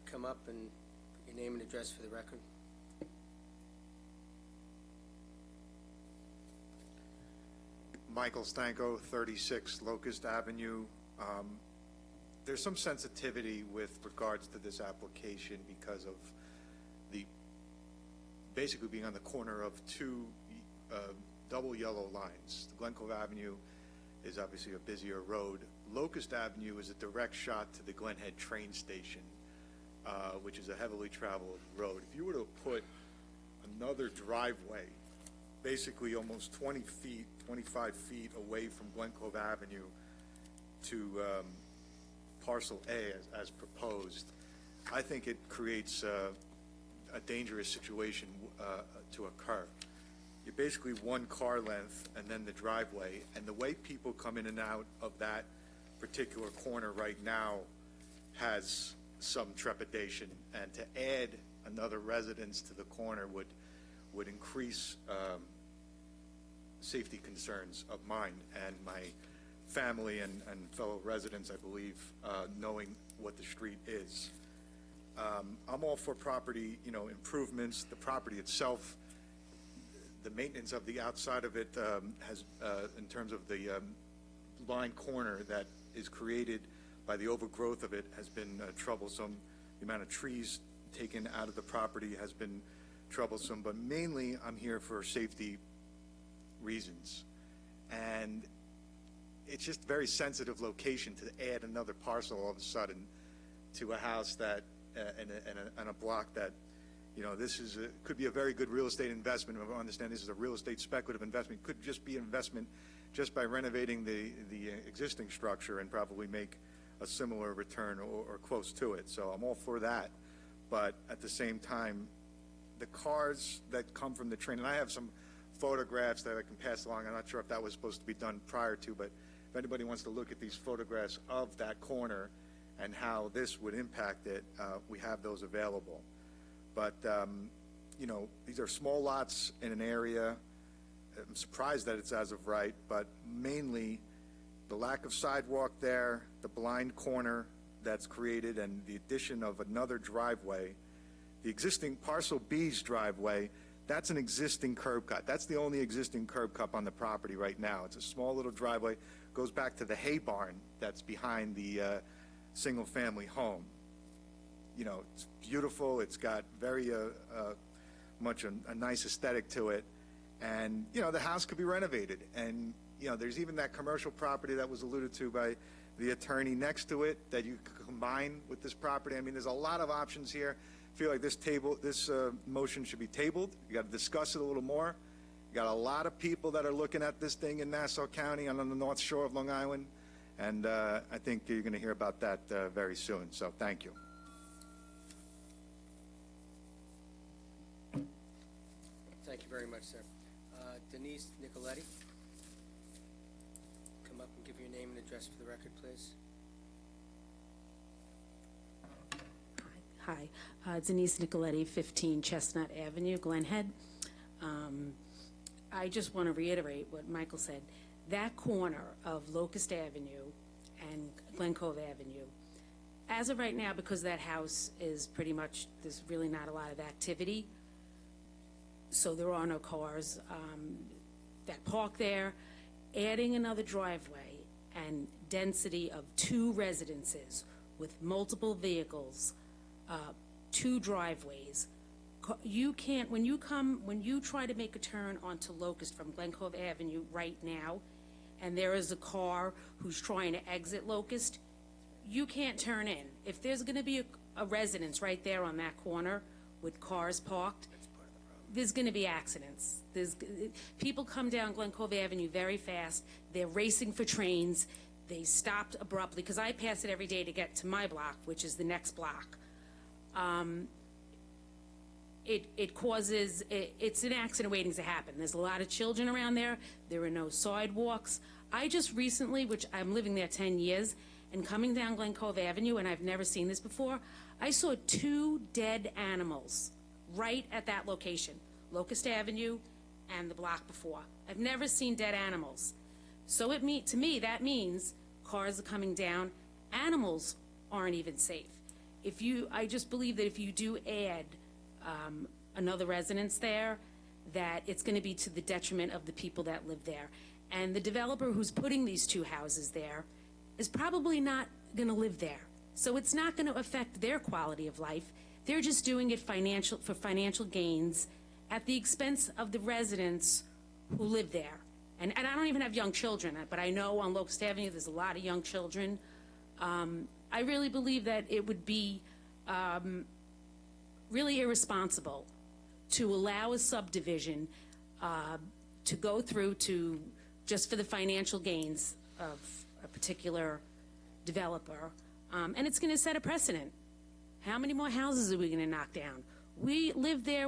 Come up and put your name and address for the record. Michael Stanko, 36 Locust Avenue. There's some sensitivity with regards to this application because of the basically being on the corner of 2 double yellow lines. The Glen Cove Avenue is obviously a busier road. Locust Avenue is a direct shot to the Glen Head train station, which is a heavily traveled road. If you were to put another driveway basically almost 20 feet, 25 feet away from Glen Cove Avenue to parcel A as proposed, I think it creates a dangerous situation to occur. You're basically 1 car length and then the driveway, and the way people come in and out of that particular corner right now has some trepidation, and to add another residence to the corner would increase safety concerns of mine and my family and fellow residents, I believe, knowing what the street is. I'm all for property, improvements. The property itself, the maintenance of the outside of it has, in terms of the line corner that is created by the overgrowth of it, has been troublesome. The amount of trees taken out of the property has been troublesome, but mainly I'm here for safety reasons. And it's just a very sensitive location to add another parcel all of a sudden to a house that, and a block that, you know, could be a very good real estate investment. I understand this is a real estate speculative investment. Could just be an investment just by renovating the existing structure and probably make a similar return or close to it. So I'm all for that. But at the same time, the cars that come from the train, and I have some photographs that I can pass along. I'm not sure if that was supposed to be done prior to, but if anybody wants to look at these photographs of that corner and how this would impact it, we have those available. But, you know, these are small lots in an area. I'm surprised that it's as of right, but mainly the lack of sidewalk there, the blind corner that's created, and the addition of another driveway. The existing parcel B's driveway, that's an existing curb cut. That's the only existing curb cut on the property right now. It's a small little driveway, goes back to the hay barn that's behind the single-family home. You know, it's beautiful. It's got very much a nice aesthetic to it. And, you know, the house could be renovated. And, you know, there's even that commercial property that was alluded to by the attorney next to it that you could combine with this property. I mean, there's a lot of options here. I feel like this motion should be tabled. You got to discuss it a little more. You got a lot of people that are looking at this thing in Nassau County and on the North Shore of Long Island. And I think you're going to hear about that very soon. So thank you. Thank you very much, sir. Denise Nicoletti, come up and give your name and address for the record, please. Hi, Denise Nicoletti, 15 Chestnut Avenue, Glen Head. I just want to reiterate what Michael said. That corner of Locust Avenue and Glen Cove Avenue, as of right now, because that house is pretty much, there's really not a lot of activity, so there are no cars that park there. Adding another driveway and density of 2 residences with multiple vehicles, 2 driveways, you can't, when you try to make a turn onto Locust from Glen Cove Avenue right now, and there is a car who's trying to exit Locust, you can't turn in. If there's going to be a residence right there on that corner with cars parked, there's going to be accidents. People come down Glen Cove Avenue very fast. They're racing for trains. They stopped abruptly, because I pass it every day to get to my block, which is the next block. It's an accident waiting to happen. There's a lot of children around there. There are no sidewalks. I just recently, which I'm living there 10 years, and coming down Glen Cove Avenue, and I've never seen this before, I saw 2 dead animals right at that location, Locust Avenue and the block before. I've never seen dead animals. So to me, that means cars are coming down. Animals aren't even safe. I just believe that if you do add another residence there, that it's going to be to the detriment of the people that live there. And the developer who's putting these 2 houses there is probably not going to live there. So it's not going to affect their quality of life. They're just doing it for financial gains at the expense of the residents who live there. And I don't even have young children, but I know on Locust Avenue there's a lot of young children. I really believe that it would be really irresponsible to allow a subdivision to go through just for the financial gains of a particular developer. And it's going to set a precedent. How many more houses are we going to knock down? We live there.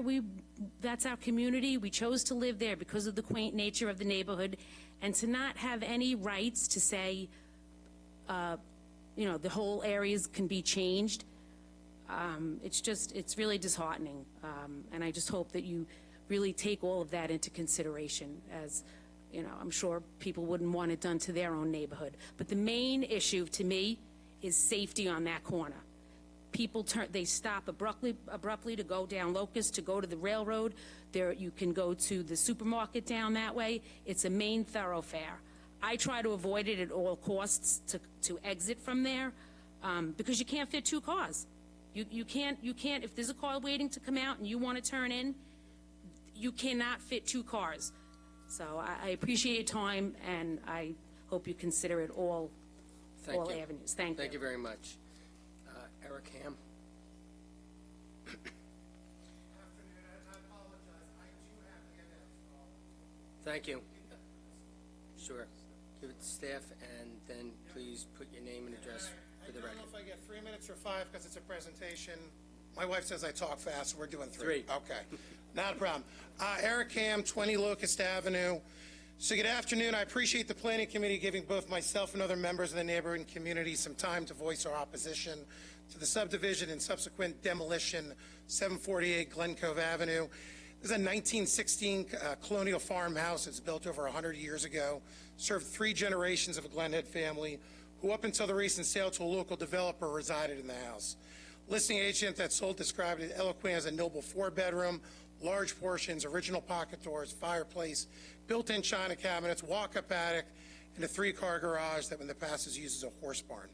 That's our community. We chose to live there because of the quaint nature of the neighborhood, and to not have any rights to say, the whole areas can be changed. It's really disheartening. And I just hope that you really take all of that into consideration, as, I'm sure people wouldn't want it done to their own neighborhood. But the main issue to me is safety on that corner. People they stop abruptly to go down Locust, to go to the railroad. You can go to the supermarket down that way. It's a main thoroughfare. I try to avoid it at all costs to exit from there, because you can't fit 2 cars. You can't, if there's a car waiting to come out and you want to turn in, you cannot fit 2 cars. So I appreciate your time, and I hope you consider it all Thank you. avenues. Thank you. Thank you very much. Eric Ham? Thank you. Sure. Give it to staff, and then please put your name and address for the I don't record. know if I get 3 minutes or 5 because it's a presentation. My wife says I talk fast, so we're doing 3. Three. Okay, not a problem. Eric Ham, 20 Locust Avenue. So good afternoon. I appreciate the Planning Committee giving both myself and other members of the neighborhood community some time to voice our opposition to the subdivision and subsequent demolition, 748 Glen Cove Avenue. This is a 1916 colonial farmhouse. It's built over 100 years ago, served 3 generations of a Glenhead family, who up until the recent sale to a local developer resided in the house. Listing agent that sold described it eloquently as a noble 4-bedroom, large portions, original pocket doors, fireplace, built-in china cabinets, walk-up attic, and a 3-car garage that in the past was used as a horse barn.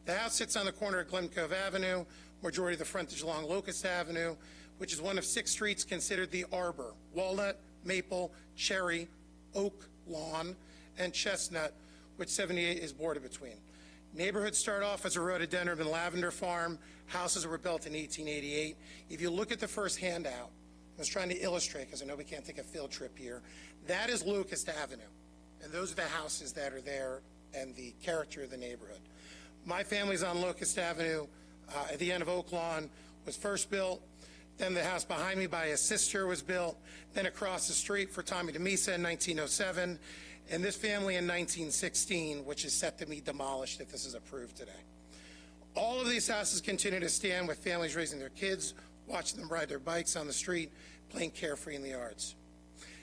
The house sits on the corner of Glen Cove Avenue, majority of the frontage along Locust Avenue, which is one of 6 streets considered the arbor: Walnut, Maple, Cherry, Oak, Lawn, and Chestnut, which 78 is bordered between. Neighborhoods start off as a rhododendron and lavender farm. Houses were built in 1888. If you look at the first handout, I was trying to illustrate because I know we can't take a field trip here. That is Locust Avenue, and those are the houses that are there and the character of the neighborhood. My family's on Locust Avenue at the end of Oak Lawn, was first built. Then the house behind me by his sister was built. Then across the street for Tommy DeMisa in 1907. And this family in 1916, which is set to be demolished if this is approved today. All of these houses continue to stand with families raising their kids, watching them ride their bikes on the street, playing carefree in the yards.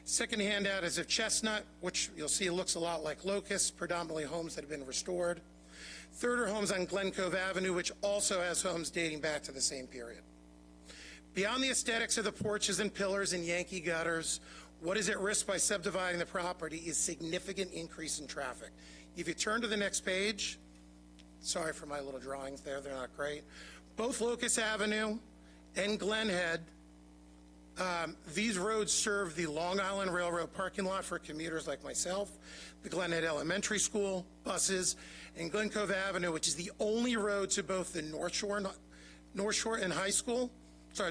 Second handout is of Chestnut, which you'll see looks a lot like Locust, predominantly homes that have been restored. Third are homes on Glen Cove Avenue, which also has homes dating back to the same period. Beyond the aesthetics of the porches and pillars and Yankee gutters, what is at risk by subdividing the property is significant increase in traffic. If you turn to the next page, sorry for my little drawings there, they're not great. Both Locust Avenue and Glenhead, these roads serve the Long Island Railroad parking lot for commuters like myself, the Glenhead Elementary School, buses, and Glen Cove Avenue, which is the only road to both the North Shore and High School,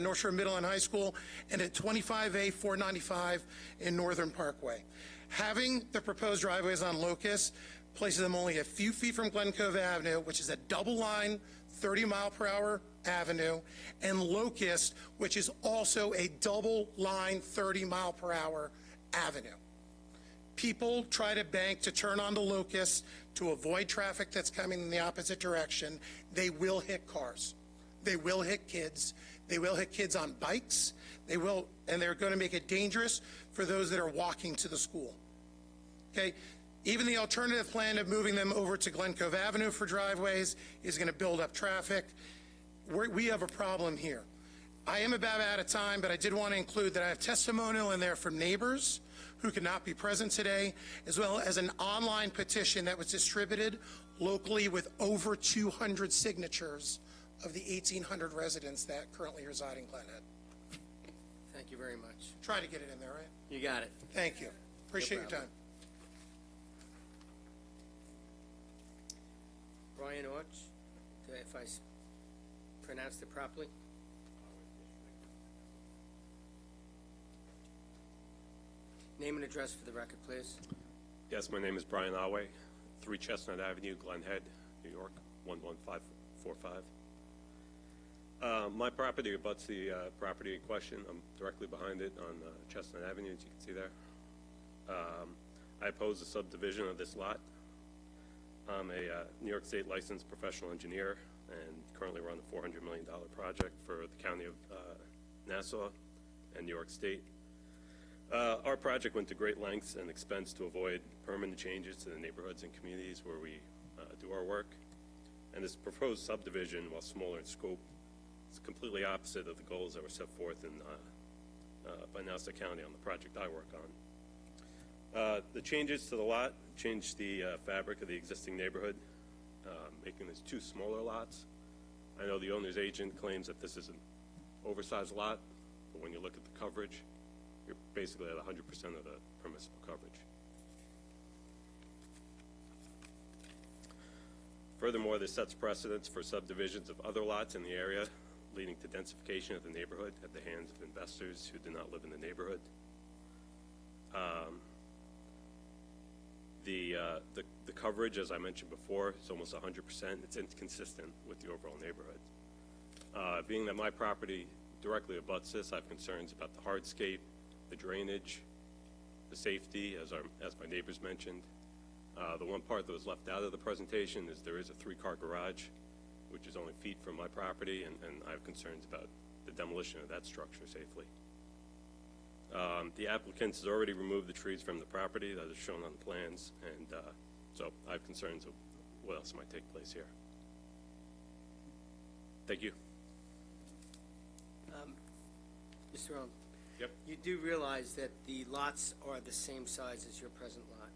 North Shore Middle and High School, and at 25A 495 in Northern Parkway. Having the proposed driveways on Locust places them only a few feet from Glen Cove Avenue, which is a double-line 30-mile-per-hour avenue, and Locust, which is also a double-line 30-mile-per-hour avenue. People try to bank to turn onto Locust to avoid traffic that's coming in the opposite direction. They will hit cars. They will hit kids. They will hit kids on bikes. They will, and they're going to make it dangerous for those that are walking to the school. Okay? Even the alternative plan of moving them over to Glen Cove Avenue for driveways is going to build up traffic. We have a problem here. I am about out of time, but I did want to include that I have testimonial in there from neighbors who could not be present today, as well as an online petition that was distributed locally with over 200 signatures of the 1,800 residents that currently reside in Glenhead. Thank you very much. Try to get it in there, right? You got it. Thank you. Appreciate your time. Brian Orch, if I pronounced it properly. Name and address for the record, please. Yes, my name is Brian Awe, 3 Chestnut Avenue, Glenhead, New York, 11545. My property abuts the property in question. I'm directly behind it on Chestnut Avenue, as you can see there. I oppose the subdivision of this lot. I'm a New York State licensed professional engineer and currently run a $400 million project for the County of Nassau and New York State. Our project went to great lengths and expense to avoid permanent changes to the neighborhoods and communities where we do our work. And this proposed subdivision, while smaller in scope, is completely opposite of the goals that were set forth in, by Nassau County on the project I work on. The changes to the lot changed the fabric of the existing neighborhood, making this 2 smaller lots. I know the owner's agent claims that this is an oversized lot, but when you look at the coverage, you're basically at 100% of the permissible coverage. Furthermore, this sets precedents for subdivisions of other lots in the area, leading to densification of the neighborhood at the hands of investors who do not live in the neighborhood. The coverage, as I mentioned before, is almost 100%. It's inconsistent with the overall neighborhood. Being that my property directly abuts this, I have concerns about the hardscape, the drainage, the safety, as my neighbors mentioned. The one part that was left out of the presentation is there is a 3-car garage, which is only feet from my property, and I have concerns about the demolition of that structure safely. The applicant has already removed the trees from the property that is shown on the plans, and so I have concerns of what else might take place here. Thank you. Mr. Ohm? Yep. You do realize that the lots are the same size as your present lot?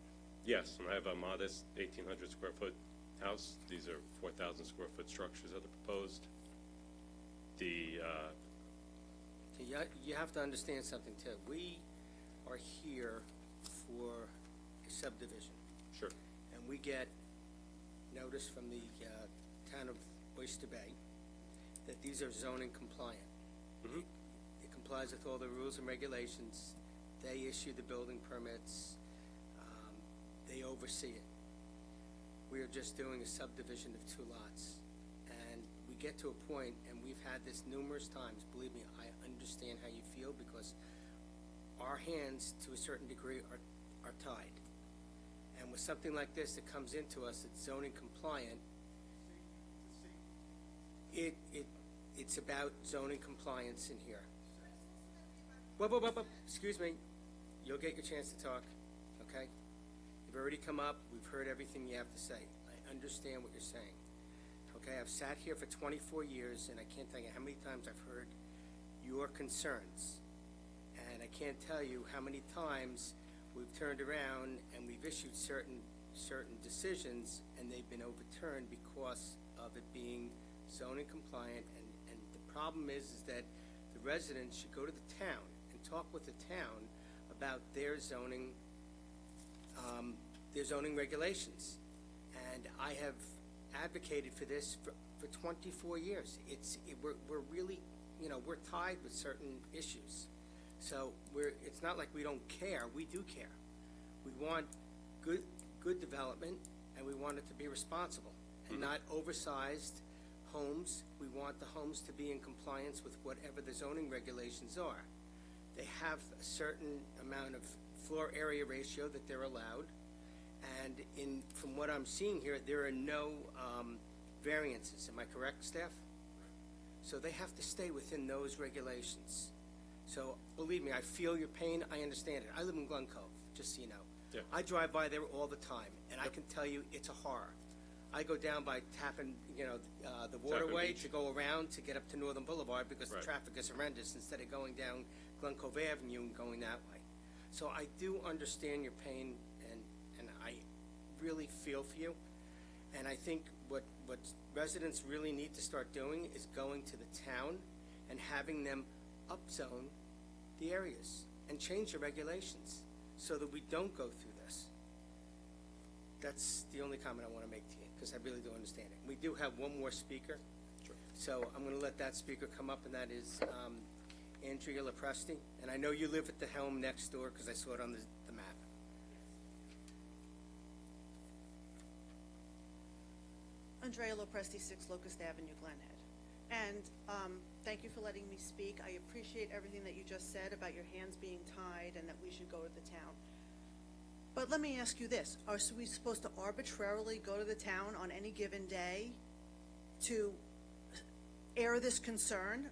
Yes, and I have a modest 1,800 square foot house. These are 4,000 square foot structures that are proposed. You have to understand something too. We are here for a subdivision. Sure. And we get notice from the town of Oyster Bay that these are zoning compliant. Mm-hmm. It complies with all the rules and regulations. They issue the building permits. They oversee it. We are just doing a subdivision of 2 lots. And we get to a point, and we've had this numerous times, believe me, I understand how you feel, because our hands, to a certain degree, are tied. And with something like this that comes into us, it's zoning compliant, it's about zoning compliance in here. Whoa, excuse me. You'll get your chance to talk, okay? You've already come up. We've heard everything you have to say. I understand what you're saying. Okay, I've sat here for 24 years, and I can't tell you how many times I've heard your concerns. And I can't tell you how many times we've turned around and we've issued certain decisions, and they've been overturned because of it being zoning compliant. And the problem is that the residents should go to the town and talk with the town about their zoning regulations. And I have advocated for this for 24 years. We're really, we're tied with certain issues. So it's not like we don't care. We do care. We want good development, and we want it to be responsible and not oversized homes. We want the homes to be in compliance with whatever the zoning regulations are. They have a certain amount of floor area ratio that they're allowed, and from what I'm seeing here, there are no variances. Am I correct, staff? So they have to stay within those regulations. So believe me, I feel your pain. I understand it. I live in Glen Cove, just so you know. Yeah. I drive by there all the time, and I can tell you it's a horror. I go down by Tappan, the waterway to go around to get up to Northern Boulevard because the traffic is horrendous instead of going down Glen Cove Avenue and going that way. So I do understand your pain, and I really feel for you. And I think what residents really need to start doing is going to the town and having them upzone the areas and change the regulations so that we don't go through this. That's the only comment I want to make to you, because I really do understand it. We do have one more speaker. Sure. So I'm going to let that speaker come up, and that is Andrea Lopresti. And I know you live at the home next door because I saw it on the map. Andrea Lopresti, 6 Locust Avenue, Glen Head. And thank you for letting me speak. I appreciate everything that you just said about your hands being tied and that we should go to the town. But let me ask you this. Are we supposed to arbitrarily go to the town on any given day to air this concern?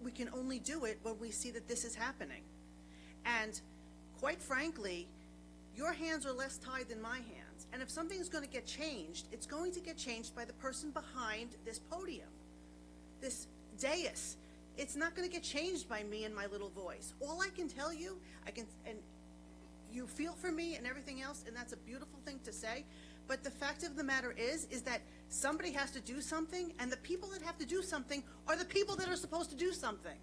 We can only do it when we see that this is happening. And quite frankly, your hands are less tied than my hands. And if something's going to get changed, it's going to get changed by the person behind this podium, this dais. It's not going to get changed by me and my little voice. All I can tell you, and you feel for me and everything else, and that's a beautiful thing to say, but the fact of the matter is that somebody has to do something, and the people that have to do something are the people that are supposed to do something.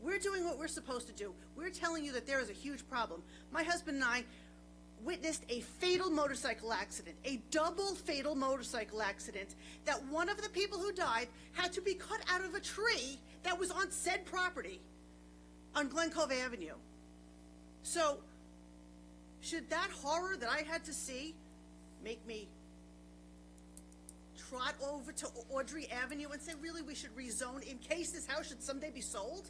We're doing what we're supposed to do. We're telling you that there is a huge problem. My husband and I, witnessed a fatal motorcycle accident, a double fatal motorcycle accident, that one of the people who died had to be cut out of a tree that was on said property on Glen Cove Avenue. So, should that horror that I had to see make me trot over to Audrey Avenue and say, really, we should rezone in case this house should someday be sold?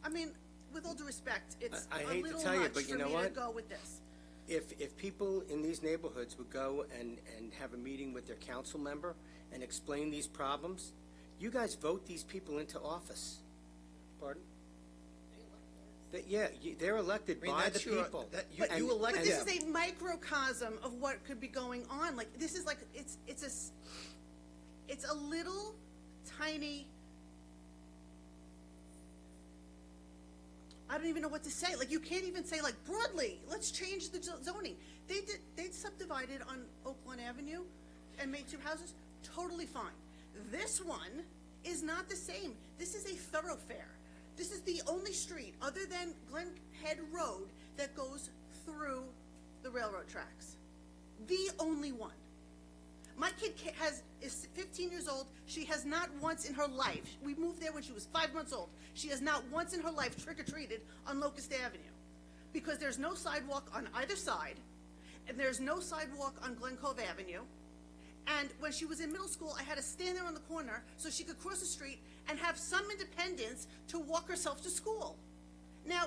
I mean, with all due respect, it's I a hate to little tell you, much but you for know me to what? go with this. If people in these neighborhoods would go and have a meeting with their council member and explain these problems, you guys vote these people into office. Pardon? They're elected by the people. But this is a microcosm of what could be going on. Like, this is like, it's a little tiny, I don't even know what to say. Like, you can't even say, like, broadly, let's change the zoning. They subdivided on Oakland Avenue and made 2 houses, totally fine. This one is not the same. This is a thoroughfare. This is the only street, other than Glen Head Road, that goes through the railroad tracks. The only one. My kid is 15 years old. She has not once in her life, we moved there when she was 5 months old, she has not once in her life trick-or-treated on Locust Avenue. Because there's no sidewalk on either side, and there's no sidewalk on Glen Cove Avenue. And when she was in middle school, I had to stand there on the corner so she could cross the street and have some independence to walk herself to school. Now,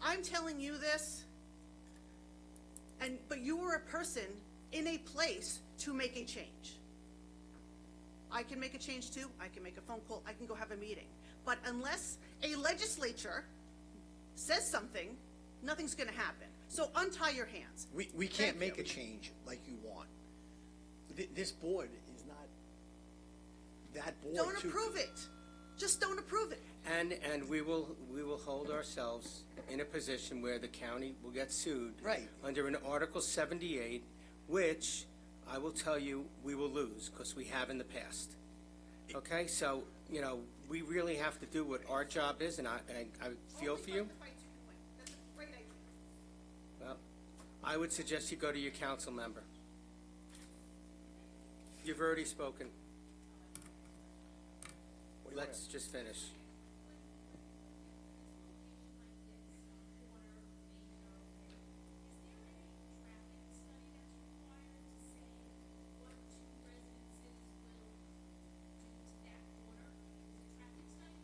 I'm telling you this, but you are a person in a place to make a change. I can make a change too. I can make a phone call. I can go have a meeting. But unless a legislature says something, nothing's going to happen. So untie your hands. We can't make a change like you want. This board is not that board. Don't approve it. Just don't approve it. And we will hold ourselves in a position where the county will get sued under an Article 78, which I will tell you we will lose because we have in the past. Okay, so we really have to do what our job is, and I feel for you. That's a great idea. Well, I would suggest you go to your council member. You've already spoken. Let's just finish.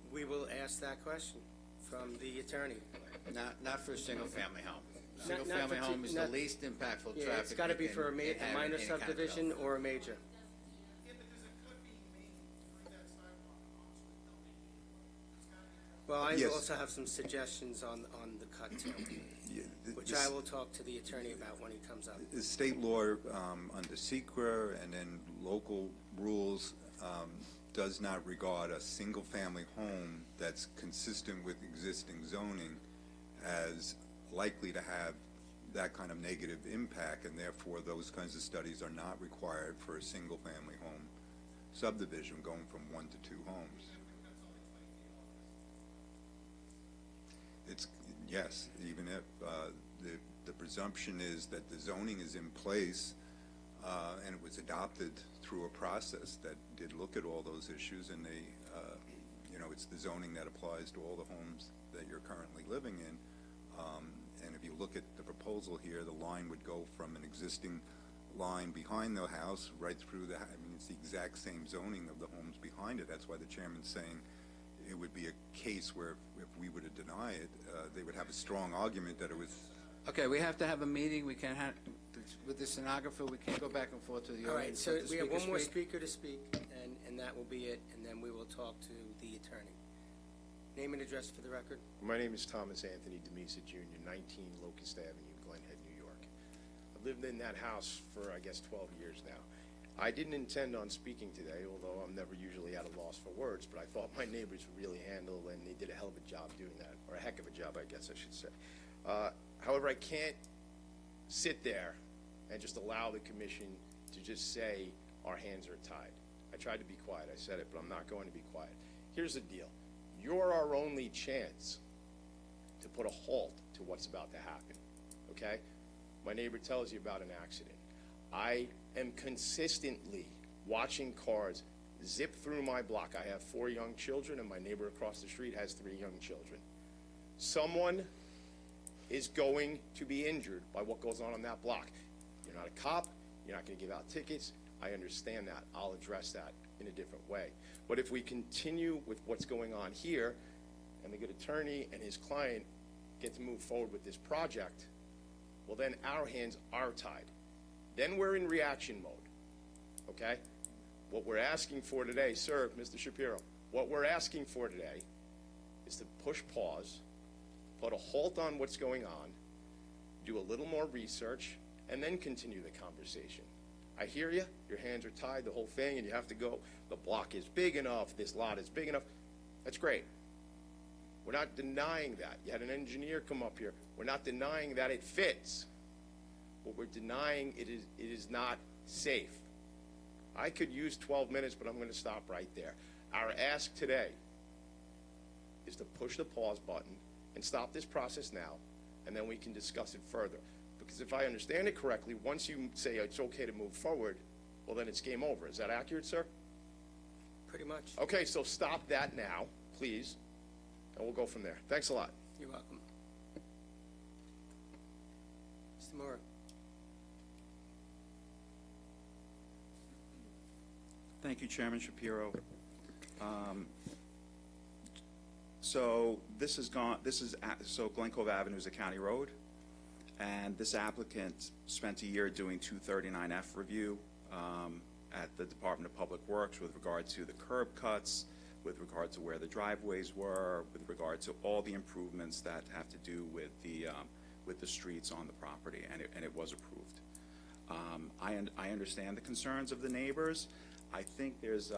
We will ask that question from the attorney. Not for a single-family home. Not Single-family for home is the least impactful traffic. Yeah, it's got to be for a you can have minor in any kind of subdivision or a major. Well, I Yes. also have some suggestions on the cut too, which I will talk to the attorney about when he comes up. The state law under SECRA and then local rules does not regard a single-family home that's consistent with existing zoning as likely to have that kind of negative impact, and therefore those kinds of studies are not required for a single-family home subdivision going from 1 to 2 homes. Yes, even if the presumption is that the zoning is in place and it was adopted through a process that did look at all those issues, and they, it's the zoning that applies to all the homes that you're currently living in. And if you look at the proposal here, the line would go from an existing line behind the house right through it's the exact same zoning of the homes behind it. That's why the chairman's saying it would be a case where if we were to deny it, they would have a strong argument that it was. Okay, we have to have a meeting. We can't have, with the stenographer, we can't go back and forth to the All right, audience. so Let the we have speaker one more speak. speaker to speak, and that will be it, and then we will talk to the attorney. Name and address for the record. My name is Thomas Anthony DeMesa Jr., 19 Locust Avenue, Glen Head, New York. I've lived in that house for, 12 years now. I didn't intend on speaking today, although I'm never usually at a loss for words, but I thought my neighbors would really handle, and they did a hell of a job doing that, or a heck of a job, I guess I should say. However, I can't sit there and just allow the commission to just say our hands are tied. I tried to be quiet. I said it, but I'm not going to be quiet. Here's the deal. You're our only chance to put a halt to what's about to happen, okay? My neighbor tells you about an accident. I am consistently watching cars zip through my block. I have 4 young children, and my neighbor across the street has 3 young children. Someone is going to be injured by what goes on that block. You're not a cop. You're not going to give out tickets. I understand that. I'll address that in a different way. But if we continue with what's going on here, and the good attorney and his client get to move forward with this project, well, then our hands are tied. Then we're in reaction mode, okay? What we're asking for today, sir, Mr. Shapiro, what we're asking for today is to push pause, put a halt on what's going on, do a little more research, and then continue the conversation. I hear you, your hands are tied, the whole thing, and you have to go, the block is big enough, this lot is big enough. That's great. We're not denying that. You had an engineer come up here. We're not denying that it fits. What we're denying, it is not safe. I could use 12 minutes, but I'm going to stop right there. Our ask today is to push the pause button and stop this process now, and then we can discuss it further. Because if I understand it correctly, once you say it's okay to move forward, well, then it's game over. Is that accurate, sir? Pretty much. Okay, so stop that now, please, and we'll go from there. Thanks a lot. You're welcome. Mr. Moore. Thank you, Chairman Shapiro. So Glen Cove Avenue is a county road, and this applicant spent a year doing 239F review at the Department of Public Works with regard to the curb cuts, with regard to where the driveways were, with regard to all the improvements that have to do with the streets on the property, and it was approved. I understand the concerns of the neighbors. I think there is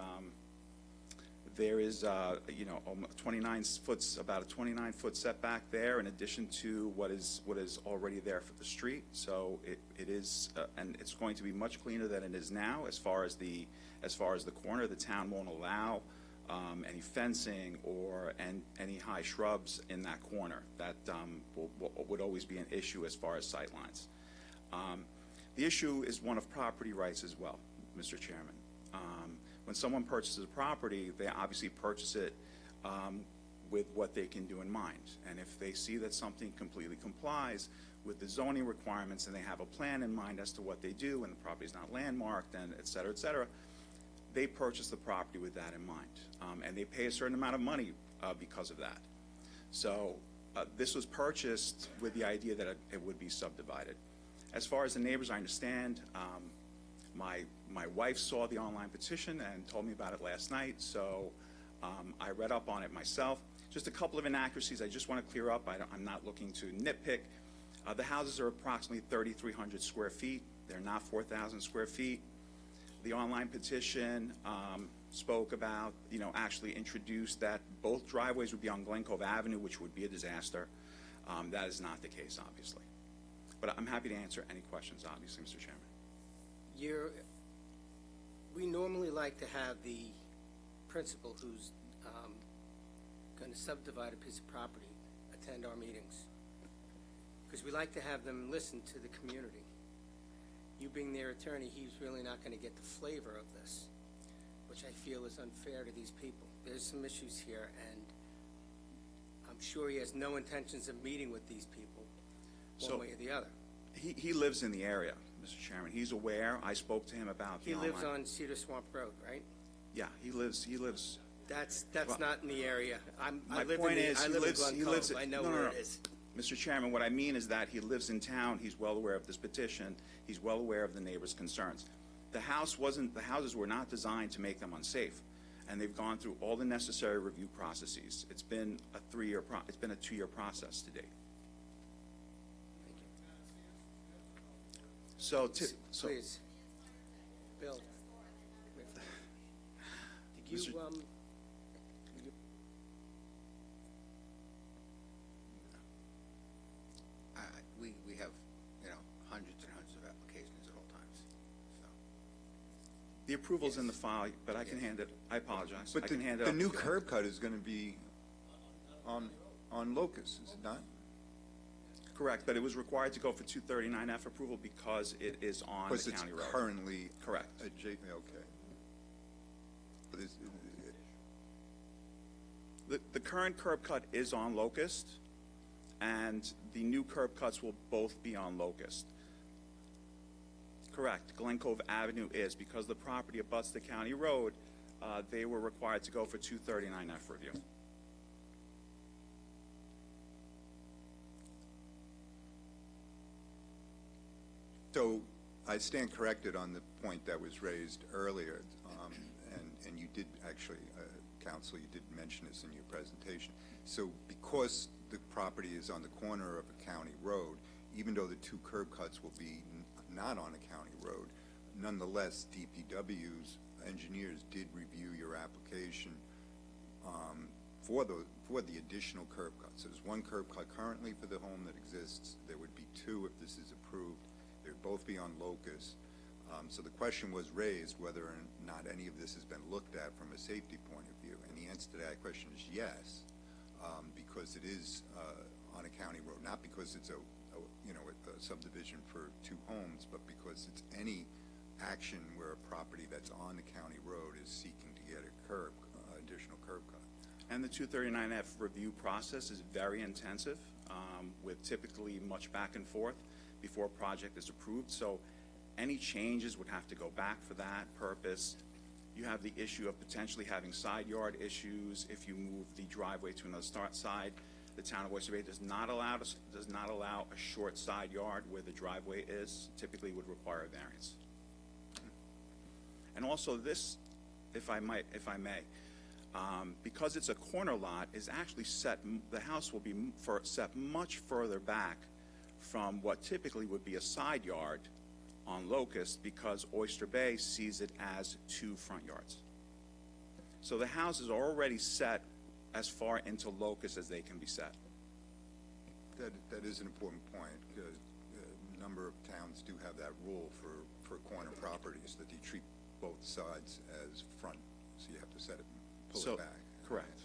29 foot, about a 29-foot setback there, in addition to what is already there for the street. So it is, and it's going to be much cleaner than it is now. As far as the corner, the town won't allow any fencing or any high shrubs in that corner. That would always be an issue as far as sight lines. The issue is one of property rights as well, Mr. Chairman. When someone purchases a property, they obviously purchase it with what they can do in mind. And if they see that something completely complies with the zoning requirements and they have a plan in mind as to what they do and the property is not landmarked and et cetera, they purchase the property with that in mind. And they pay a certain amount of money because of that. So this was purchased with the idea that it would be subdivided. As far as the neighbors, I understand. My wife saw the online petition and told me about it last night, so I read up on it myself. Just a couple of inaccuracies I just want to clear up. I'm not looking to nitpick. The houses are approximately 3,300 square feet. They're not 4,000 square feet. The online petition spoke about, actually introduced that both driveways would be on Glen Cove Avenue, which would be a disaster. That is not the case, obviously. But I'm happy to answer any questions, obviously, Mr. Chairman. We normally like to have the principal who's going to subdivide a piece of property attend our meetings, because we like to have them listen to the community. You being their attorney, he's really not going to get the flavor of this, which I feel is unfair to these people. There's some issues here, and I'm sure he has no intentions of meeting with these people one way or the other. He lives in the area, Mr. Chairman. He's aware. I spoke to him about the He online. lives on Cedar Swamp Road, right? Yeah, he lives. That's well, not in the area. I live point in is, I live in Glen Cove. I know where it is. Mr. Chairman, what I mean is that he lives in town. He's well aware of this petition. He's well aware of the neighbors' concerns. The houses were not designed to make them unsafe, and they've gone through all the necessary review processes. It's been a 2-year process to date. Please, Bill. Did you we have, hundreds and hundreds of applications at all times. So. The approval's in the file, but I can hand it. I apologize. But I can hand it the up new to you. curb cut is going to be on Locust, is it not? Correct, but it was required to go for 239F approval because it is on Because the it's county road. currently. Correct. Okay. But The current curb cut is on Locust, and the new curb cuts will both be on Locust. Correct. Glen Cove Avenue is, because the property abuts the county road, they were required to go for 239F review. So I stand corrected on the point that was raised earlier, and you did actually, Counsel, you did mention this in your presentation. So because the property is on the corner of a county road, even though the two curb cuts will be not on a county road, nonetheless, DPW's engineers did review your application for the additional curb cuts. There's one curb cut currently for the home that exists. There would be two if this is approved. They'd both be on Locust. So the question was raised whether or not any of this has been looked at from a safety point of view. And the answer to that question is yes, because it is on a county road, not because it's a subdivision for two homes, but because it's any action where a property that's on the county road is seeking to get a additional curb cut. And the 239F review process is very intensive, with typically much back and forth before a project is approved. So any changes would have to go back for that purpose. You have the issue of potentially having side yard issues if you move the driveway to another side. The town of Oyster Bay does not allow a short side yard where the driveway is. Typically would require a variance. And also this, if I may, because it's a corner lot, is actually set. The house will be set much further back from what typically would be a side yard on Locust, because Oyster Bay sees it as two front yards. So the house is already set as far into Locust as they can be set. That is an important point. A number of towns do have that rule for corner properties, that you treat both sides as front, so you have to set it, pull it back. Correct.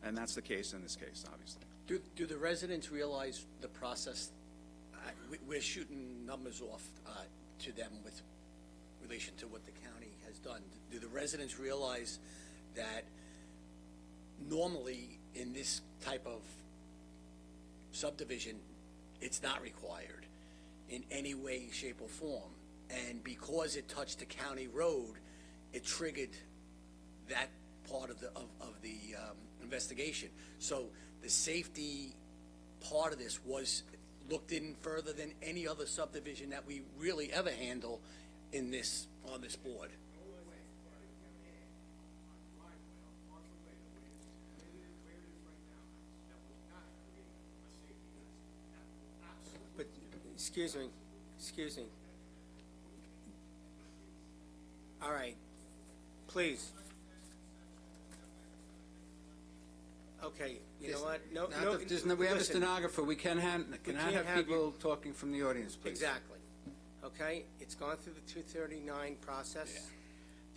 And that's the case in this case, obviously. Do the residents realize the process? We're shooting numbers off to them with relation to what the county has done. Do the residents realize that normally in this type of subdivision, it's not required in any way, shape, or form? And because it touched the county road, it triggered that part of the investigation. So the safety part of this was looked in further than any other subdivision that we really ever handle on this board. But, excuse me. All right, please. Okay, you know what? We have a listen. stenographer. We can have people talking from the audience, please. Exactly. Okay, it's gone through the 239 process.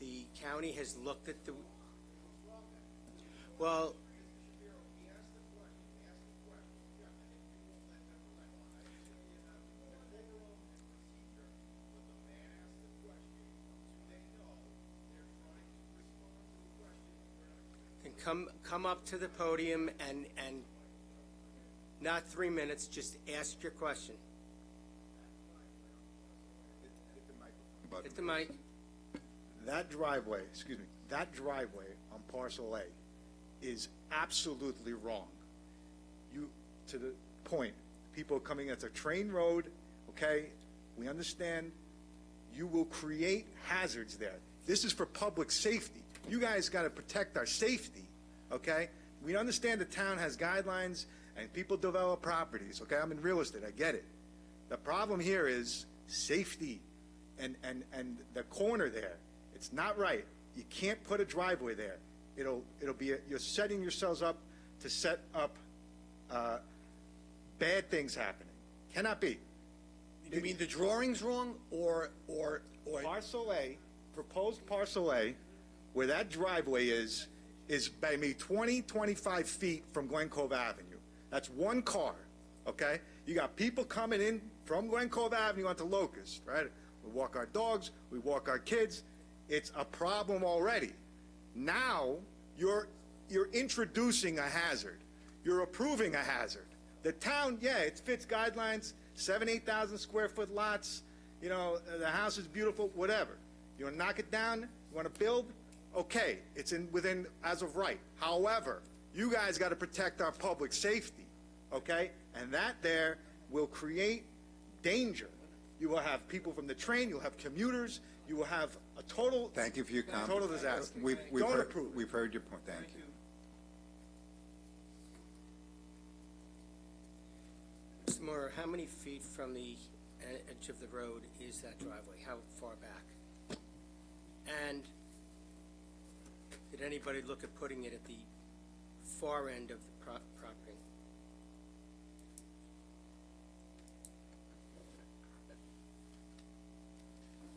Yeah. The county has looked at the, well, then come up to the podium and not 3 minutes, just ask your question. Hit the mic. That driveway on parcel A is absolutely wrong. To the point, people coming at the train road, okay, we understand you will create hazards there. This is for public safety. You guys got to protect our safety, okay? We understand the town has guidelines and people develop properties, okay? I'm in real estate, I get it. The problem here is safety and the corner there. It's not right. You can't put a driveway there. It'll be you're setting yourselves up to set up bad things happening. Cannot be. You mean the drawing's wrong, or parcel A, proposed parcel A, where that driveway is maybe 20, 25 feet from Glen Cove Avenue. That's one car, okay? You got people coming in from Glen Cove Avenue onto Locust, right? We walk our dogs, we walk our kids. It's a problem already. Now, you're introducing a hazard. You're approving a hazard. The town, yeah, it fits guidelines, 8,000 square foot lots, you know, the house is beautiful, whatever. You want to knock it down? You want to build? Okay, it's within as of right. However, you guys got to protect our public safety, okay? And that there will create danger. You will have people from the train, you'll have commuters, you will have a total... Thank you for your comment. Total disaster. We've Don't approve. We've heard your point. Thank you. Mr. Moore, how many feet from the edge of the road is that driveway? How far back? And did anybody look at putting it at the far end of the property?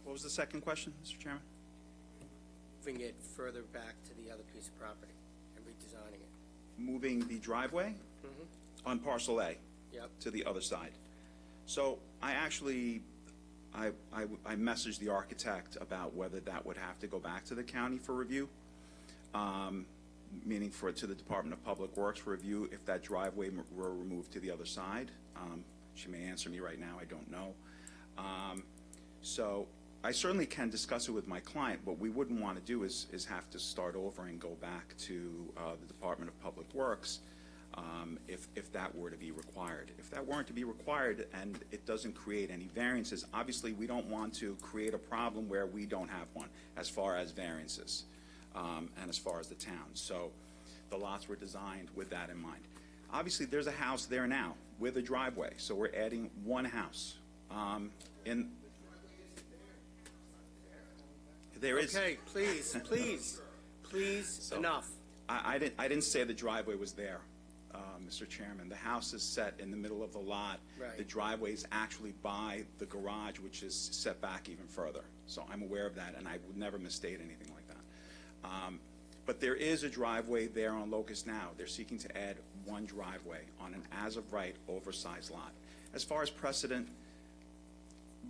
What was the second question, Mr. Chairman? Moving it further back to the other piece of property and redesigning it? Moving the driveway on parcel A Yep. to the other side. So I actually, I messaged the architect about whether that would have to go back to the county for review, meaning to the Department of Public Works for review if that driveway were removed to the other side. She may answer me right now, I don't know. So I certainly can discuss it with my client. What we wouldn't want to do is have to start over and go back to the Department of Public Works if that were to be required. If that weren't to be required and it doesn't create any variances, obviously we don't want to create a problem where we don't have one as far as variances and as far as the town. So the lots were designed with that in mind. Obviously there's a house there now with a driveway, so we're adding one house. There is. Okay, please, So, enough. I didn't say the driveway was there, Mr. Chairman. The house is set in the middle of the lot. Right. The driveway is actually by the garage, which is set back even further. So I'm aware of that, and I would never misstate anything like that. But there is a driveway there on Locust now. They're seeking to add one driveway on an as-of-right oversized lot. As far as precedent,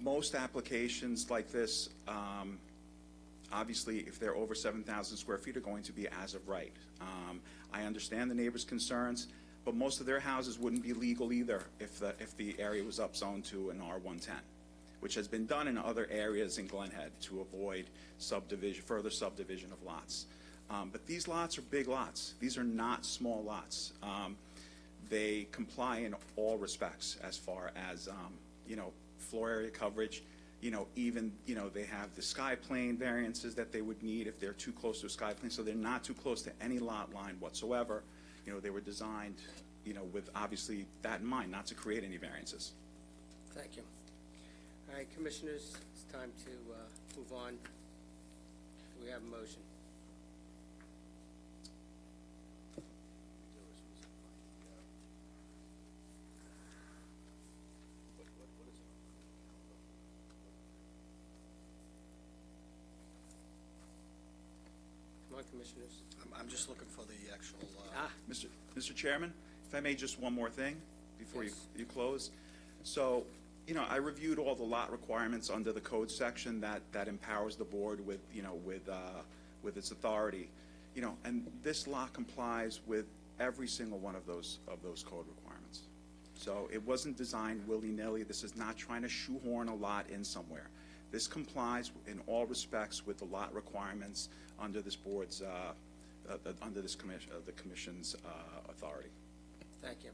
most applications like this, obviously, if they're over 7,000 square feet, are going to be as of right. I understand the neighbors' concerns, but most of their houses wouldn't be legal either if the area was upzoned to an R110, which has been done in other areas in Glen Head to avoid further subdivision of lots. But these lots are big lots. These are not small lots. They comply in all respects as far as floor area coverage. Even they have the sky plane variances that they would need if they're too close to a sky plane, so they're not too close to any lot line whatsoever. They were designed, with obviously that in mind, not to create any variances. Thank you. All right, commissioners, it's time to move on. Do we have a motion? Come on, commissioners. I'm just looking for the actual, Mr. Chairman, if I may, just one more thing before Yes. you close. So, I reviewed all the lot requirements under the code section that empowers the board with its authority. And this lot complies with every single one of those code requirements. So it wasn't designed willy-nilly. This is not trying to shoehorn a lot in somewhere. This complies in all respects with the lot requirements under this board's, the commission's authority. Thank you.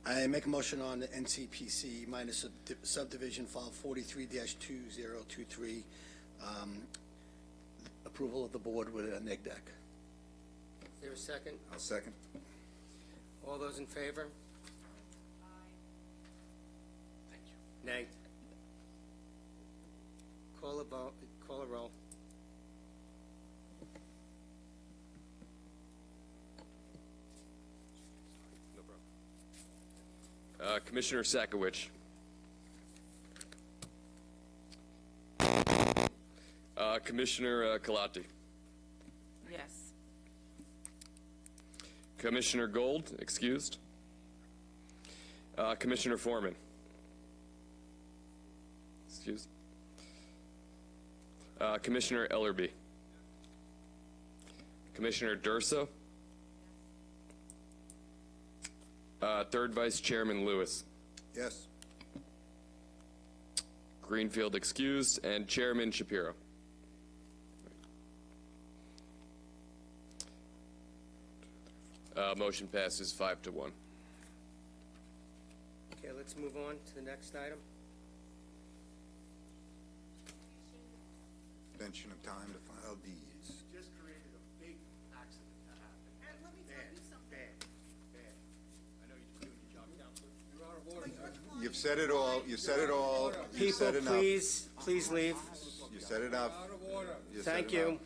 I make a motion on the NCPC minus subdivision file 43-2023, approval of the board with a neg deck. Is there a second? I'll second. All those in favor? Nay. Call a roll. Commissioner Sakowicz. Commissioner Kalati. Yes. Commissioner Gold, excused. Commissioner Foreman. Excuse. Commissioner Ellerby. Commissioner Durso. Third Vice Chairman Lewis. Yes. Greenfield excused, and Chairman Shapiro. Motion passes 5-1. Okay, let's move on to the next item. Extension of time to file deeds. Just created a big accident to happen. And let me tell you something. Bad. I know you're doing your job, Counselor. You're out of order. You've said it all. You said it all. You People, said enough. please leave. You said enough. Out of order. You said Thank enough. you.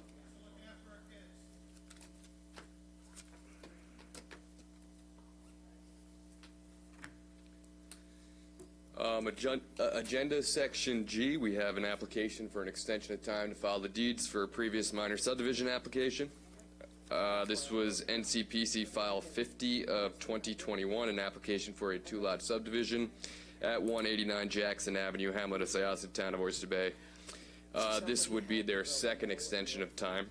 Agenda Section G, we have an application for an extension of time to file the deeds for a previous minor subdivision application. This was NCPC File 50 of 2021, an application for a two-lot subdivision at 189 Jackson Avenue, Hamlet of Syosset, Town of Oyster Bay. This would be their second extension of time.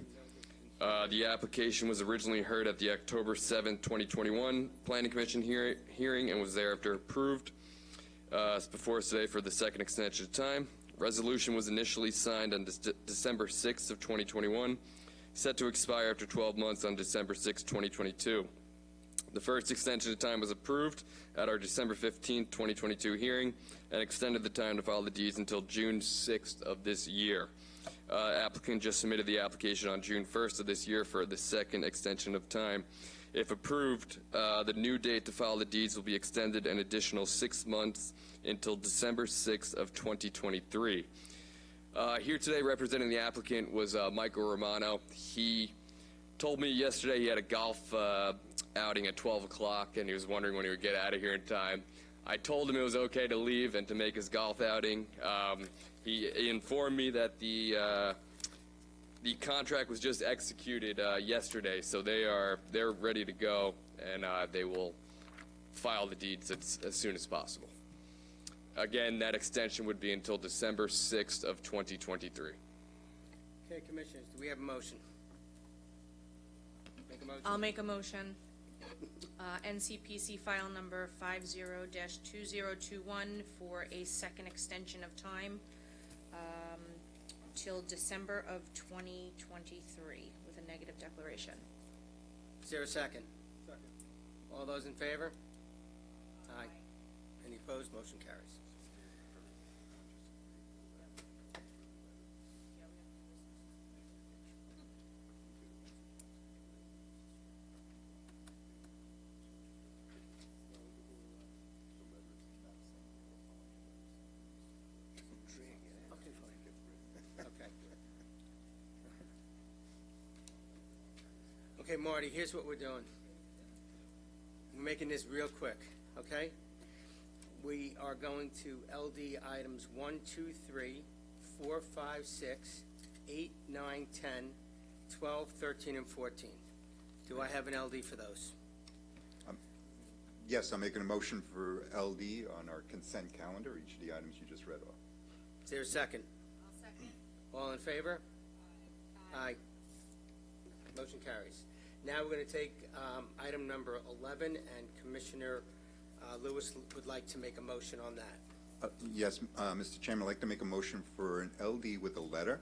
The application was originally heard at the October 7th, 2021 Planning Commission hearing and was thereafter approved. It's before us today for the second extension of time. Resolution was initially signed on December 6th of 2021, set to expire after 12 months on December 6, 2022. The first extension of time was approved at our December 15th, 2022 hearing and extended the time to file the deeds until June 6th of this year. Applicant just submitted the application on June 1st of this year for the second extension of time. If approved, the new date to file the deeds will be extended an additional 6 months until December 6th of 2023. Here today representing the applicant was Michael Romano. He told me yesterday he had a golf outing at 12 o'clock and he was wondering when he would get out of here in time. I told him it was okay to leave and to make his golf outing. He informed me that the contract was just executed yesterday, so they're ready to go, and they will file the deeds as soon as possible. Again, that extension would be until December 6th of 2023. Okay, Commissioners, do we have a motion? Make a motion. I'll make a motion. NCPC file number 50-2021 for a second extension of time till December of 2023 with a negative declaration. Is there a second? Second. All those in favor? Aye. Any opposed? Motion carries. Okay, Marty, here's what we're doing. We're making this real quick, okay? We are going to LD items 1, 2, 3, 4, 5, 6, 8, 9, 10, 12, 13, and 14. Do I have an LD for those? Yes, I'm making a motion for LD on our consent calendar, each of the items you just read off. Is there a second? I'll second. All in favor? Aye. Motion carries. Now we're going to take item number 11, and Commissioner Lewis would like to make a motion on that. Yes, Mr. Chairman, I'd like to make a motion for an LD with a letter.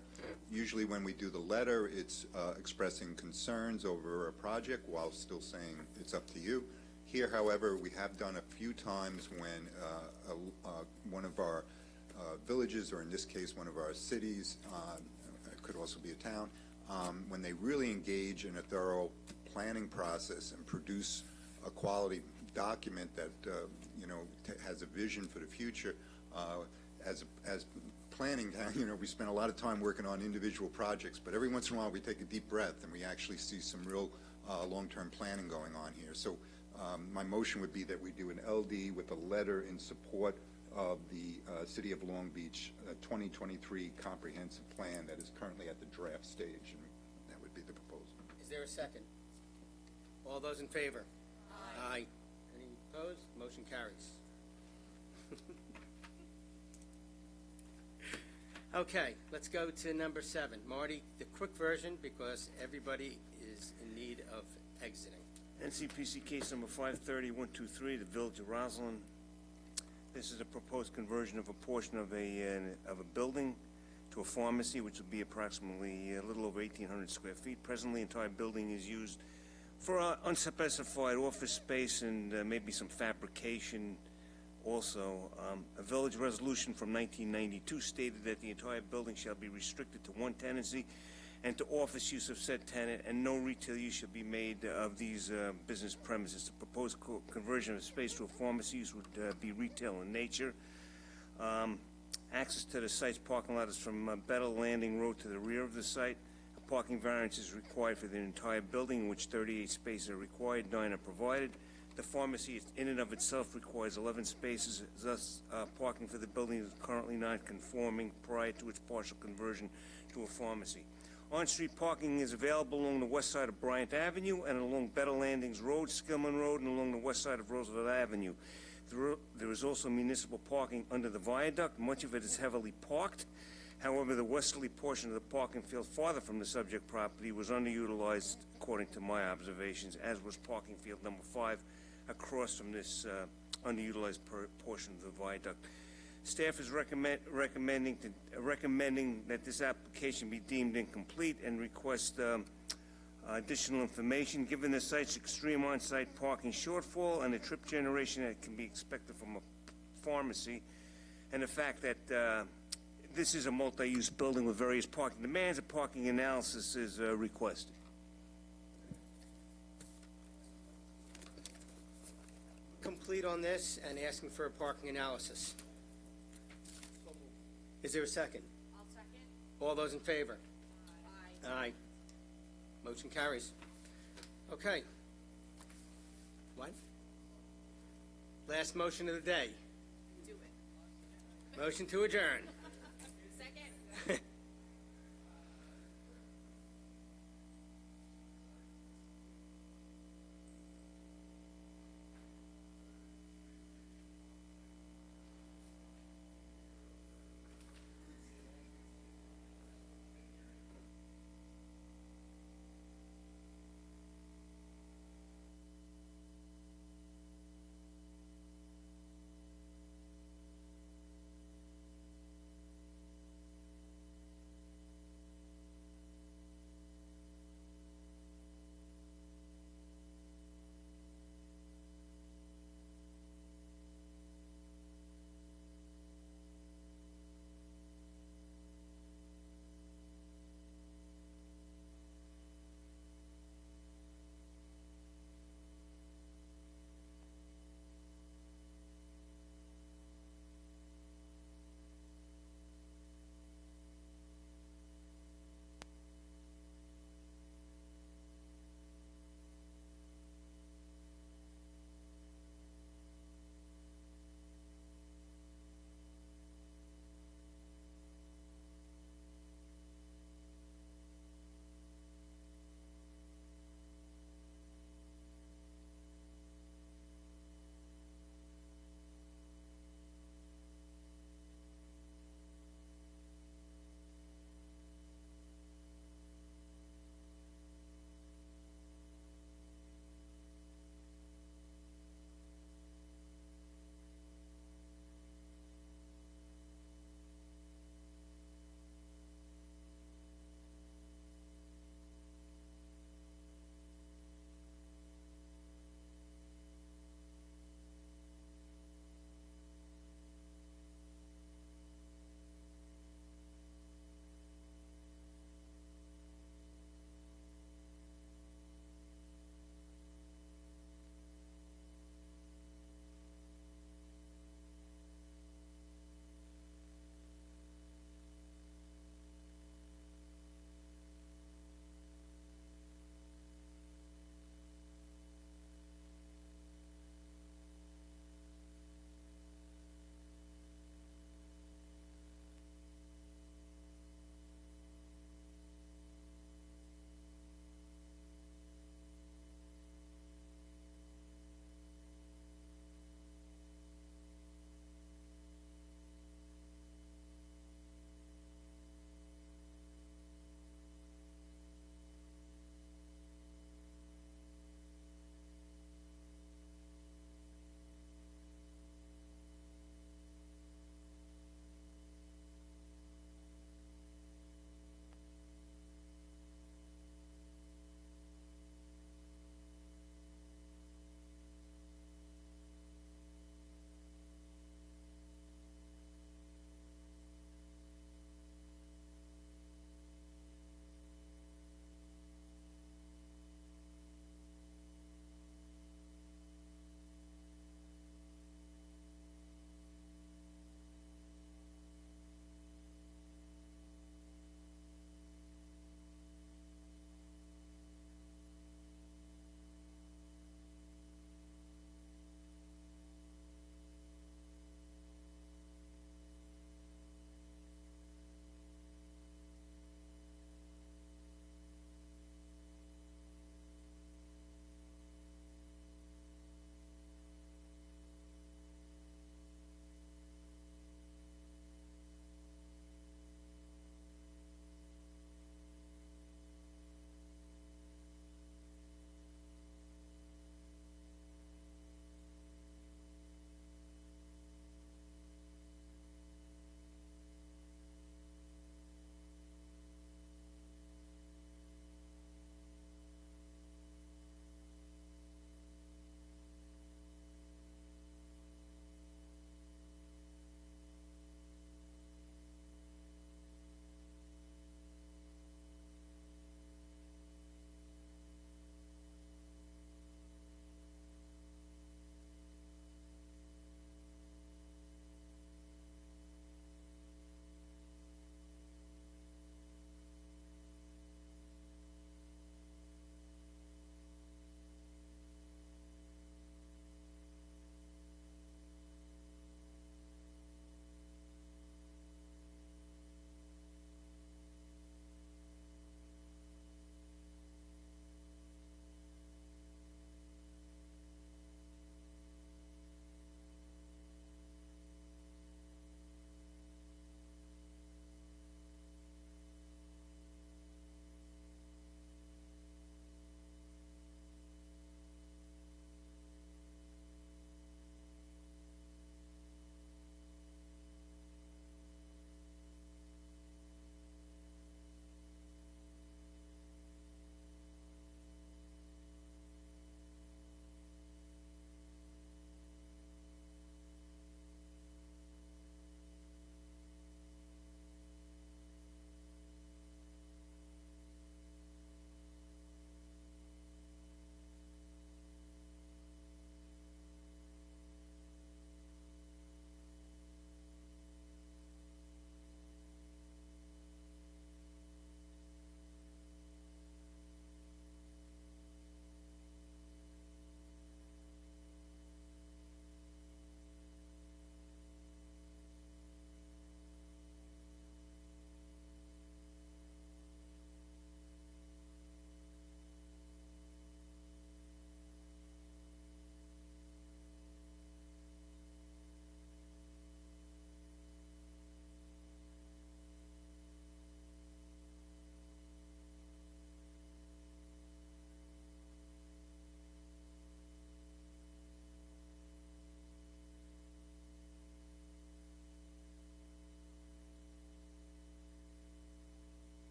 Usually when we do the letter, it's expressing concerns over a project while still saying it's up to you. Here, however, we have done a few times when one of our villages, or in this case, one of our cities, it could also be a town, when they really engage in a thorough planning process and produce a quality document that has a vision for the future. As planning, we spend a lot of time working on individual projects, but every once in a while we take a deep breath and we actually see some real long-term planning going on here. So my motion would be that we do an LD with a letter in support of the City of Long Beach 2023 comprehensive plan that is currently at the draft stage, and that would be the proposal. Is there a second? All those in favor? Aye. Any opposed? Motion carries. Okay, let's go to number 7. Marty, the quick version, because everybody is in need of exiting. NCPC case number 530123, the Village of Roslyn. This is a proposed conversion of a portion of a building to a pharmacy, which would be approximately a little over 1,800 square feet. Presently, the entire building is used for unspecified office space and maybe some fabrication also. A village resolution from 1992 stated that the entire building shall be restricted to one tenancy and to office use of said tenant, and no retail use shall be made of these business premises. The proposed conversion of space to a pharmacy use would be retail in nature. Access to the site's parking lot is from Battle Landing Road to the rear of the site. A parking variance is required for the entire building, in which 38 spaces are required, 9 are provided. The pharmacy in and of itself requires 11 spaces, thus parking for the building is currently not conforming prior to its partial conversion to a pharmacy. On-street parking is available along the west side of Bryant Avenue and along Better Landings Road, Skillman Road, and along the west side of Roosevelt Avenue. There is also municipal parking under the viaduct. Much of it is heavily parked. However, the westerly portion of the parking field farther from the subject property was underutilized, according to my observations, as was parking field number 5 across from this underutilized portion of the viaduct. Staff is recommending that this application be deemed incomplete and request additional information. Given the site's extreme on-site parking shortfall and the trip generation that can be expected from a pharmacy, and the fact that this is a multi-use building with various parking demands, a parking analysis is requested. Complete on this and asking for a parking analysis. Is there a second? I'll second. All those in favor? Aye. Aye. Motion carries. Okay. What? Last motion of the day. Do it. Motion to adjourn.